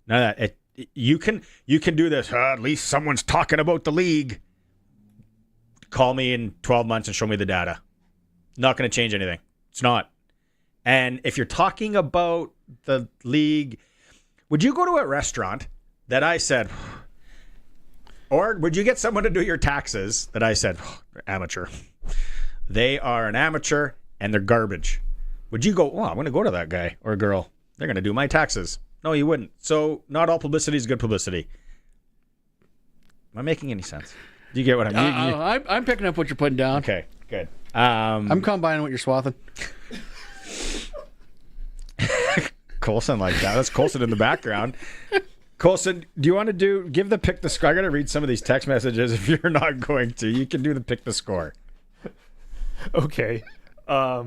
[SPEAKER 2] None of that. You can do this. At least someone's talking about the league. Call me in 12 months and show me the data. Not going to change anything. It's not. And if you're talking about the league, would you go to a restaurant that I said, or would you get someone to do your taxes that I said, amateur? They are an amateur and they're garbage. Would you go, I'm going to go to that guy or girl. They're going to do my taxes. No, you wouldn't. So not all publicity is good publicity. Am I making any sense? Do you get what I mean?
[SPEAKER 3] I'm picking up what you're putting down.
[SPEAKER 2] Okay, good.
[SPEAKER 3] I'm combining what you're swathing.
[SPEAKER 2] Colson like that. That's Colson in the background. Colson, do you want to give the pick the score? I got to read some of these text messages. If you're not going to, you can do the pick the score.
[SPEAKER 5] Okay. Yeah,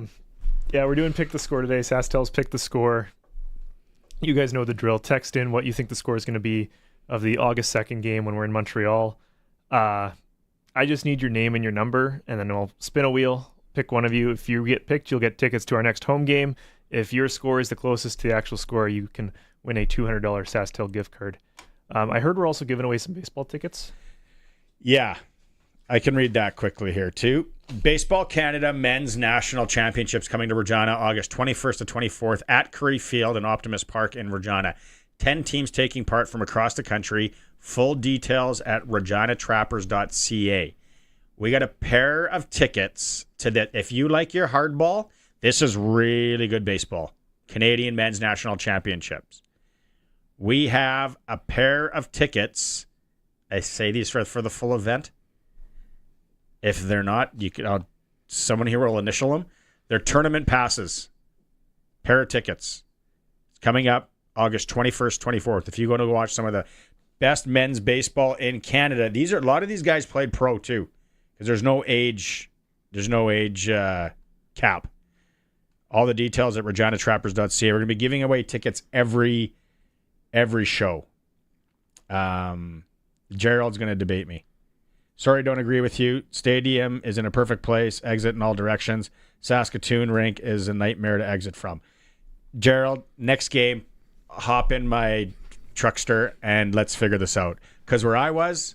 [SPEAKER 5] we're doing pick the score today. Sastel's pick the score. You guys know the drill. Text in what you think the score is going to be of the August 2nd game when we're in Montreal. I just need your name and your number, and then I'll spin a wheel, pick one of you. If you get picked, you'll get tickets to our next home game. If your score is the closest to the actual score, you can win a $200 Sastel gift card. I heard we're also giving away some baseball tickets.
[SPEAKER 2] Yeah, I can read that quickly here too. Baseball Canada Men's National Championships coming to Regina August 21st to 24th at Curry Field and Optimus Park in Regina. 10 teams taking part from across the country. Full details at reginatrappers.ca. We got a pair of tickets to that. If you like your hardball, this is really good baseball. Canadian Men's National Championships. We have a pair of tickets. I say these for the full event. If they're not, someone here will initial them. They're tournament passes. Pair of tickets. It's coming up August 21st, 24th. If you go to watch some of the best men's baseball in Canada, a lot of these guys played pro too, because there's no age cap. All the details at reginatrappers.ca. We're going to be giving away tickets every show. Gerald's going to debate me. Sorry, don't agree with you. Stadium is in a perfect place. Exit in all directions. Saskatoon rink is a nightmare to exit from. Gerald, next game, hop in my truckster and let's figure this out. Because where I was,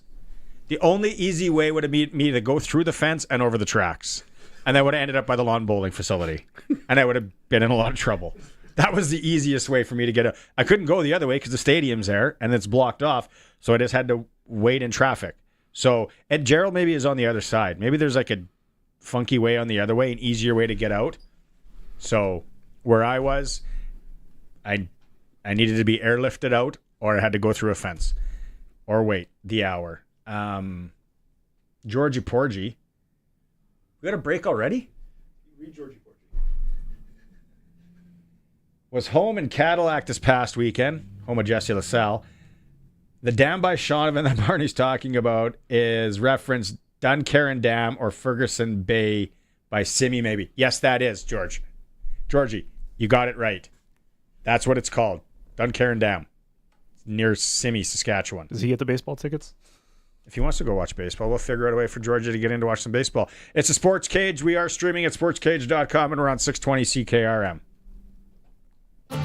[SPEAKER 2] the only easy way would have been me to go through the fence and over the tracks. And I would have ended up by the lawn bowling facility. And I would have been in a lot of trouble. That was the easiest way for me to get out. I couldn't go the other way because the stadium's there and it's blocked off. So I just had to wait in traffic. So, and Gerald maybe is on the other side. Maybe there's like a funky way on the other way, an easier way to get out. So where I was, I needed to be airlifted out, or I had to go through a fence or wait the hour. Georgie Porgy. We got a break already? Read Georgie Porgy. Was home in Cadillac this past weekend, home of Jesse LaSalle. The dam by Shaunavon that Barney's talking about is referenced Duncarron Dam or Ferguson Bay by Simi, maybe. Yes, that is, George. Georgie, you got it right. That's what it's called. Duncarron Dam. Near Simi, Saskatchewan.
[SPEAKER 5] Does he get the baseball tickets?
[SPEAKER 2] If he wants to go watch baseball, we'll figure out a way for Georgia to get in to watch some baseball. It's a Sports Cage. We are streaming at sportscage.com and we're on 620 CKRM.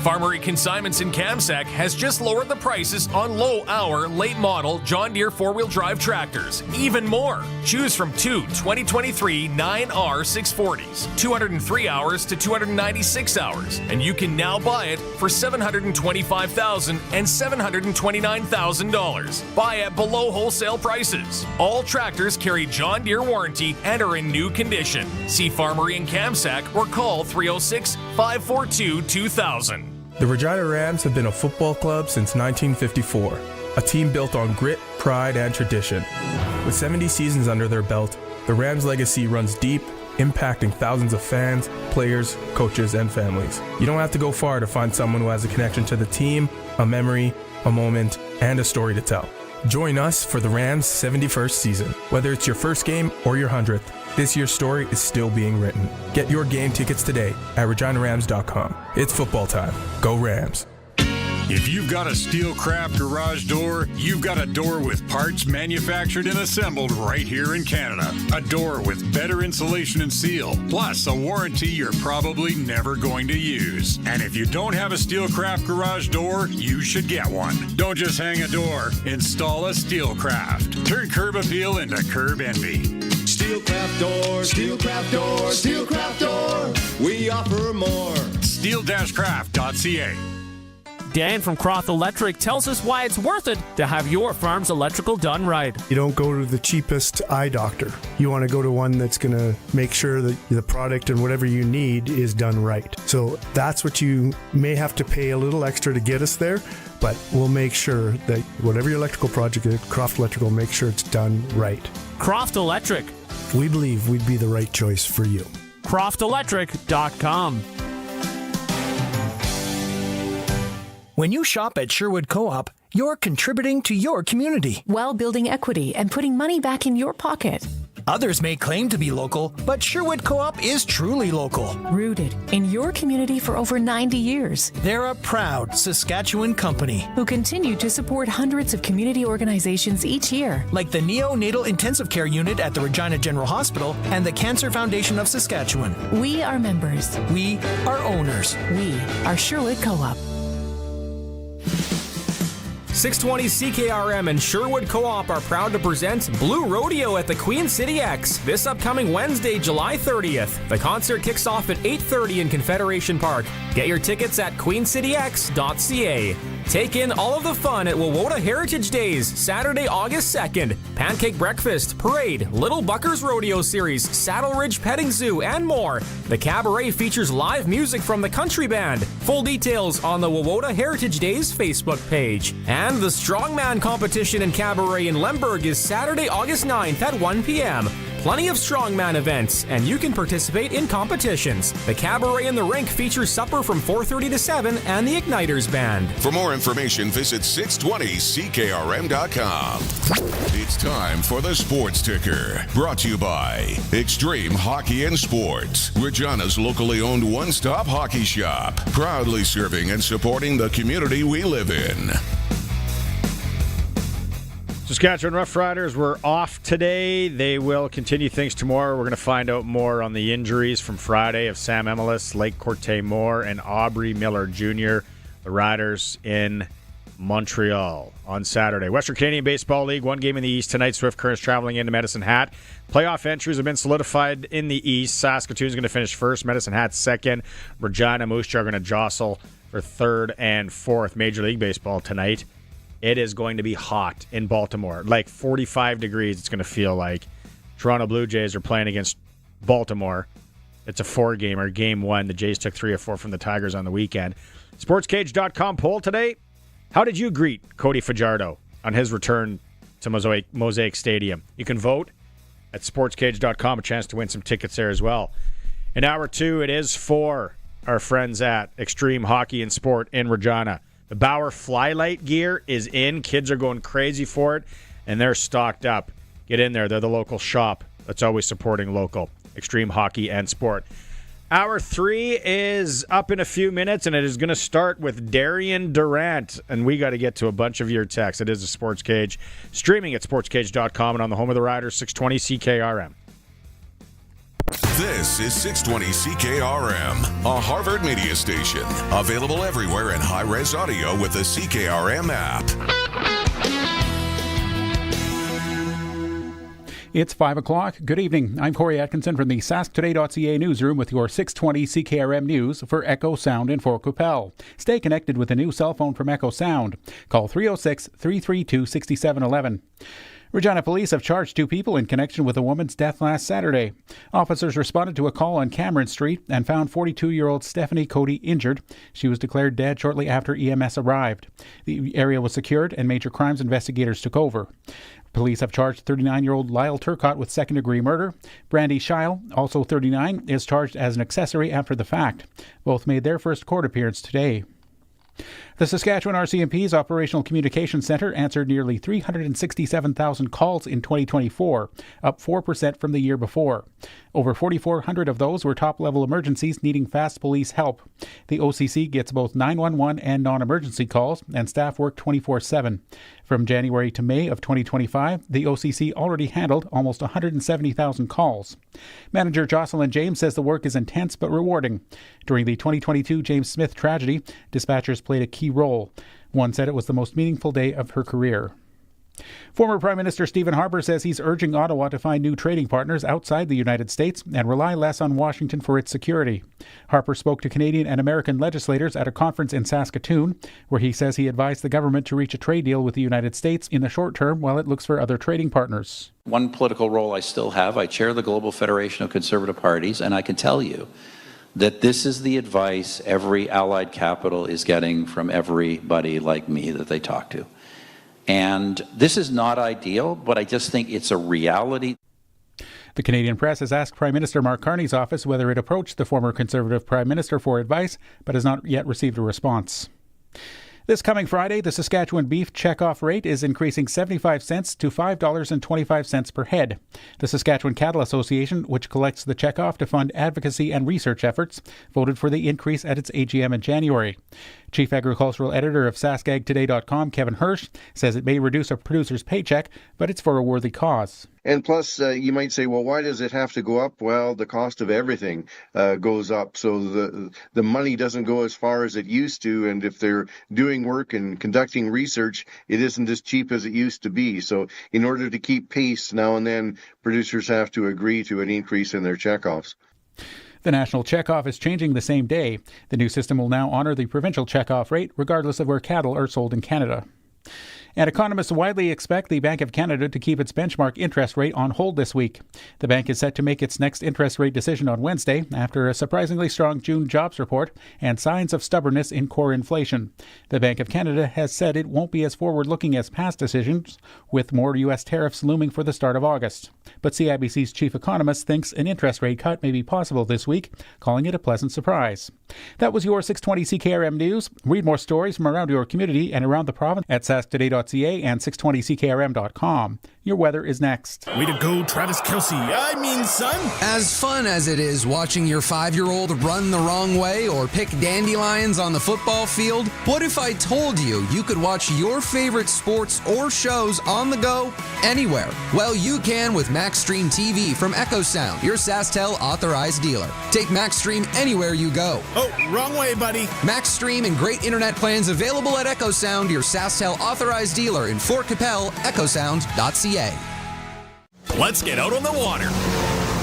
[SPEAKER 4] Farmery Consignments in Kamsack has just lowered the prices on low-hour, late-model John Deere four-wheel drive tractors. Even more. Choose from two 2023 9R 640s, 203 hours to 296 hours, and you can now buy it for $725,000 and $729,000. Buy at below wholesale prices. All tractors carry John Deere warranty and are in new condition. See Farmery in Kamsack or call 306-542-2000.
[SPEAKER 13] The Regina Rams have been a football club since 1954, a team built on grit, pride, and tradition. With 70 seasons under their belt, the Rams' legacy runs deep, impacting thousands of fans, players, coaches, and families. You don't have to go far to find someone who has a connection to the team, a memory, a moment, and a story to tell. Join us for the Rams' 71st season. Whether it's your first game or your 100th, this year's story is still being written. Get your game tickets today at reginarams.com. It's football time. Go Rams.
[SPEAKER 6] If you've got a Steelcraft garage door, you've got a door with parts manufactured and assembled right here in Canada. A door with better insulation and seal, plus a warranty you're probably never going to use. And if you don't have a Steelcraft garage door, you should get one. Don't just hang a door, install a Steelcraft. Turn curb appeal into curb envy.
[SPEAKER 20] Steelcraft door, Steelcraft door, Steelcraft door. We offer more.
[SPEAKER 6] Steel-craft.ca.
[SPEAKER 21] Dan from Croft Electric tells us why it's worth it to have your farm's electrical done right.
[SPEAKER 22] You don't go to the cheapest eye doctor. You want to go to one that's going to make sure that the product and whatever you need is done right. So that's what you may have to pay a little extra to get us there, but we'll make sure that whatever your electrical project is, Croft Electric will make sure it's done right.
[SPEAKER 21] Croft Electric.
[SPEAKER 22] We believe we'd be the right choice for you.
[SPEAKER 21] CroftElectric.com.
[SPEAKER 14] When you shop at Sherwood Co-op, you're contributing to your community,
[SPEAKER 24] while building equity and putting money back in your pocket.
[SPEAKER 14] Others may claim to be local, but Sherwood Co-op is truly local.
[SPEAKER 24] Rooted in your community for over 90 years.
[SPEAKER 14] They're a proud Saskatchewan company
[SPEAKER 24] who continue to support hundreds of community organizations each year.
[SPEAKER 14] Like the Neonatal Intensive Care Unit at the Regina General Hospital and the Cancer Foundation of Saskatchewan.
[SPEAKER 24] We are members.
[SPEAKER 14] We are owners.
[SPEAKER 24] We are Sherwood Co-op.
[SPEAKER 25] 620 CKRM and Sherwood Co-op are proud to present Blue Rodeo at the Queen City X this upcoming Wednesday, July 30th. The concert kicks off at 8:30 in Confederation Park. Get your tickets at queencityx.ca. Take in all of the fun at Wawota Heritage Days, Saturday, August 2nd. Pancake breakfast, parade, Little Buckers Rodeo Series, Saddle Ridge Petting Zoo, and more. The cabaret features live music from the country band. Full details on the Wawota Heritage Days Facebook page. And the Strongman competition and cabaret in Lemberg is Saturday, August 9th at 1 p.m. Plenty of Strongman events, and you can participate in competitions. The cabaret in the rink features supper from 4:30 to 7 and the Igniters Band.
[SPEAKER 1] For more information, visit 620ckrm.com. It's time for the Sports Ticker, brought to you by Extreme Hockey and Sports, Regina's locally owned one-stop hockey shop, proudly serving and supporting the community we live in.
[SPEAKER 2] Saskatchewan Roughriders were off today. They will continue things tomorrow. We're going to find out more on the injuries from Friday of Sam Emelis, Lake Corte Moore, and Aubrey Miller Jr., the Riders in Montreal on Saturday. Western Canadian Baseball League, one game in the East tonight. Swift Currents traveling into Medicine Hat. Playoff entries have been solidified in the East. Saskatoon's going to finish first, Medicine Hat second. Regina, Moose Jaw are going to jostle for third and fourth. Major League Baseball tonight. It is going to be hot in Baltimore, like 45 degrees it's going to feel like. Toronto Blue Jays are playing against Baltimore. It's a 4-gamer, game one. The Jays took 3 of 4 from the Tigers on the weekend. Sportscage.com poll today. How did you greet Cody Fajardo on his return to Mosaic Stadium? You can vote at sportscage.com, a chance to win some tickets there as well. In hour two, it is for our friends at Extreme Hockey and Sport in Regina. The Bauer Flylight gear is in. Kids are going crazy for it, and they're stocked up. Get in there. They're the local shop that's always supporting local Extreme Hockey and Sport. Hour three is up in a few minutes, and it is going to start with Darian Durant, and we got to get to a bunch of your texts. It is a Sports Cage, streaming at sportscage.com and on the home of the Riders, 620 CKRM.
[SPEAKER 1] This is 620 CKRM, a Harvard media station. Available everywhere in high-res audio with the CKRM app.
[SPEAKER 7] It's 5 o'clock. Good evening. I'm Corey Atkinson from the SaskToday.ca newsroom with your 620 CKRM news for Echo Sound in Fort Qu'Appelle. Stay connected with a new cell phone from Echo Sound. Call 306-332-6711. Regina police have charged 2 people in connection with a woman's death last Saturday. Officers responded to a call on Cameron Street and found 42-year-old Stephanie Cody injured. She was declared dead shortly after EMS arrived. The area was secured and major crimes investigators took over. Police have charged 39-year-old Lyle Turcott with second-degree murder. Brandy Scheil, also 39, is charged as an accessory after the fact. Both made their first court appearance today. The Saskatchewan RCMP's Operational Communications Centre answered nearly 367,000 calls in 2024, up 4% from the year before. Over 4,400 of those were top-level emergencies needing fast police help. The OCC gets both 911 and non-emergency calls, and staff work 24/7. From January to May of 2025, the OCC already handled almost 170,000 calls. Manager Jocelyn James says the work is intense but rewarding. During the 2022 James Smith tragedy, dispatchers played a key role. One said it was the most meaningful day of her career. Former Prime Minister Stephen Harper says he's urging Ottawa to find new trading partners outside the United States and rely less on Washington for its security. Harper spoke to Canadian and American legislators at a conference in Saskatoon, where he says he advised the government to reach a trade deal with the United States in the short term while it looks for other trading partners.
[SPEAKER 8] One political role I still have, I chair the Global Federation of Conservative Parties, and I can tell you that this is the advice every allied capital is getting from everybody like me that they talk to. And this is not ideal, but I just think it's a reality.
[SPEAKER 7] The Canadian Press has asked Prime Minister Mark Carney's office whether it approached the former Conservative Prime Minister for advice, but has not yet received a response. This coming Friday, the Saskatchewan beef check-off rate is increasing 75 cents to $5.25 per head. The Saskatchewan Cattle Association, which collects the check-off to fund advocacy and research efforts, voted for the increase at its AGM in January. Chief Agricultural Editor of SaskAgToday.com, Kevin Hirsch, says it may reduce a producer's paycheck, but it's for a worthy cause.
[SPEAKER 9] And plus, you might say, well, why does it have to go up? Well, the cost of everything goes up, so the money doesn't go as far as it used to, and if they're doing work and conducting research, it isn't as cheap as it used to be. So in order to keep pace, now and then, producers have to agree to an increase in their checkoffs.
[SPEAKER 7] The national checkoff is changing the same day. The new system will now honor the provincial checkoff rate, regardless of where cattle are sold in Canada. And economists widely expect the Bank of Canada to keep its benchmark interest rate on hold this week. The bank is set to make its next interest rate decision on Wednesday after a surprisingly strong June jobs report and signs of stubbornness in core inflation. The Bank of Canada has said it won't be as forward-looking as past decisions, with more U.S. tariffs looming for the start of August. But CIBC's chief economist thinks an interest rate cut may be possible this week, calling it a pleasant surprise. That was your 620 CKRM News. Read more stories from around your community and around the province at SaskToday.ca and 620CKRM.com. Your weather is next.
[SPEAKER 10] Way to go, Travis Kelce. I mean, son.
[SPEAKER 11] As fun as it is watching your 5-year-old run the wrong way or pick dandelions on the football field, what if I told you you could watch your favorite sports or shows on the go anywhere? Well, you can with MaxStream TV from Echo Sound, your SaskTel authorized dealer. Take MaxStream anywhere you go.
[SPEAKER 10] Oh, wrong way, buddy.
[SPEAKER 11] MaxStream and great internet plans available at Echo Sound, your SaskTel authorized dealer in Fort Qu'Appelle, echosound.ca.
[SPEAKER 4] Let's get out on the water.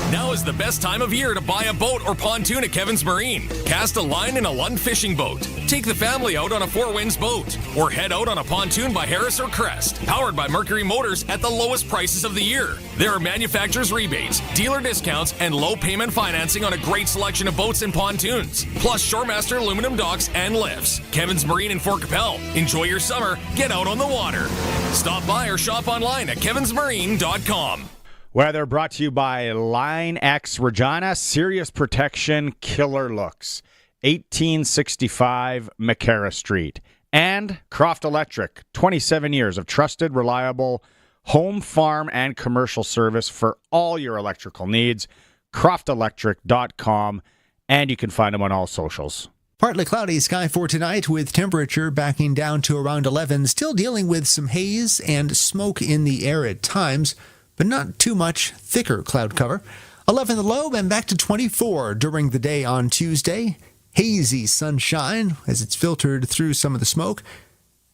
[SPEAKER 4] Now is the best time of year to buy a boat or pontoon at Kevin's Marine. Cast a line in a Lund fishing boat. Take the family out on a Four Winds boat. Or head out on a pontoon by Harris or Crest. Powered by Mercury Motors at the lowest prices of the year. There are manufacturer's rebates, dealer discounts, and low payment financing on a great selection of boats and pontoons. Plus Shoremaster aluminum docks and lifts. Kevin's Marine in Fort Qu'Appelle. Enjoy your summer. Get out on the water. Stop by or shop online at kevinsmarine.com.
[SPEAKER 2] Weather brought to you by Line X Regina, Serious Protection, Killer Looks, 1865 McCarra Street. And Croft Electric, 27 years of trusted, reliable home, farm, and commercial service for all your electrical needs. CroftElectric.com, and you can find them on all socials.
[SPEAKER 17] Partly cloudy sky for tonight with temperature backing down to around 11, still dealing with some haze and smoke in the air at times, but not too much thicker cloud cover. 11 the low and back to 24 during the day on Tuesday. Hazy sunshine as it's filtered through some of the smoke.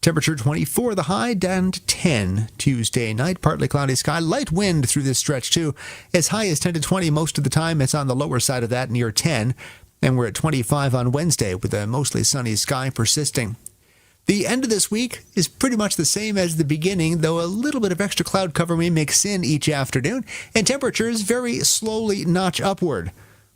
[SPEAKER 17] Temperature 24 the high, down to 10 Tuesday night. Partly cloudy sky, light wind through this stretch too. As high as 10 to 20 most of the time. It's on the lower side of that, near 10. And we're at 25 on Wednesday with a mostly sunny sky persisting. The end of this week is pretty much the same as the beginning, though a little bit of extra cloud cover may mix in each afternoon, and temperatures very slowly notch upward.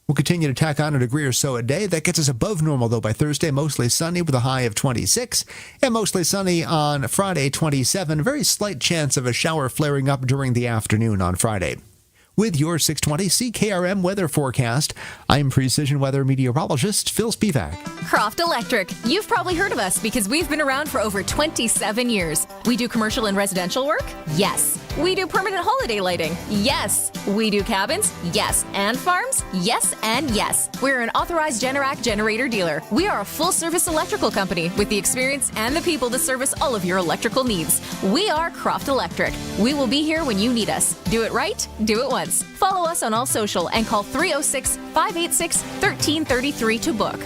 [SPEAKER 17] We'll continue to tack on a degree or so a day. That gets us above normal, though, by Thursday. Mostly sunny with a high of 26. And mostly sunny on Friday, 27. Very slight chance of a shower flaring up during the afternoon on Friday. With your 620 CKRM weather forecast, I'm Precision Weather Meteorologist Phil Spivak.
[SPEAKER 12] Croft Electric. You've probably heard of us because we've been around for over 27 years. We do commercial and residential work? Yes. We do permanent holiday lighting? Yes. We do cabins? Yes. And farms? Yes and yes. We're an authorized Generac generator dealer. We are a full-service electrical company with the experience and the people to service all of your electrical needs. We are Croft Electric. We will be here when you need us. Do it right, do it once. Follow us on all social and call 306-586-1333 to book.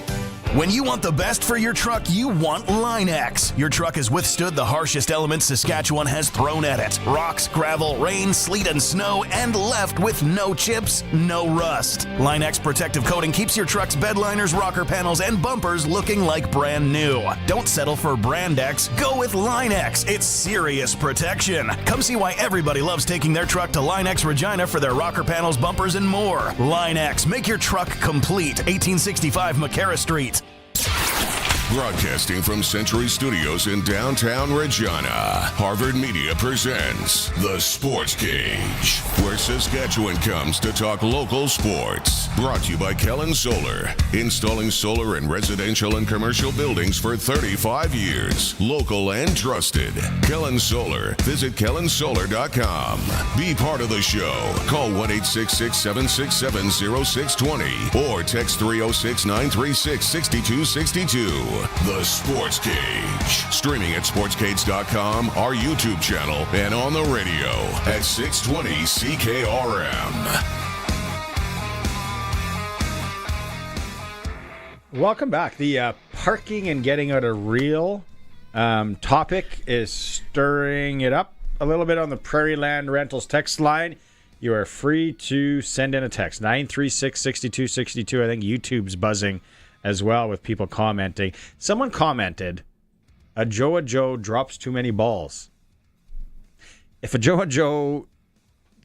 [SPEAKER 15] When you want the best for your truck, you want Line-X. Your truck has withstood the harshest elements Saskatchewan has thrown at it. Rocks, gravel, rain, sleet, and snow, and left with no chips, no rust. Line-X protective coating keeps your truck's bed liners, rocker panels, and bumpers looking like brand new. Don't settle for Brand X. Go with Line-X. It's serious protection. Come see why everybody loves taking their truck to Line-X Regina for their rocker panels, bumpers, and more. Line-X. Make your truck complete. 1865 McCarra Street.
[SPEAKER 1] Broadcasting from Century Studios in downtown Regina, Harvard Media presents The Sportscage, where Saskatchewan comes to talk local sports. Brought to you by Kellen Solar, installing solar in residential and commercial buildings for 35 years. Local and trusted. Kellen Solar. Visit kellensolar.com. Be part of the show. Call 1-866-767-0620 or text 306-936-6262. The Sports Cage. Streaming at sportscage.com, our YouTube channel, and on the radio at 620 CKRM.
[SPEAKER 2] Welcome back. The parking and getting out of real topic is stirring it up a little bit on the Prairie Land Rentals text line. You are free to send in a text, 936-6262. I think YouTube's buzzing as well with people commenting. Someone commented, a Joe drops too many balls. If a Joe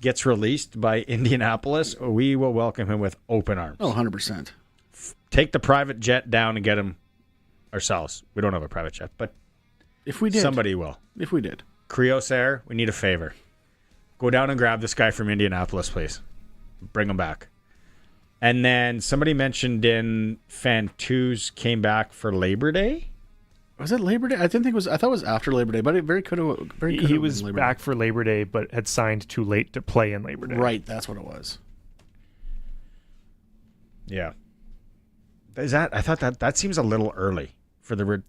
[SPEAKER 2] gets released by Indianapolis, we will welcome him with open arms.
[SPEAKER 3] Oh, 100%.
[SPEAKER 2] Take the private jet down and get him ourselves. We don't have a private jet, but
[SPEAKER 3] if we did,
[SPEAKER 2] somebody will.
[SPEAKER 3] If we did.
[SPEAKER 2] Krios Air, we need a favor. Go down and grab this guy from Indianapolis, please. Bring him back. And then somebody mentioned in Fantus came back for Labor Day.
[SPEAKER 3] Was it Labor Day? I didn't think it was. I thought it was after Labor Day, but it very could have.
[SPEAKER 5] He was back for Labor Day, but had signed too late to play in Labor Day.
[SPEAKER 3] Right, that's what it was.
[SPEAKER 2] Yeah. Is that? I thought that seems a little early for the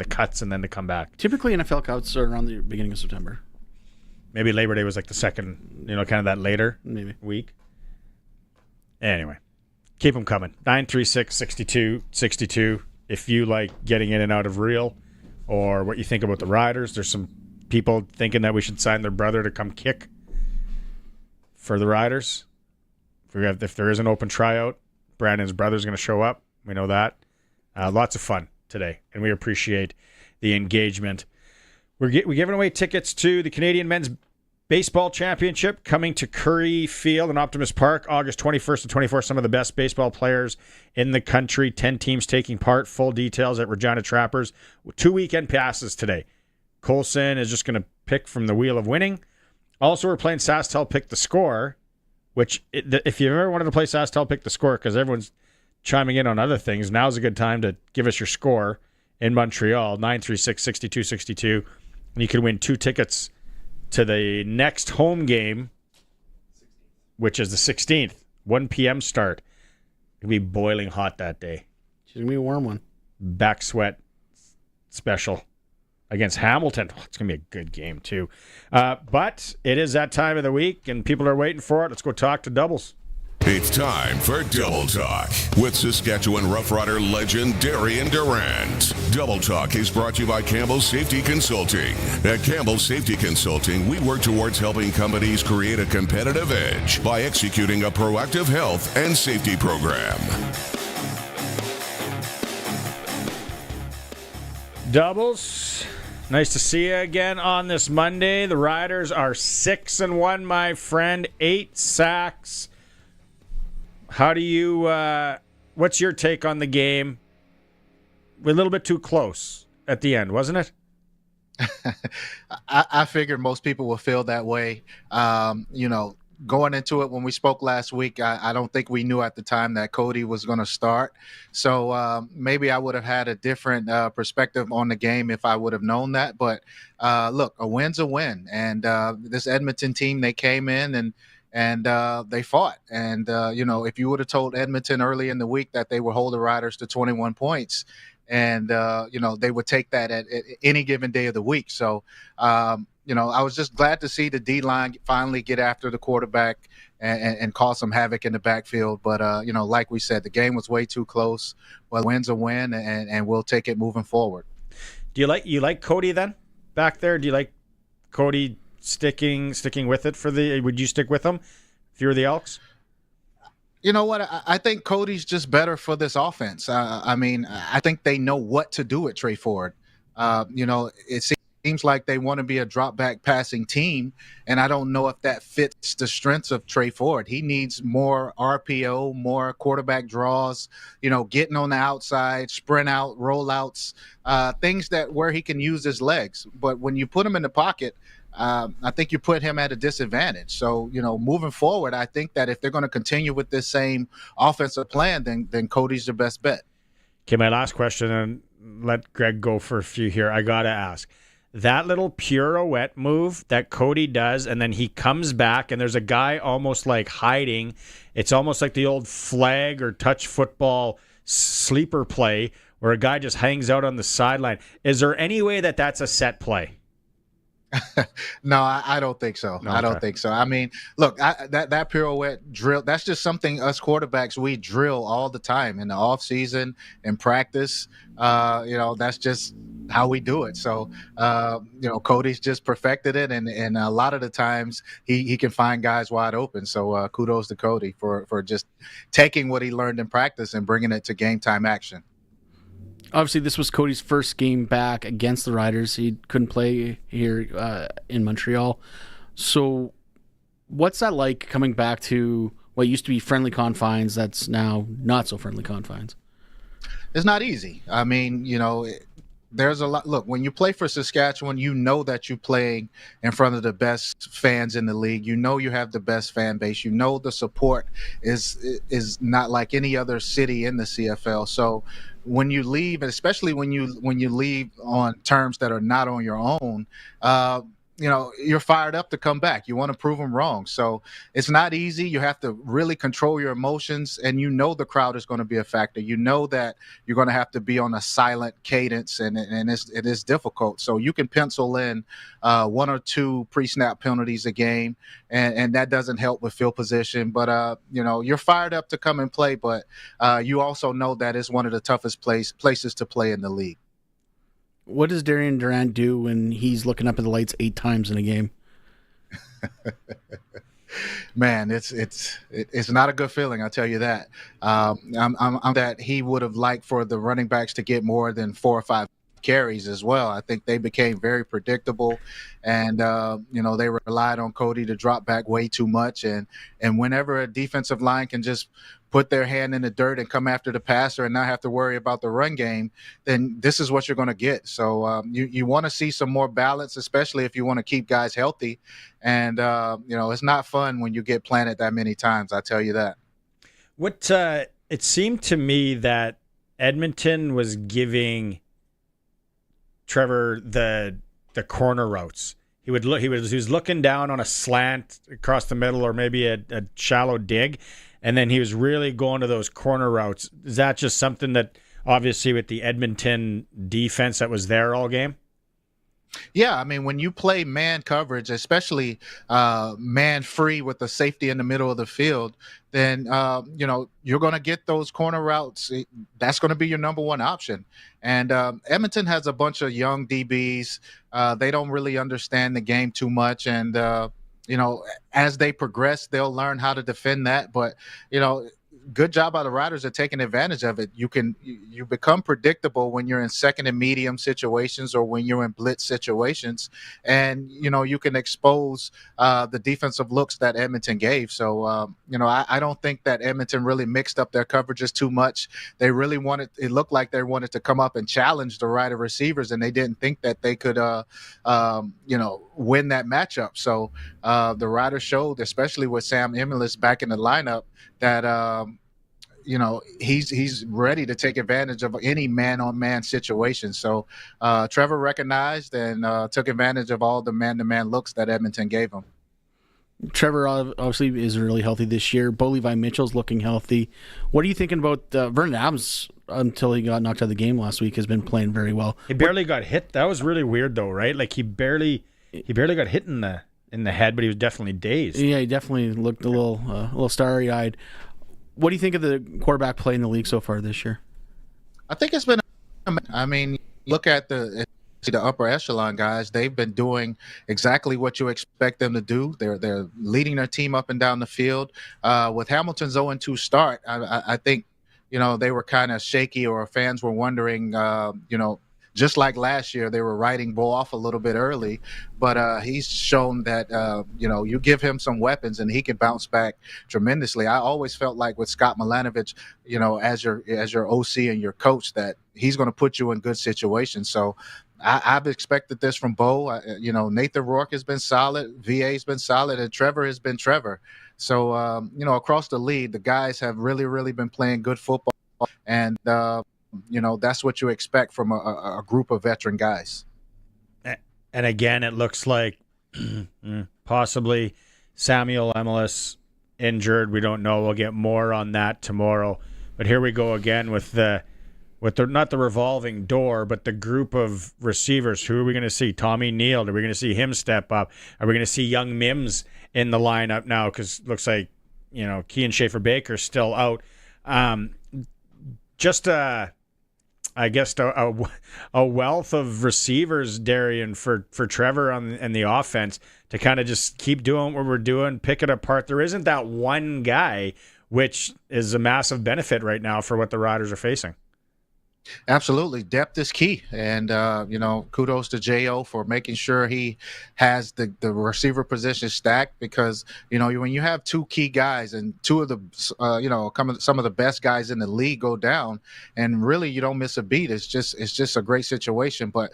[SPEAKER 2] cuts and then to come back.
[SPEAKER 3] Typically, NFL cuts are around the beginning of September.
[SPEAKER 2] Maybe Labor Day was like the second, kind of that later week. Anyway. Keep them coming. 936-6262. If you like getting in and out of real or what you think about the Riders. There's some people thinking that we should sign their brother to come kick for the Riders. If there is an open tryout, Brandon's brother's going to show up. We know that. Lots of fun today, and we appreciate the engagement. We're giving away tickets to the Canadian Men's Baseball Championship coming to Curry Field in Optimus Park, August 21st and 24th. Some of the best baseball players in the country. 10 teams taking part. Full details at Regina Trappers. 2 weekend passes today. Colson is just going to pick from the wheel of winning. Also, we're playing SaskTel Pick the Score, which if you ever wanted to play SaskTel Pick the Score, because everyone's chiming in on other things, now's a good time to give us your score in Montreal, 936-6262. And you can win 2 tickets to the next home game, which is the 16th, 1 p.m. start. It'll be boiling hot that day.
[SPEAKER 3] It's going to be a warm one.
[SPEAKER 2] Back sweat special against Hamilton. Oh, it's going to be a good game, too. But it is that time of the week, and people are waiting for it. Let's go talk to Doubles.
[SPEAKER 1] It's time for Double Talk with Saskatchewan Roughrider legend Darian Durant. Double Talk is brought to you by Campbell Safety Consulting. At Campbell Safety Consulting, we work towards helping companies create a competitive edge by executing a proactive health and safety program.
[SPEAKER 2] Doubles, nice to see you again on this Monday. The Riders are 6-1, my friend, 8 sacks. How do you, what's your take on the game? We're a little bit too close at the end, wasn't it?
[SPEAKER 13] I figured most people will feel that way. Going into it when we spoke last week, I don't think we knew at the time that Cody was going to start. So maybe I would have had a different perspective on the game if I would have known that. But look, a win's a win. And this Edmonton team, they came in and they fought. And, if you would have told Edmonton early in the week that they would hold the Riders to 21 points, and, they would take that at any given day of the week. So, I was just glad to see the D-line finally get after the quarterback and cause some havoc in the backfield. But, like we said, the game was way too close. But win's a win, and we'll take it moving forward.
[SPEAKER 2] Do you like Cody then back there? Do you like Cody sticking with it would you stick with him if you were the Elks?
[SPEAKER 13] You know what? I think Cody's just better for this offense. I think they know what to do at Trey Ford. It seems like they want to be a drop back passing team, and I don't know if that fits the strengths of Trey Ford. He needs more RPO, more quarterback draws, getting on the outside, sprint out, rollouts, things where he can use his legs. But when you put him in the pocket, I think you put him at a disadvantage. So, moving forward, I think that if they're going to continue with this same offensive plan, then Cody's the best bet.
[SPEAKER 2] Okay, my last question, and let Greg go for a few here. I got to ask. That little pirouette move that Cody does, and then he comes back, and there's a guy almost like hiding. It's almost like the old flag or touch football sleeper play where a guy just hangs out on the sideline. Is there any way that that's a set play?
[SPEAKER 13] No, I don't think so.
[SPEAKER 2] No,
[SPEAKER 13] I don't think so. I mean, look, that pirouette drill, that's just something us quarterbacks, we drill all the time in the off season, in practice. That's just how we do it. So, Cody's just perfected it. And a lot of the times he can find guys wide open. So kudos to Cody for just taking what he learned in practice and bringing it to game time action.
[SPEAKER 3] Obviously, this was Cody's first game back against the Riders. He couldn't play here in Montreal. So what's that like coming back to what used to be friendly confines that's now not so friendly confines?
[SPEAKER 13] It's not easy. I mean, there's a lot. Look, when you play for Saskatchewan, you know that you're playing in front of the best fans in the league. You know you have the best fan base. You know the support is not like any other city in the CFL. So when you leave, and especially when you leave on terms that are not on your own, you're fired up to come back. You want to prove them wrong. So it's not easy. You have to really control your emotions, and the crowd is going to be a factor. You know that you're going to have to be on a silent cadence, and it is difficult. So you can pencil in 1 or 2 pre-snap penalties a game, and that doesn't help with field position. But, you're fired up to come and play, but you also know that it's one of the toughest places to play in the league.
[SPEAKER 3] What does Darian Durant do when he's looking up at the lights 8 times in a game?
[SPEAKER 13] Man, it's not a good feeling. I'll tell you that. I'm that he would have liked for the running backs to get more than 4 or 5 carries as well. I think they became very predictable, and they relied on Cody to drop back way too much. And whenever a defensive line can just put their hand in the dirt and come after the passer and not have to worry about the run game, then this is what you're going to get. So you want to see some more balance, especially if you want to keep guys healthy. And it's not fun when you get planted that many times. I tell you that.
[SPEAKER 2] What it seemed to me that Edmonton was giving Trevor the corner routes. He was looking down on a slant across the middle, or maybe a shallow dig, and then he was really going to those corner routes. Is that just something that obviously with the Edmonton defense that was there all game?
[SPEAKER 13] Yeah, I mean, when you play man coverage, especially man free with the safety in the middle of the field, then you're going to get those corner routes. That's going to be your number one option. And Edmonton has a bunch of young DBs. They don't really understand the game too much, and as they progress, they'll learn how to defend that. But good job by the Riders at taking advantage of it. You become predictable when you're in second and medium situations or when you're in blitz situations, and you can expose the defensive looks that Edmonton gave. So I don't think that Edmonton really mixed up their coverages too much. They really it looked like they wanted to come up and challenge the Rider receivers, and they didn't think that they could win that matchup. So the Riders showed, especially with Sam Emilus back in the lineup, that he's ready to take advantage of any man-on-man situation. So Trevor recognized and took advantage of all the man-to-man looks that Edmonton gave him.
[SPEAKER 3] Trevor obviously is really healthy this year. Bo Levi Mitchell's looking healthy. What are you thinking about Vernon Adams? Until he got knocked out of the game last week, has been playing very well.
[SPEAKER 2] He barely got hit. That was really weird, though, right? Like he barely got hit in the head, but he was definitely dazed.
[SPEAKER 3] Yeah, he definitely looked a little starry-eyed. What do you think of the quarterback play in the league so far this year?
[SPEAKER 13] I think it's been. I mean, look at the upper echelon guys. They've been doing exactly what you expect them to do. They're leading their team up and down the field. With Hamilton's 0-2 start, I think they were kind of shaky, or fans were wondering, just like last year, they were writing Bo off a little bit early, but he's shown that, you give him some weapons and he can bounce back tremendously. I always felt like with Scott Milanovich, as your OC and your coach, that he's going to put you in good situations. So I've expected this from Bo. Nathan Rourke has been solid, VA's been solid, and Trevor has been Trevor. So, across the league, the guys have really, really been playing good football, and that's what you expect from a group of veteran guys.
[SPEAKER 2] And again, it looks like possibly Samuel Emilus injured. We don't know. We'll get more on that tomorrow. But here we go again with not the revolving door, but the group of receivers. Who are we going to see? Tommy Neal. Are we going to see him step up? Are we going to see young Mims in the lineup now? Because it looks like Kean Schaefer-Baker's still out. I guess a wealth of receivers, Darian, for Trevor and the offense to kind of just keep doing what we're doing, pick it apart. There isn't that one guy, which is a massive benefit right now for what the Riders are facing.
[SPEAKER 13] Absolutely. Depth is key. And, kudos to J.O. for making sure he has the receiver position stacked, because, when you have two key guys and two of the, some of the best guys in the league go down, and really you don't miss a beat. It's just a great situation. But,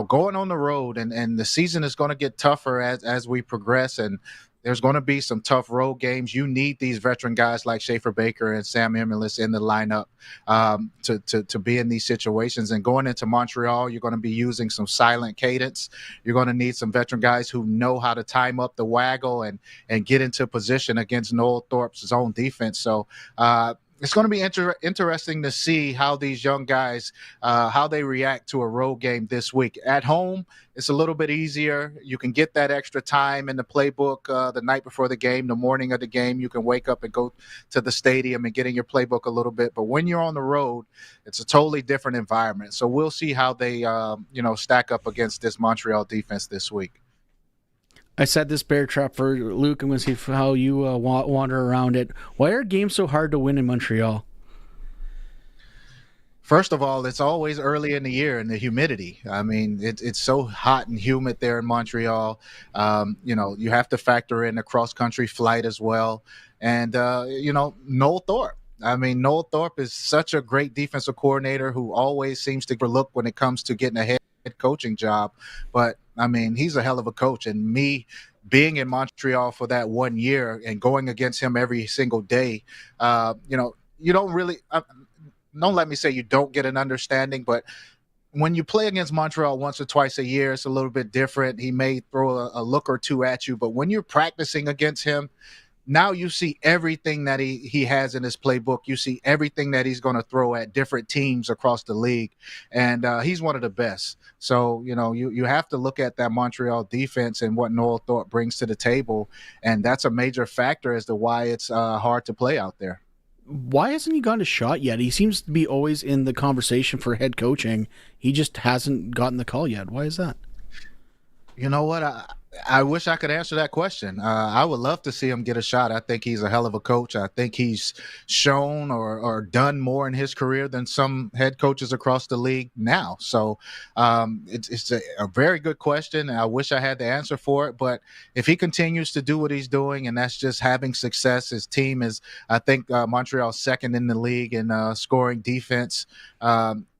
[SPEAKER 13] going on the road and the season is going to get tougher as we progress, and there's going to be some tough road games. You need these veteran guys like Schaefer-Baker and Sam Emilus in the lineup to be in these situations. And going into Montreal, you're going to be using some silent cadence. You're going to need some veteran guys who know how to time up the waggle and get into position against Noel Thorpe's zone defense. So it's going to be interesting to see how these young guys, how they react to a road game this week. At home, it's a little bit easier. You can get that extra time in the playbook the night before the game, the morning of the game. You can wake up and go to the stadium and get in your playbook a little bit. But when you're on the road, it's a totally different environment. So we'll see how they, stack up against this Montreal defense this week.
[SPEAKER 3] I set this bear trap for Luke. I'm going to see how you wander around it. Why are games so hard to win in Montreal?
[SPEAKER 13] First of all, it's always early in the year and the humidity. I mean, it's so hot and humid there in Montreal. You have to factor in a cross-country flight as well. And, Noel Thorpe. I mean, Noel Thorpe is such a great defensive coordinator who always seems to overlook when it comes to getting a head coaching job. But, I mean, he's a hell of a coach. And me being in Montreal for that 1 year and going against him every single day, you don't really don't let me say you don't get an understanding, but when you play against Montreal once or twice a year, it's a little bit different. He may throw a look or two at you, but when you're practicing against him, now you see everything that he has in his playbook. You see everything that he's going to throw at different teams across the league. And he's one of the best. So, you have to look at that Montreal defense and what Noel Thorpe brings to the table. And that's a major factor as to why it's hard to play out there.
[SPEAKER 3] Why hasn't he gotten a shot yet? He seems to be always in the conversation for head coaching. He just hasn't gotten the call yet. Why is that?
[SPEAKER 13] You know what? I wish I could answer that question. I would love to see him get a shot. I think he's a hell of a coach. I think he's shown or done more in his career than some head coaches across the league now. So it's a very good question. I wish I had the answer for it. But if he continues to do what he's doing, and that's just having success, his team is, I think, Montreal's second in the league in scoring defense.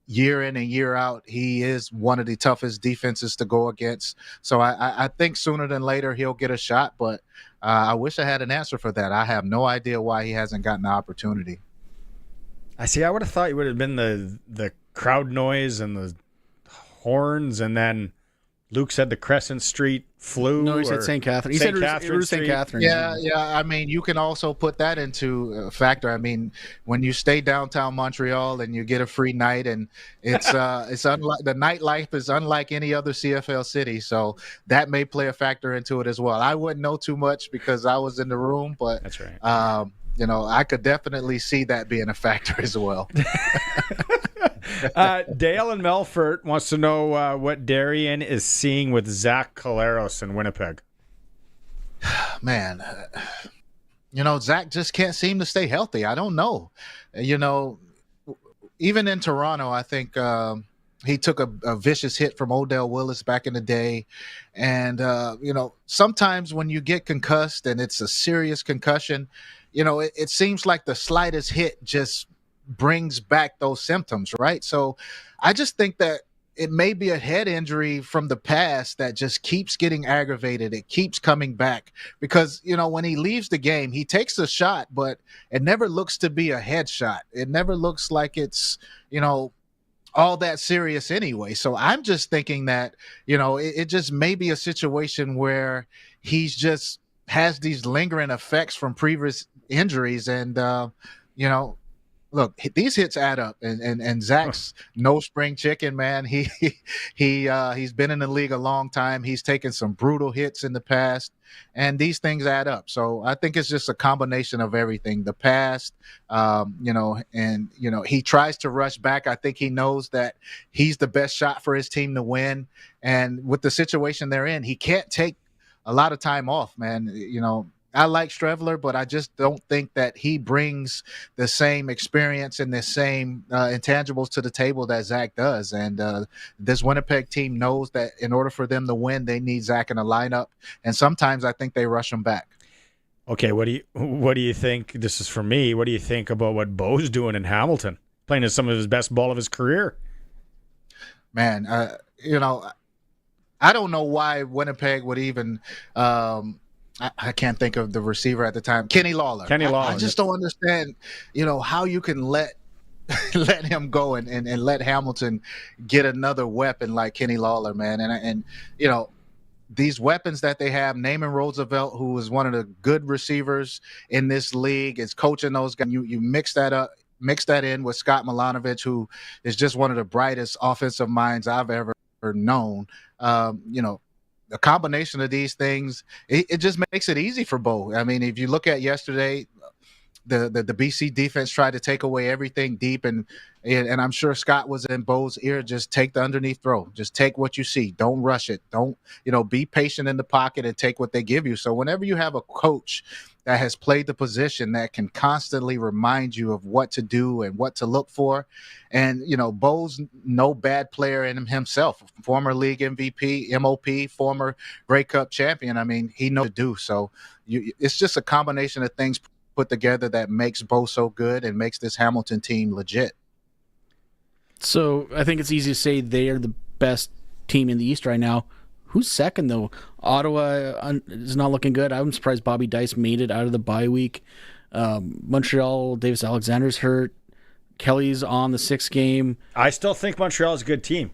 [SPEAKER 13] Year in and year out, he is one of the toughest defenses to go against. So I think sooner than later he'll get a shot, but I wish I had an answer for that. I have no idea why he hasn't gotten the opportunity.
[SPEAKER 2] I would have thought it would have been the crowd noise and the horns, and then Luke said the Crescent Street flu.
[SPEAKER 3] No, he said St. Catherine. He said St. Catherine.
[SPEAKER 13] Yeah. I mean, you can also put that into factor. I mean, when you stay downtown Montreal and you get a free night, and it's unlike the nightlife is unlike any other CFL city, so that may play a factor into it as well. I wouldn't know too much because I was in the room, but
[SPEAKER 2] that's right.
[SPEAKER 13] I could definitely see that being a factor as well.
[SPEAKER 2] Dale in Melfort wants to know what Darian is seeing with Zach Collaros in Winnipeg.
[SPEAKER 13] Man, Zach just can't seem to stay healthy. I don't know. Even in Toronto, I think he took a vicious hit from Odell Willis back in the day. And, sometimes when you get concussed and it's a serious concussion, it seems like the slightest hit just brings back those symptoms, right? So I just think that it may be a head injury from the past that just keeps getting aggravated. It keeps coming back because, when he leaves the game, he takes a shot, but it never looks to be a headshot. It never looks like it's, all that serious anyway. So I'm just thinking that, it just may be a situation where he's just has these lingering effects from previous injuries. And, look, these hits add up, and Zach's no spring chicken, man. He's been in the league a long time. He's taken some brutal hits in the past, and these things add up. So I think it's just a combination of everything. The past, he tries to rush back. I think he knows that he's the best shot for his team to win, and with the situation they're in, he can't take a lot of time off, man. I like Strevler, but I just don't think that he brings the same experience and the same intangibles to the table that Zach does. And this Winnipeg team knows that in order for them to win, they need Zach in a lineup. And sometimes I think they rush him back.
[SPEAKER 2] Okay, what do you think? This is for me. What do you think about what Bo's doing in Hamilton, playing some of his best ball of his career?
[SPEAKER 13] Man, I don't know why Winnipeg would even. I can't think of the receiver at the time. Kenny Lawler. I just don't understand, how you can let him go and let Hamilton get another weapon like Kenny Lawler, man. And these weapons that they have, Naaman Roosevelt, who is one of the good receivers in this league, is coaching those guys. You mix that in with Scott Milanovich, who is just one of the brightest offensive minds I've ever known. A combination of these things, it just makes it easy for Bo. I mean, if you look at yesterday, the BC defense tried to take away everything deep, and I'm sure Scott was in Bo's ear. Just take the underneath throw. Just take what you see. Don't rush it. Don't be patient in the pocket and take what they give you. So whenever you have a coach that has played the position that can constantly remind you of what to do and what to look for, and Bo's no bad player in himself, former league MVP, MOP, former Grey Cup champion. I mean, he knows what to do. So it's just a combination of things put together that makes Bo so good and makes this Hamilton team legit.
[SPEAKER 3] So I think it's easy to say they are the best team in the East right now. Who's second, though? Ottawa is not looking good. I'm surprised Bobby Dice made it out of the bye week. Montreal, Davis Alexander's hurt. Kelly's on the 6th game.
[SPEAKER 2] I still think Montreal is a good team.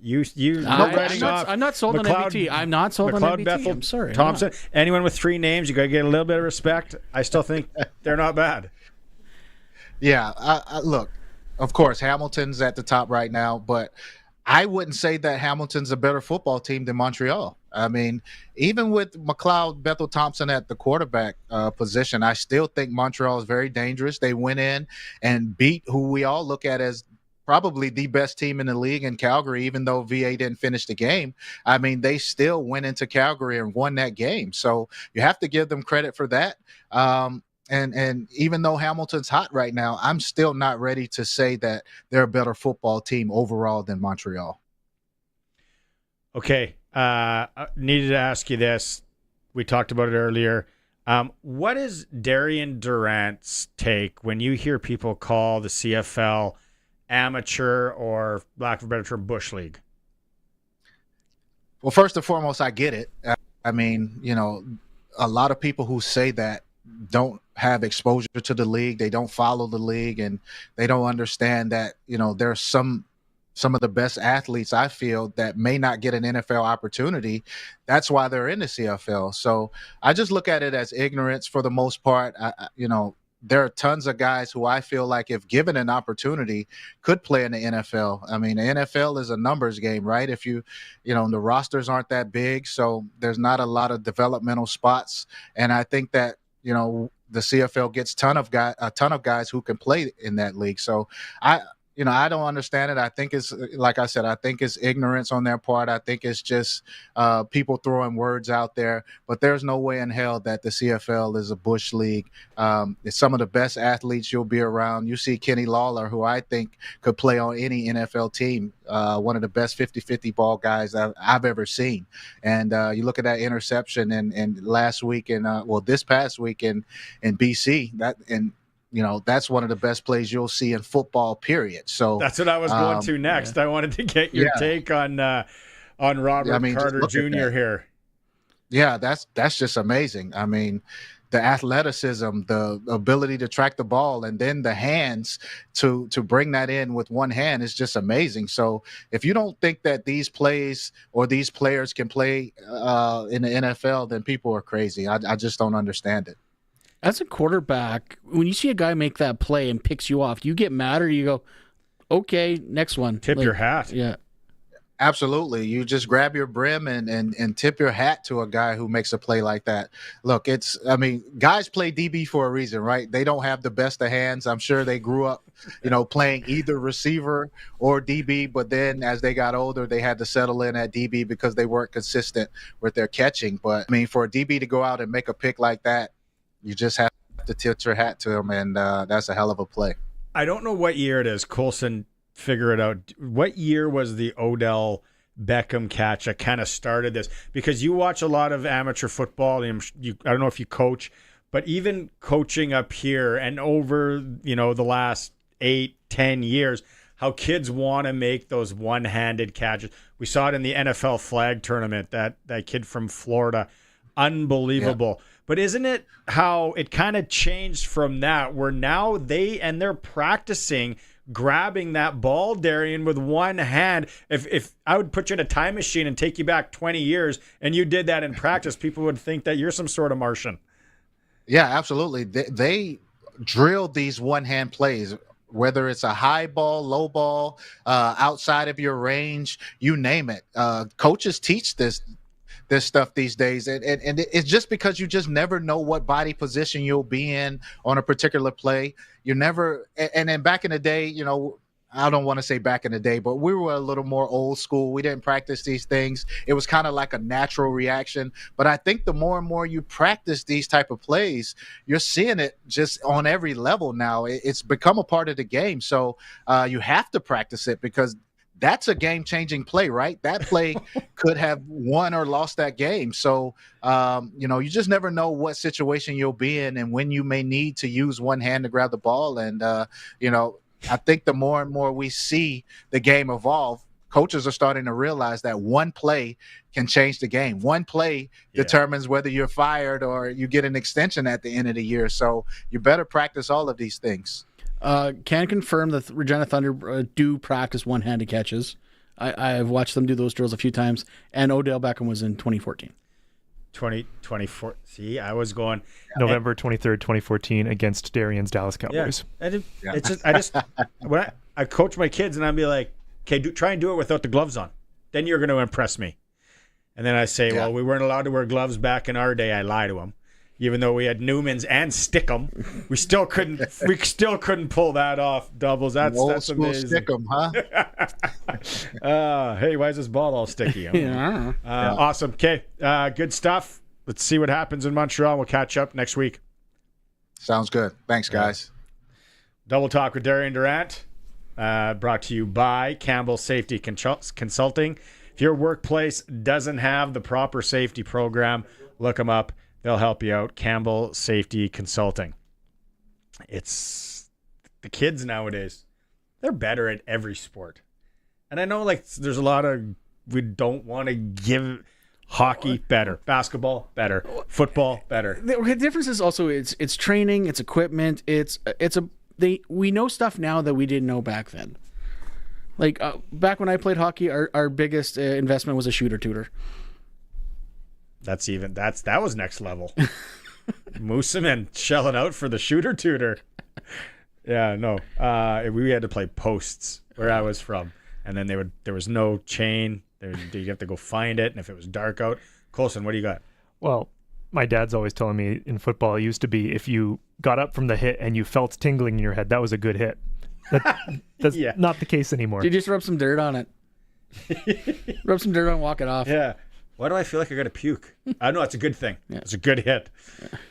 [SPEAKER 3] I'm not sold on MBT. I'm not sold on MBT.
[SPEAKER 2] Bethel,
[SPEAKER 3] I'm sorry.
[SPEAKER 2] Thompson. Anyone with 3 names, you got to get a little bit of respect. I still think they're not bad.
[SPEAKER 13] Yeah, look, of course, Hamilton's at the top right now, but I wouldn't say that Hamilton's a better football team than Montreal. I mean, even with McLeod, Bethel Thompson at the quarterback position, I still think Montreal is very dangerous. They went in and beat who we all look at as probably the best team in the league in Calgary, even though VA didn't finish the game. I mean, they still went into Calgary and won that game. So you have to give them credit for that. And even though Hamilton's hot right now, I'm still not ready to say that they're a better football team overall than Montreal.
[SPEAKER 2] Okay. I needed to ask you this. We talked about it earlier. What is Darian Durant's take when you hear people call the CFL amateur or, lack of a better term, bush league?
[SPEAKER 13] Well, first and foremost, I get it. I mean, a lot of people who say that don't have exposure to the league. They don't follow the league, and they don't understand that, there's some of the best athletes, I feel, that may not get an NFL opportunity. That's why they're in the CFL. So I just look at it as ignorance for the most part. There are tons of guys who I feel like, if given an opportunity, could play in the NFL. I mean, the NFL is a numbers game, right? If the rosters aren't that big, so there's not a lot of developmental spots. And I think that, the CFL gets a ton of guys who can play in that league. So I don't understand it. I think it's, like I said, I think it's ignorance on their part. I think it's just people throwing words out there. But there's no way in hell that the CFL is a bush league. It's some of the best athletes you'll be around. You see Kenny Lawler, who I think could play on any NFL team, one of the best 50-50 ball guys I've ever seen. And you look at that interception and last week this past week in BC, that's one of the best plays you'll see in football, period. So
[SPEAKER 2] that's what I was going to next. Yeah. I wanted to get your take on Robert Carter Jr. here.
[SPEAKER 13] Yeah, that's just amazing. I mean, the athleticism, the ability to track the ball, and then the hands to bring that in with one hand is just amazing. So if you don't think that these plays or these players can play in the NFL, then people are crazy. I just don't understand it.
[SPEAKER 3] As a quarterback, when you see a guy make that play and picks you off, do you get mad or you go, okay, next one?
[SPEAKER 2] Tip your hat.
[SPEAKER 3] Yeah.
[SPEAKER 13] Absolutely. You just grab your brim and tip your hat to a guy who makes a play like that. Look, guys play DB for a reason, right? They don't have the best of hands. I'm sure they grew up, playing either receiver or DB, but then as they got older, they had to settle in at DB because they weren't consistent with their catching. But I mean, for a DB to go out and make a pick like that, you just have to tilt your hat to him, and that's a hell of a play.
[SPEAKER 2] I don't know what year it is. Coulson, figure it out. What year was the Odell Beckham catch that kind of started this? Because you watch a lot of amateur football. I don't know if you coach, but even coaching up here and over, the last 8-10 years, how kids want to make those one-handed catches. We saw it in the NFL flag tournament, that kid from Florida. Unbelievable. Yeah. But isn't it how it kind of changed from that, where now they're practicing grabbing that ball, Darian, with one hand? If I would put you in a time machine and take you back 20 years and you did that in practice, people would think that you're some sort of Martian.
[SPEAKER 13] Yeah, absolutely. They drilled these one-hand plays, whether it's a high ball, low ball, outside of your range, you name it. Coaches teach this stuff these days, and it's just because you just never know what body position you'll be in on a particular play. You never, and then back in the day, I don't want to say back in the day, but we were a little more old school. We didn't practice these things. It was kind of like a natural reaction. But I think the more and more you practice these type of plays, you're seeing it just on every level now. It's become a part of the game. So you have to practice it, because that's a game-changing play, right? That play could have won or lost that game. So, you just never know what situation you'll be in and when you may need to use one hand to grab the ball. And, I think the more and more we see the game evolve, coaches are starting to realize that one play can change the game. One play determines whether you're fired or you get an extension at the end of the year. So you better practice all of these things.
[SPEAKER 3] Can confirm that Regina Thunder do practice one-handed catches. I've watched them do those drills a few times, and Odell Beckham was in 2014.
[SPEAKER 2] 2024. See, I was going
[SPEAKER 5] November 23rd, 2014 against Darian's Dallas Cowboys.
[SPEAKER 2] When I coach my kids and I'd be like, okay, try and do it without the gloves on. Then you're going to impress me. And then I say, well, we weren't allowed to wear gloves back in our day. I lie to them. Even though we had Newmans and Stickum, we still couldn't pull that off. Doubles. That's amazing.
[SPEAKER 13] Stickum, huh?
[SPEAKER 2] Hey, why is this ball all sticky? Awesome. Okay, good stuff. Let's see what happens in Montreal. We'll catch up next week.
[SPEAKER 13] Sounds good. Thanks, guys.
[SPEAKER 2] Double Talk with Darian Durant, brought to you by Campbell Safety Consulting. If your workplace doesn't have the proper safety program, look them up. They'll help you out. Campbell Safety Consulting. It's the kids nowadays. They're better at every sport. And I know there's a lot of, we don't want to give hockey better, basketball better, football better.
[SPEAKER 3] The difference is also it's training, it's equipment, we know stuff now that we didn't know back then. Back when I played hockey, our biggest investment was a shooter tutor.
[SPEAKER 2] That was next level. Mooseman shelling out for the shooter tutor. Yeah, no. We had to play posts where I was from, and then there was no chain. You have to go find it, and if it was dark out, Colson, what do you got?
[SPEAKER 5] Well, my dad's always telling me in football, it used to be if you got up from the hit and you felt tingling in your head, that was a good hit. That's not the case anymore.
[SPEAKER 3] You just rub some dirt on it. Rub some dirt on, walk it off.
[SPEAKER 2] Yeah. Why do I feel like I got to puke? I know it's a good thing. Yeah. It's a good hit.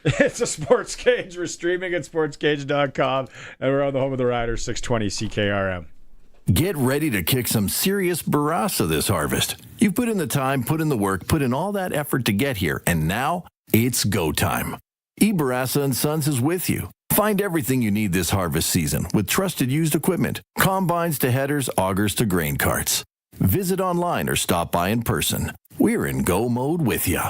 [SPEAKER 2] It's a Sports Cage. We're streaming at sportscage.com, and we're on the home of the Riders, 620 CKRM.
[SPEAKER 15] Get ready to kick some serious Barassa this harvest. You've put in the time, put in the work, put in all that effort to get here, and now it's go time. Barassa & Sons is with you. Find everything you need this harvest season with trusted used equipment, combines to headers, augers to grain carts. Visit online or stop by in person. We're in go mode with you.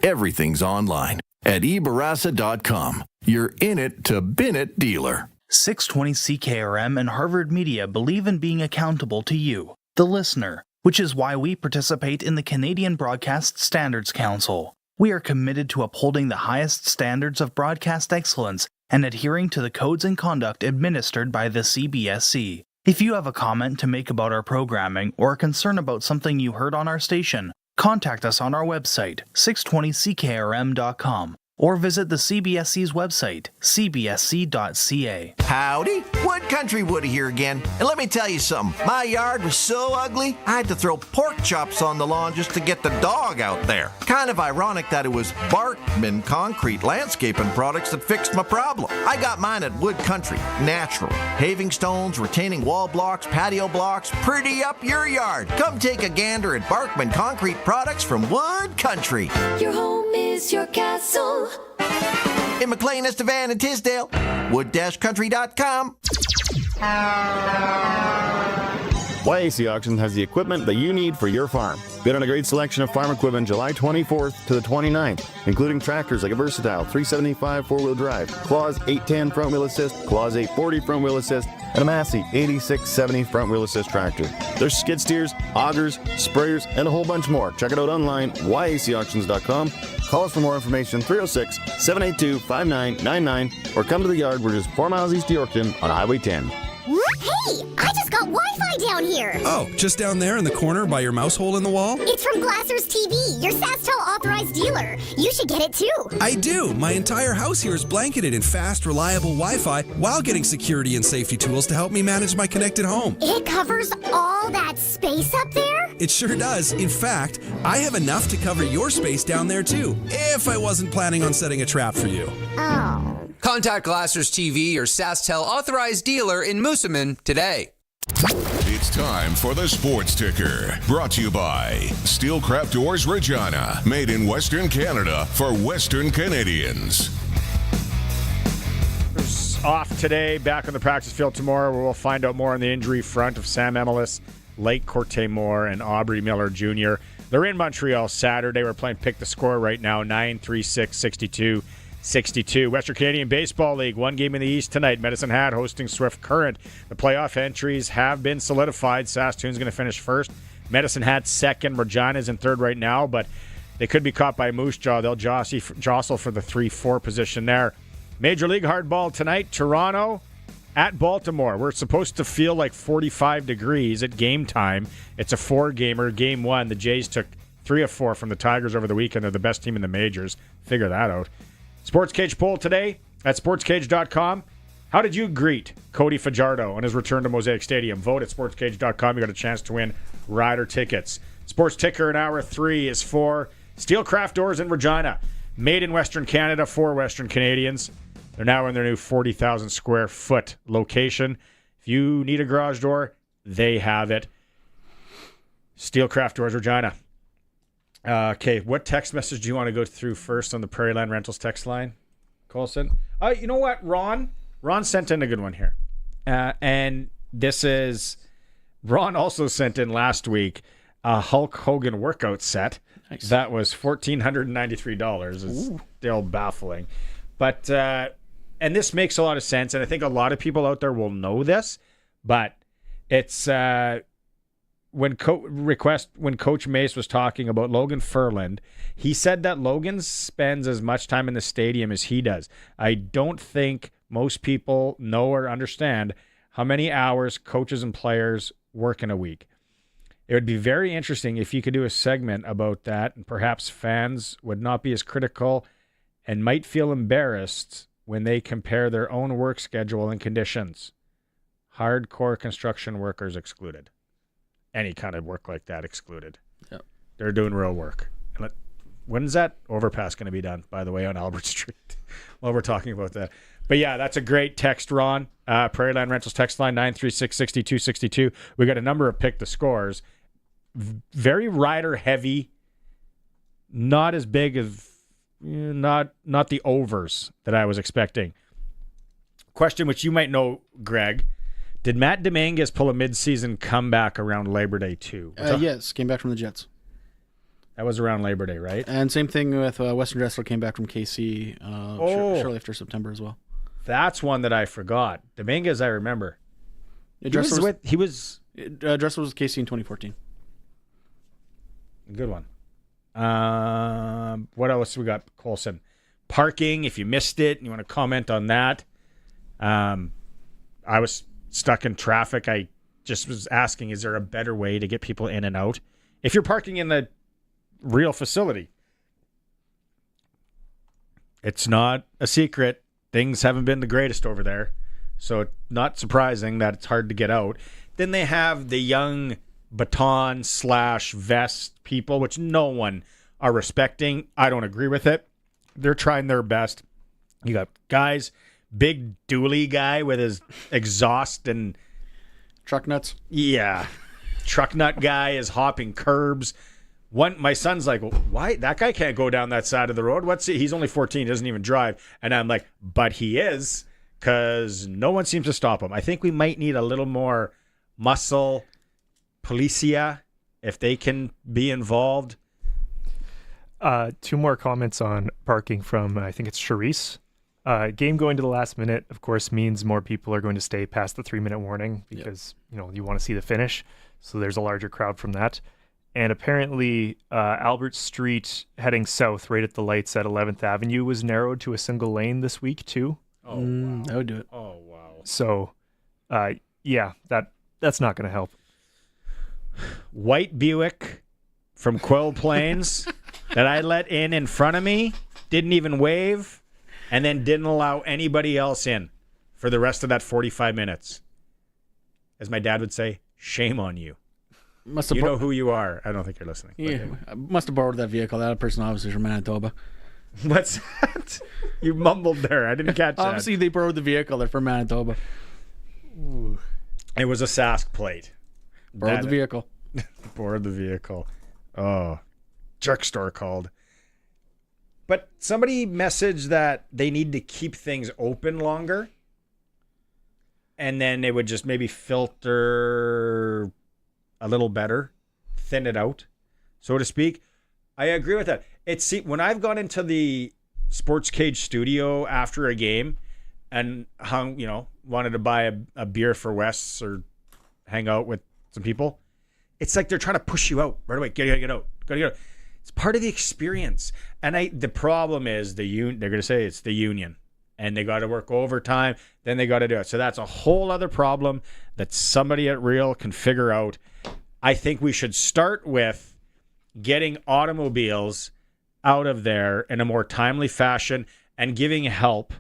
[SPEAKER 15] Everything's online at ebarassa.com. You're in it to bin it dealer.
[SPEAKER 16] 620 CKRM and Harvard Media believe in being accountable to you, the listener, which is why we participate in the Canadian Broadcast Standards Council. We are committed to upholding the highest standards of broadcast excellence and adhering to the codes and conduct administered by the CBSC. If you have a comment to make about our programming or a concern about something you heard on our station, contact us on our website, 620ckrm.com, or visit the CBSC's website, cbsc.ca.
[SPEAKER 18] Howdy, Wood Country Woody here again. And let me tell you something, my yard was so ugly, I had to throw pork chops on the lawn just to get the dog out there. Kind of ironic that it was Barkman Concrete landscaping products that fixed my problem. I got mine at Wood Country, natural. Paving stones, retaining wall blocks, patio blocks, pretty up your yard. Come take a gander at Barkman Concrete products from Wood Country.
[SPEAKER 19] Your home is your castle.
[SPEAKER 18] In McLean, Estevan, and Tisdale, wood-country.com.
[SPEAKER 20] YAC Auction has the equipment that you need for your farm. Bid on a great selection of farm equipment July 24th to the 29th, including tractors like a Versatile 375 4-wheel drive, Claus 810 front-wheel assist, Claus 840 front-wheel assist, and a Massey 8670 front-wheel assist tractor. There's skid steers, augers, sprayers, and a whole bunch more. Check it out online, yacauctions.com. Call us for more information, 306-782-5999, or come to the yard. We're just 4 miles east of Yorkton on Highway 10.
[SPEAKER 23] Hey, I just got Wi-Fi down here.
[SPEAKER 26] Oh, just down there in the corner by your mouse hole in the wall?
[SPEAKER 23] It's from Glasser's TV, your Saskatchewan authorized dealer. You should get it too.
[SPEAKER 26] I do. My entire house here is blanketed in fast, reliable Wi-Fi while getting security and safety tools to help me manage my connected home.
[SPEAKER 23] It covers all that space up there?
[SPEAKER 26] It sure does. In fact, I have enough to cover your space down there too, if I wasn't planning on setting a trap for you.
[SPEAKER 23] Oh.
[SPEAKER 11] Contact Glasser's TV, your SaskTel authorized dealer in Moosomin today.
[SPEAKER 1] It's time for the Sports Ticker, brought to you by Steelcraft Doors Regina, made in Western Canada for Western Canadians.
[SPEAKER 2] Off today, back on the practice field tomorrow, where we'll find out more on the injury front of Sam Emelis, Lake Corte Moore, and Aubrey Miller Jr. They're in Montreal Saturday. We're playing Pick the Score right now, 9-3-6-62. 62. Western Canadian Baseball League, one game in the East tonight. Medicine Hat hosting Swift Current. The playoff entries have been solidified. Saskatoon's going to finish first. Medicine Hat second. Regina's in third right now, but they could be caught by Moose Jaw. They'll jostle for the 3-4 position there. Major League Hardball tonight. Toronto at Baltimore. We're supposed to feel like 45 degrees at game time. It's a 4-gamer. Game 1, the Jays took 3 of 4 from the Tigers over the weekend. They're the best team in the majors. Figure that out. Sportscage poll today at sportscage.com. How did you greet Cody Fajardo on his return to Mosaic Stadium? Vote at sportscage.com. You got a chance to win Rider tickets. Sports Ticker in hour 3 is for Steelcraft Doors in Regina. Made in Western Canada for Western Canadians. They're now in their new 40,000 square foot location. If you need a garage door, they have it. Steelcraft Doors Regina. Okay, what text message do you want to go through first on the Prairie Land Rentals text line, Colson? You know what, Ron sent in a good one here. And this is, Ron also sent in last week a Hulk Hogan workout set. Nice. That was $1,493. It's still baffling. But, and this makes a lot of sense, and I think a lot of people out there will know this, but it's... When Coach Mace was talking about Logan Furland, he said that Logan spends as much time in the stadium as he does. I don't think most people know or understand how many hours coaches and players work in a week. It would be very interesting if you could do a segment about that, and perhaps fans would not be as critical and might feel embarrassed when they compare their own work schedule and conditions. Hardcore construction workers excluded. Any kind of work like that excluded.
[SPEAKER 3] Yep.
[SPEAKER 2] They're doing real work. When's that overpass going to be done, by the way, on Albert Street? While we're talking about that. But yeah, that's a great text, Ron. Prairie Land Rentals text line 936-6262. We got a number of pick the scores. Very rider heavy. Not as big as not the overs that I was expecting. Question which you might know, Greg. Did Matt Dominguez pull a midseason comeback around Labor Day too?
[SPEAKER 3] Yes, came back from the Jets.
[SPEAKER 2] That was around Labor Day, right?
[SPEAKER 3] And same thing with Western Dressler, came back from KC shortly after September as well.
[SPEAKER 2] That's one that I forgot. Dominguez, I remember.
[SPEAKER 3] Dressler was with KC in 2014.
[SPEAKER 2] Good one. What else we got, Colson? Parking, if you missed it and you want to comment on that. I was stuck in traffic. I just was asking, is there a better way to get people in and out? If you're parking in the real facility, it's not a secret. Things haven't been the greatest over there. So not surprising that it's hard to get out. Then they have the young baton/vest people, which no one are respecting. I don't agree with it. They're trying their best. You got guys... Big dually guy with his exhaust and
[SPEAKER 3] truck nuts.
[SPEAKER 2] Yeah. Truck nut guy is hopping curbs. My son's like, why? That guy can't go down that side of the road. He's only 14, doesn't even drive. And I'm like, but he is, because no one seems to stop him. I think we might need a little more muscle policia if they can be involved.
[SPEAKER 5] 2 more comments on parking from, I think it's Charisse. Game going to the last minute, of course, means more people are going to stay past the 3-minute warning because, you want to see the finish. So there's a larger crowd from that. And apparently Albert Street heading south right at the lights at 11th Avenue was narrowed to a single lane this week too.
[SPEAKER 2] Oh, wow.
[SPEAKER 3] That would do it.
[SPEAKER 2] Oh, wow.
[SPEAKER 5] So, that's not going to help.
[SPEAKER 2] White Buick from Quill Plains that I let in front of me, didn't even wave, and then didn't allow anybody else in for the rest of that 45 minutes. As my dad would say, shame on you. You know who you are. I don't think you're listening.
[SPEAKER 3] Yeah, I must have borrowed that vehicle. That person obviously is from Manitoba.
[SPEAKER 2] What's that? You mumbled there. I didn't catch that.
[SPEAKER 3] Obviously, they borrowed the vehicle. They're from Manitoba.
[SPEAKER 2] Ooh. It was a Sask plate.
[SPEAKER 3] Borrowed the vehicle.
[SPEAKER 2] Borrowed the vehicle. Oh, jerk store called. But somebody messaged that they need to keep things open longer. And then it would just maybe filter a little better, thin it out, so to speak. I agree with that. When I've gone into the Sportscage studio after a game and wanted to buy a beer for Wes or hang out with some people, it's like they're trying to push you out right away. Gotta get out. It's part of the experience. And the problem is they're going to say it's the union. And they got to work overtime, then they got to do it. So that's a whole other problem that somebody at Real can figure out. I think we should start with getting automobiles out of there in a more timely fashion and giving help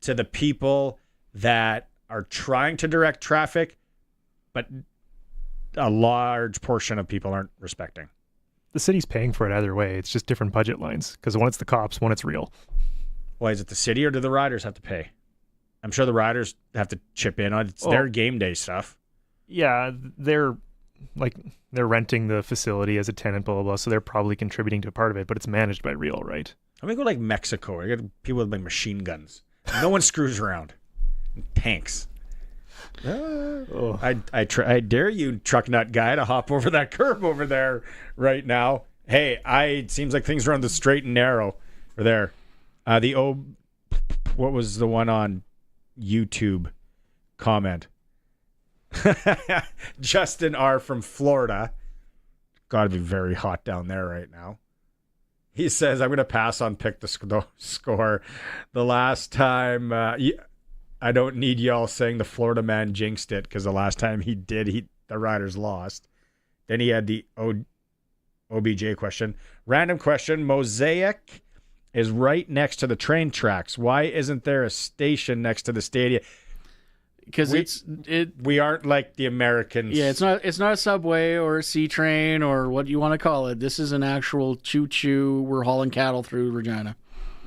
[SPEAKER 2] to the people that are trying to direct traffic, but a large portion of people aren't respecting.
[SPEAKER 5] The city's paying for it either way. It's just different budget lines because one it's the cops, one it's Real.
[SPEAKER 2] Why is it the city or do the riders have to pay? I'm sure the riders have to chip in on it. It's their game day stuff.
[SPEAKER 5] Yeah, they're renting the facility as a tenant, blah, blah, blah. So they're probably contributing to a part of it, but it's managed by Real, right?
[SPEAKER 2] I'm going to go like Mexico. I got people with like machine guns. No one screws around. Tanks. I dare you, truck nut guy, to hop over that curb over there right now. Hey, it seems like things are on the straight and narrow over there. What was the one on YouTube comment? Justin R. from Florida. Got to be very hot down there right now. He says, I'm going to pass on pick the score. The last time, I don't need y'all saying the Florida man jinxed it because the last time he did, the Riders lost. Then he had the OBJ question. Random question. Mosaic is right next to the train tracks. Why isn't there a station next to the stadium?
[SPEAKER 3] Because
[SPEAKER 2] we aren't like the Americans.
[SPEAKER 3] Yeah, it's not a subway or a C train or what you want to call it. This is an actual choo-choo. We're hauling cattle through Regina.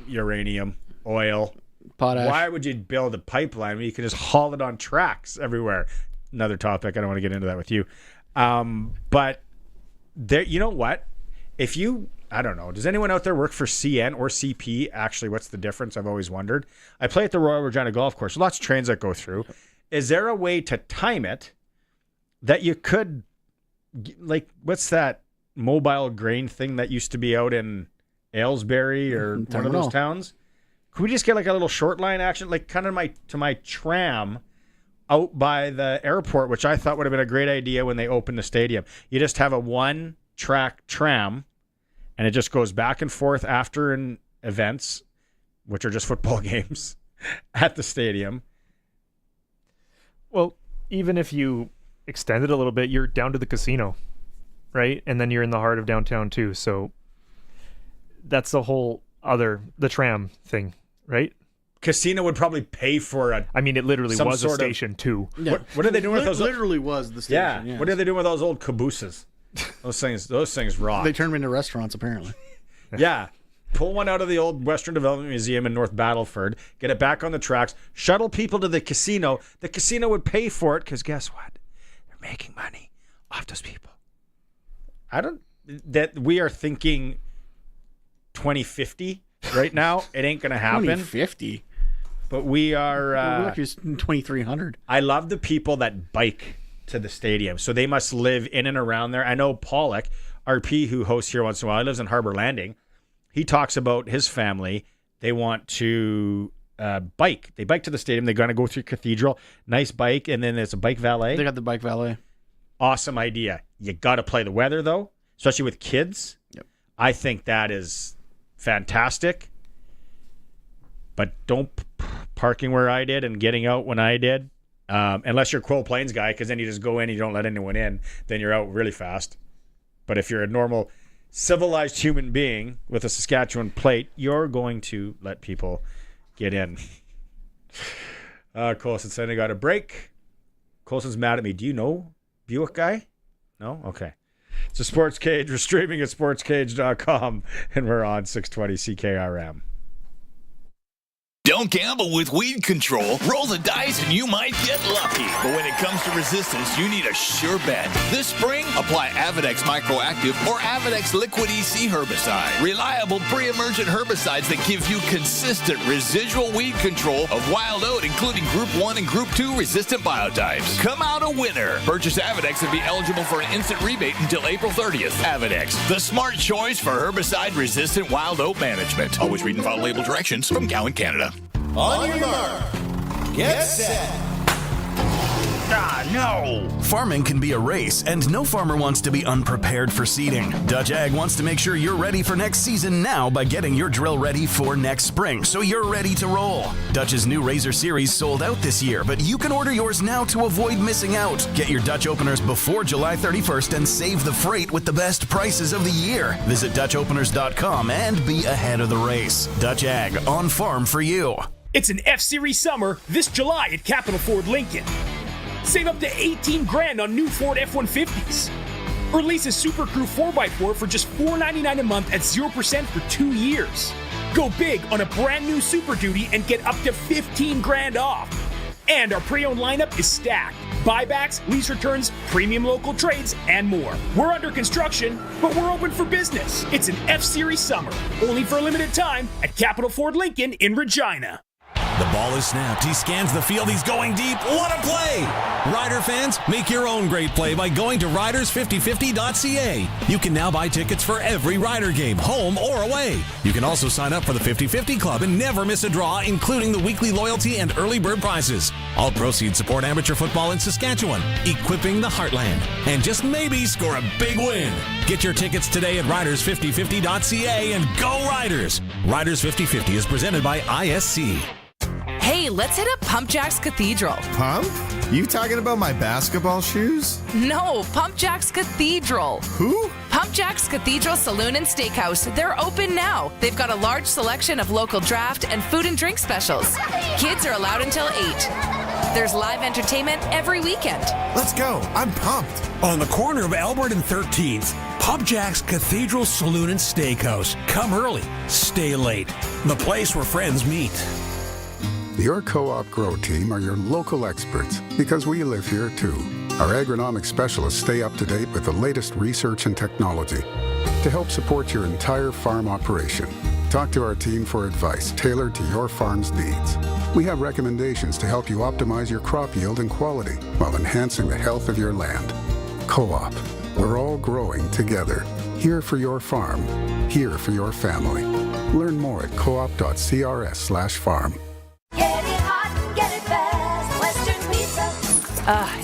[SPEAKER 2] Uranium, oil,
[SPEAKER 3] potash.
[SPEAKER 2] Why would you build a pipeline when you can just haul it on tracks everywhere? Another topic. I don't want to get into that with you. But there, you know what? I don't know. Does anyone out there work for CN or CP? Actually, what's the difference? I've always wondered. I play at the Royal Regina Golf Course. Lots of trains that go through. Is there a way to time it that you could, like, what's that mobile grain thing that used to be out in Aylesbury or one of those towns? Could we just get like a little short line action, like kind of to my tram out by the airport, which I thought would have been a great idea when they opened the stadium. You just have a one-track tram, and it just goes back and forth after events, which are just football games, at the stadium.
[SPEAKER 5] Well, even if you extend it a little bit, you're down to the casino, right? And then you're in the heart of downtown too. So that's the whole the tram thing, right?
[SPEAKER 2] Casino would probably pay for it.
[SPEAKER 5] I mean, it literally was a station too.
[SPEAKER 3] Yeah.
[SPEAKER 2] What are they doing with those?
[SPEAKER 3] Literally was the station.
[SPEAKER 2] Yeah.
[SPEAKER 3] Yes.
[SPEAKER 2] What are they doing with those old cabooses? Those things rock.
[SPEAKER 3] They turn them into restaurants, apparently.
[SPEAKER 2] Yeah. Pull one out of the old Western Development Museum in North Battleford, get it back on the tracks, shuttle people to the casino. The casino would pay for it because guess what? They're making money off those people. We are thinking 2050 right now. It ain't going to happen.
[SPEAKER 3] 2050?
[SPEAKER 2] But we are...
[SPEAKER 3] we're like 2300.
[SPEAKER 2] I love the people that bike to the stadium. So they must live in and around there. I know Pollock, RP, who hosts here once in a while, he lives in Harbor Landing. He talks about his family. They want to bike. They bike to the stadium. They're going to go through Cathedral. Nice bike. And then there's a bike valet.
[SPEAKER 3] They got the bike valet.
[SPEAKER 2] Awesome idea. You got to play the weather, though, especially with kids.
[SPEAKER 3] Yep.
[SPEAKER 2] I think that is fantastic. But don't parking where I did and getting out when I did. Unless you're a Quill Plains guy, because then you just go in and you don't let anyone in. Then you're out really fast. But if you're a normal civilized human being with a Saskatchewan plate, you're going to let people get in. Colson said I got a break. Colson's mad at me. Do you know Buick guy? No? Okay. It's a Sports Cage. We're streaming at sportscage.com, and we're on 620 CKRM.
[SPEAKER 6] Don't gamble with weed control. Roll the dice and you might get lucky. But when it comes to resistance, you need a sure bet. This spring, apply Avedex Microactive or Avedex Liquid EC herbicide. Reliable pre-emergent herbicides that give you consistent residual weed control of wild oat, including Group 1 and Group 2 resistant biotypes. Come out a winner. Purchase Avedex and be eligible for an instant rebate until April 30th. Avedex, the smart choice for herbicide-resistant wild oat management. Always read and follow label directions from Gowan, Canada.
[SPEAKER 15] On your mark. Get set. Ah, no! Farming can be a race, and no farmer wants to be unprepared for seeding. Dutch Ag wants to make sure you're ready for next season now by getting your drill ready for next spring, so you're ready to roll. Dutch's new Razor Series sold out this year, but you can order yours now to avoid missing out. Get your Dutch openers before July 31st and save the freight with the best prices of the year. Visit DutchOpeners.com and be ahead of the race. Dutch Ag, on farm for you.
[SPEAKER 14] It's an F-Series summer this July at Capital Ford Lincoln. Save up to $18,000 on new Ford F-150s. Or lease a Super Crew 4x4 for just $499 a month at 0% for 2 years. Go big on a brand new Super Duty and get up to $15,000 off. And our pre-owned lineup is stacked. Buybacks, lease returns, premium local trades, and more. We're under construction, but we're open for business. It's an F-Series summer, only for a limited time at Capital Ford Lincoln in Regina.
[SPEAKER 21] The ball is snapped. He scans the field. He's going deep. What a play! Rider fans, make your own great play by going to riders5050.ca. You can now buy tickets for every Rider game, home or away. You can also sign up for the 50-50 Club and never miss a draw, including the weekly loyalty and early bird prizes. All proceeds support amateur football in Saskatchewan, equipping the heartland, and just maybe score a big win. Get your tickets today at riders5050.ca and go Riders! Riders 5050 is presented by ISC.
[SPEAKER 22] Hey, let's hit up Pump Jack's Cathedral.
[SPEAKER 24] Pump? You talking about my basketball shoes?
[SPEAKER 22] No, Pump Jack's Cathedral.
[SPEAKER 24] Who?
[SPEAKER 22] Pump Jack's Cathedral Saloon and Steakhouse. They're open now. They've got a large selection of local draft and food and drink specials. Kids are allowed until 8. There's live entertainment every weekend.
[SPEAKER 24] Let's go. I'm pumped.
[SPEAKER 21] On the corner of Albert and 13th, Pump Jack's Cathedral Saloon and Steakhouse. Come early, stay late. The place where friends meet.
[SPEAKER 25] Your Co-op Grow team are your local experts because we live here too. Our agronomic specialists stay up to date with the latest research and technology to help support your entire farm operation. Talk to our team for advice tailored to your farm's needs. We have recommendations to help you optimize your crop yield and quality while enhancing the health of your land. Co-op, we're all growing together. Here for your farm, here for your family. Learn more at coop.crs/farm.
[SPEAKER 19] Get it hot, get it fast, Western Pizza.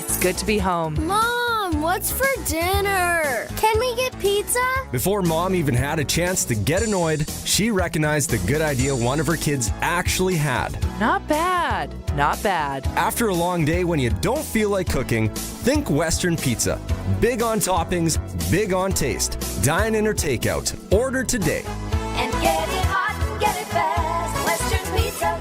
[SPEAKER 22] It's good to be home.
[SPEAKER 23] Mom, what's for dinner? Can we get pizza?
[SPEAKER 27] Before Mom even had a chance to get annoyed, she recognized the good idea one of her kids actually had.
[SPEAKER 22] Not bad. Not bad.
[SPEAKER 27] After a long day when you don't feel like cooking, think Western Pizza. Big on toppings, big on taste. Dine in or takeout. Order today.
[SPEAKER 19] And get it hot, get it fast, Western Pizza.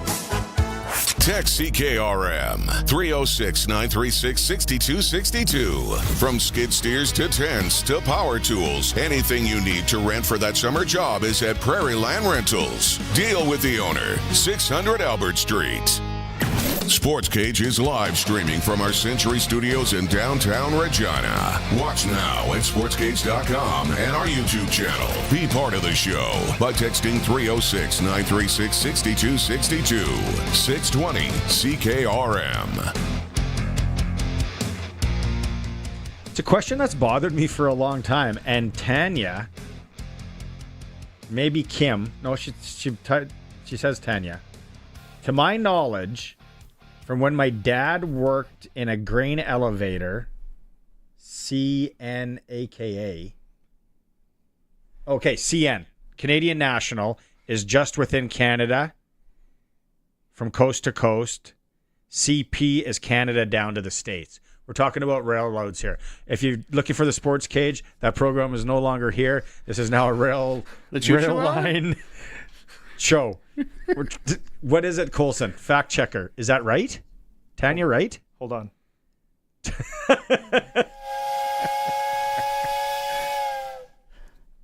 [SPEAKER 1] Text CKRM 306-936-6262. From skid steers to tents to power tools, anything you need to rent for that summer job is at Prairie Land Rentals. Deal with the owner, 600 Albert Street. Sportscage is live streaming from our Century Studios in downtown Regina. Watch now at sportscage.com and our YouTube channel. Be part of the show by texting 306-936-6262. 620 CKRM.
[SPEAKER 2] It's a question that's bothered me for a long time. And Tanya, maybe Kim, no, she says Tanya. To my knowledge, from when my dad worked in a grain elevator, CNAKA. Okay, CN, Canadian National, is just within Canada from coast to coast. CP is Canada down to the States. We're talking about railroads here. If you're looking for the Sports Cage, that program is no longer here. This is now a rail line show. What is it, Coulson? Fact checker. Is that right? Tanya, right?
[SPEAKER 5] Hold on.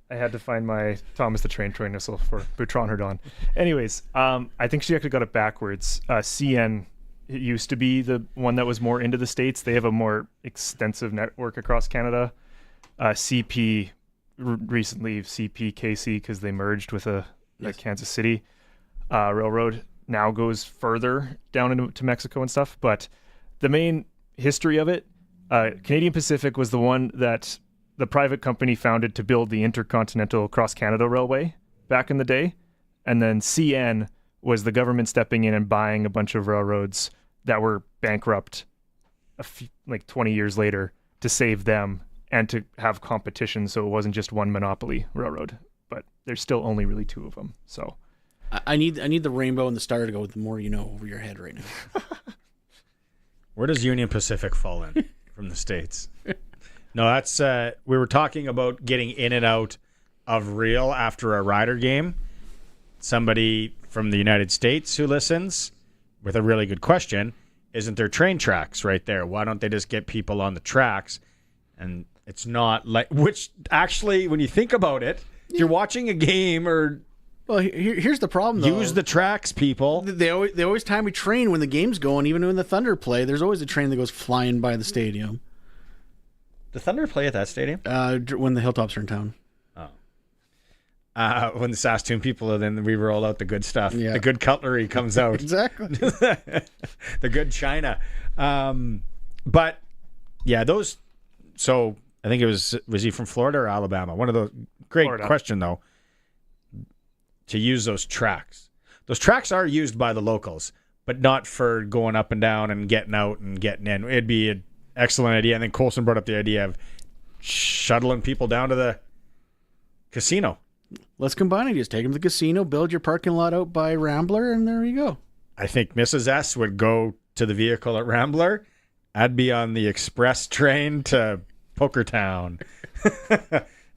[SPEAKER 5] I had to find my Thomas the Train whistle for Boutron Herdon. Anyways, I think she actually got it backwards. CN it used to be the one that was more into the States. They have a more extensive network across Canada. CP recently, CPKC, because they merged with a Kansas City railroad, now goes further down into Mexico and stuff. But the main history of it, Canadian Pacific was the one that the private company founded to build the Intercontinental Cross Canada Railway back in the day. And then CN was the government stepping in and buying a bunch of railroads that were bankrupt 20 years later to save them and to have competition, so it wasn't just one monopoly railroad. But there's still only really two of them. So
[SPEAKER 3] I need the rainbow and the star to go with the more you know over your head right now.
[SPEAKER 2] Where does Union Pacific fall in from the States? No, that's we were talking about getting in and out of Real after a Rider game. Somebody from the United States who listens with a really good question: isn't there train tracks right there? Why don't they just get people on the tracks? And it's not like, which actually, when you think about it, if you're watching a game or
[SPEAKER 3] here's the problem though.
[SPEAKER 2] Use the tracks, people.
[SPEAKER 3] They always time a train when the game's going, even when the Thunder play. There's always a train that goes flying by the stadium.
[SPEAKER 2] The Thunder play at that stadium?
[SPEAKER 3] When the Hilltops are in town.
[SPEAKER 2] When the Saskatoon people are, then we roll out the good stuff.
[SPEAKER 3] Yeah.
[SPEAKER 2] The good cutlery comes out.
[SPEAKER 3] Exactly.
[SPEAKER 2] The good china. But yeah, those. So I think it was he from Florida or Alabama? One of those. Great
[SPEAKER 5] Florida.
[SPEAKER 2] question though. To use those tracks. Those tracks are used by the locals, but not for going up and down and getting out and getting in. It'd be an excellent idea. And then Colson brought up the idea of shuttling people down to the casino.
[SPEAKER 3] Let's combine it. Just take them to the casino, build your parking lot out by Rambler, and there you go. I
[SPEAKER 2] think Mrs. S would go to the vehicle at Rambler. I'd be on the express train to Pokertown.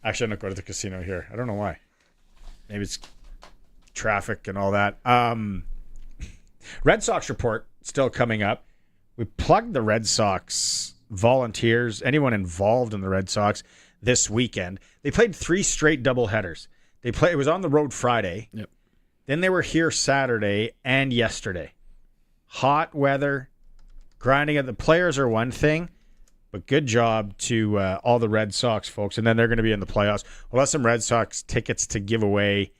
[SPEAKER 2] Actually, I'm not going to the casino here. I don't know why. Maybe it's traffic and all that. Red Sox report still coming up. We plugged the Red Sox volunteers, anyone involved in the Red Sox this weekend. They played 3 straight doubleheaders. It was on the road Friday.
[SPEAKER 3] Yep.
[SPEAKER 2] Then they were here Saturday and yesterday. Hot weather, grinding it. The players are one thing, but good job to all the Red Sox folks. And then they're going to be in the playoffs. We'll have some Red Sox tickets to give away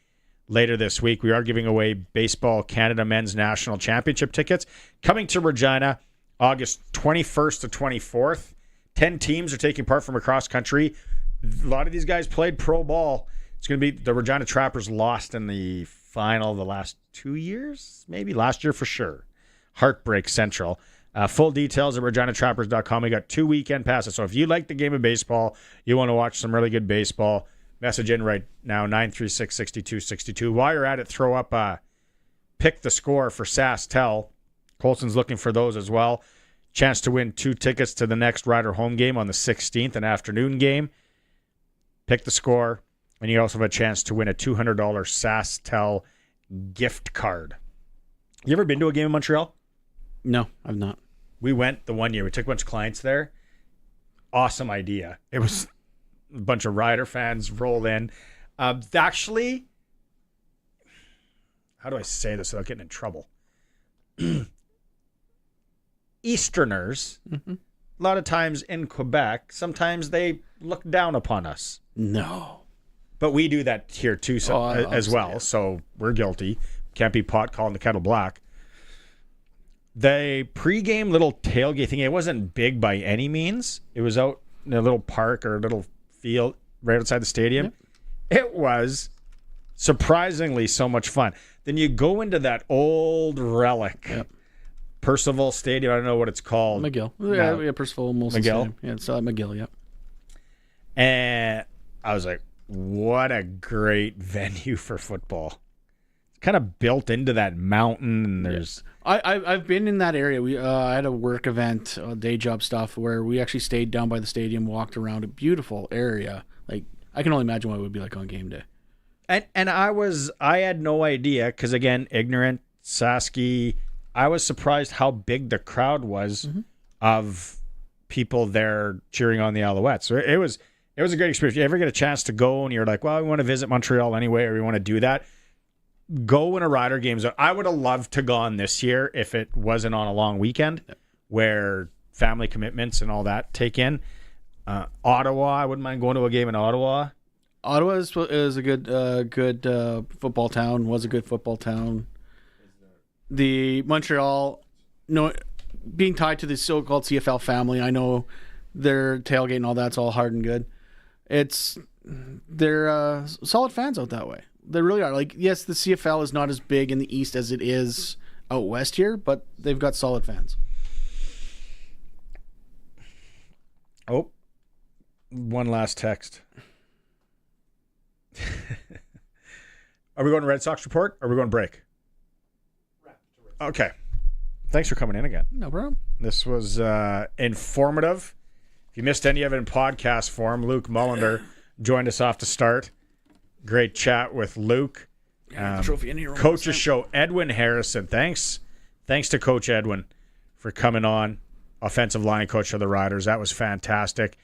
[SPEAKER 2] later this week. We are giving away Baseball Canada Men's National Championship tickets coming to Regina August 21st to 24th. 10 teams are taking part from across country. A lot of these guys played pro ball. It's going to be the Regina Trappers lost in the final the last 2 years, maybe last year for sure. Heartbreak Central. Full details at reginatrappers.com. We got 2 weekend passes. So if you like the game of baseball, you want to watch some really good baseball, message in right now, 936-6262. While you're at it, throw up pick the score for SaskTel. Colson's looking for those as well. Chance to win 2 tickets to the next Rider home game on the 16th, an afternoon game. Pick the score. And you also have a chance to win a $200 SaskTel gift card. You ever been to a game in Montreal?
[SPEAKER 3] No, I've not.
[SPEAKER 2] We went the one year. We took a bunch of clients there. Awesome idea. It was a bunch of Rider fans rolled in. Actually, how do I say this without getting in trouble? Easterners, a lot of times in Quebec, sometimes they look down upon us.
[SPEAKER 3] No.
[SPEAKER 2] But we do that here too as well, so we're guilty. Can't be pot calling the kettle black. The pregame little tailgate thing, it wasn't big by any means. It was out in a little park or a little field right outside the stadium. Yep. It was surprisingly so much fun. Then you go into that old relic, Percival Stadium. I don't know what it's called.
[SPEAKER 3] McGill.
[SPEAKER 2] No.
[SPEAKER 3] Yeah, Percival Molson
[SPEAKER 2] McGill.
[SPEAKER 3] Stadium. Yeah, it's McGill, yep.
[SPEAKER 2] And I was like, what a great venue for football. It's kind of built into that mountain, and there's...
[SPEAKER 3] I've been in that area. I had a work event, day job stuff, where we actually stayed down by the stadium, walked around a beautiful area. Like, I can only imagine what it would be like on game day.
[SPEAKER 2] And I had no idea, because again, ignorant, Sasky, I was surprised how big the crowd was of people there cheering on the Alouettes. So it It was a great experience. If you ever get a chance to go and you're like, well, we want to visit Montreal anyway, or we want to do that, go when a Rider game's on. I would have loved to gone this year if it wasn't on a long weekend where family commitments and all that take in. Ottawa, I wouldn't mind going to a game in Ottawa.
[SPEAKER 3] Ottawa is a good football town. Was a good football town. The Montreal, being tied to the so-called CFL family, I know their tailgate and all that's all hard and good. They're solid fans out that way. They really are. Like, yes, the CFL is not as big in the East as it is out West here, but they've got solid fans.
[SPEAKER 2] Oh, one last text. Are we going to Red Sox report or are we going to break? Okay. Thanks for coming in again.
[SPEAKER 3] No problem.
[SPEAKER 2] This was informative. If you missed any of it in podcast form, Luke Mullander joined us off the start. Great chat with Luke.
[SPEAKER 3] Trophy in here.
[SPEAKER 2] Coach's show, Edwin Harrison. Thanks to Coach Edwin for coming on. Offensive line coach of the Riders. That was fantastic.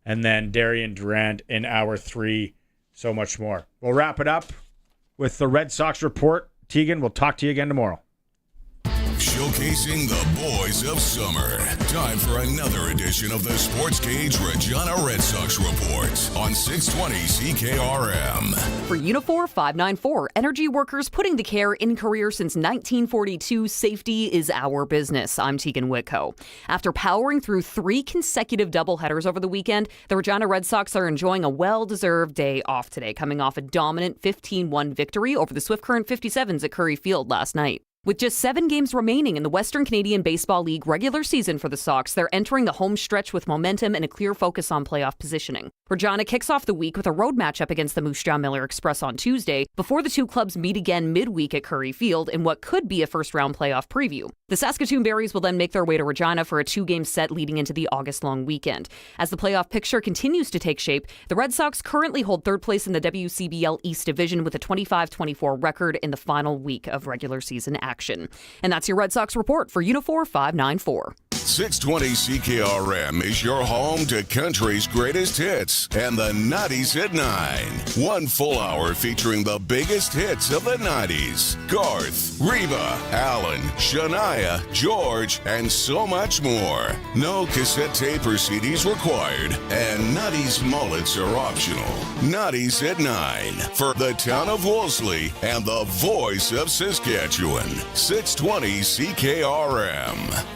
[SPEAKER 2] And then Darian Durant in hour 3. So much more. We'll wrap it up with the Red Sox report. Tegan, we'll talk to you again tomorrow.
[SPEAKER 1] Showcasing the boys of summer. Time for another edition of the Sportscage Regina Red Sox Report on 620 CKRM.
[SPEAKER 4] For Unifor 594, energy workers putting the care in career since 1942, safety is our business. I'm Tegan Whitco. After powering through 3 consecutive doubleheaders over the weekend, the Regina Red Sox are enjoying a well-deserved day off today, coming off a dominant 15-1 victory over the Swift Current 57s at Curry Field last night. With just 7 games remaining in the Western Canadian Baseball League regular season for the Sox, they're entering the home stretch with momentum and a clear focus on playoff positioning. Regina kicks off the week with a road matchup against the Moose Jaw Miller Express on Tuesday, before the two clubs meet again midweek at Curry Field in what could be a first-round playoff preview. The Saskatoon Berries will then make their way to Regina for a 2-game set leading into the August-long weekend. As the playoff picture continues to take shape, the Red Sox currently hold 3rd place in the WCBL East Division with a 25-24 record in the final week of regular season action. And that's your Red Sox report for Unifor 594.
[SPEAKER 1] 620 CKRM is your home to country's greatest hits and the 90s at 9. 1 full hour featuring the biggest hits of the 90s. Garth, Reba, Alan, Shania, George, and so much more. No cassette tape or CDs required, and 90s mullets are optional. 90s at 9 for the town of Wolseley and the voice of Saskatchewan. 620 CKRM.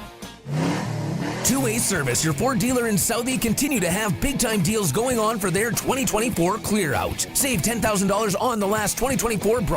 [SPEAKER 7] Two-Way Service, your Ford dealer in Southie, continue to have big-time deals going on for their 2024 clear out. Save $10,000 on the last 2024 Bronx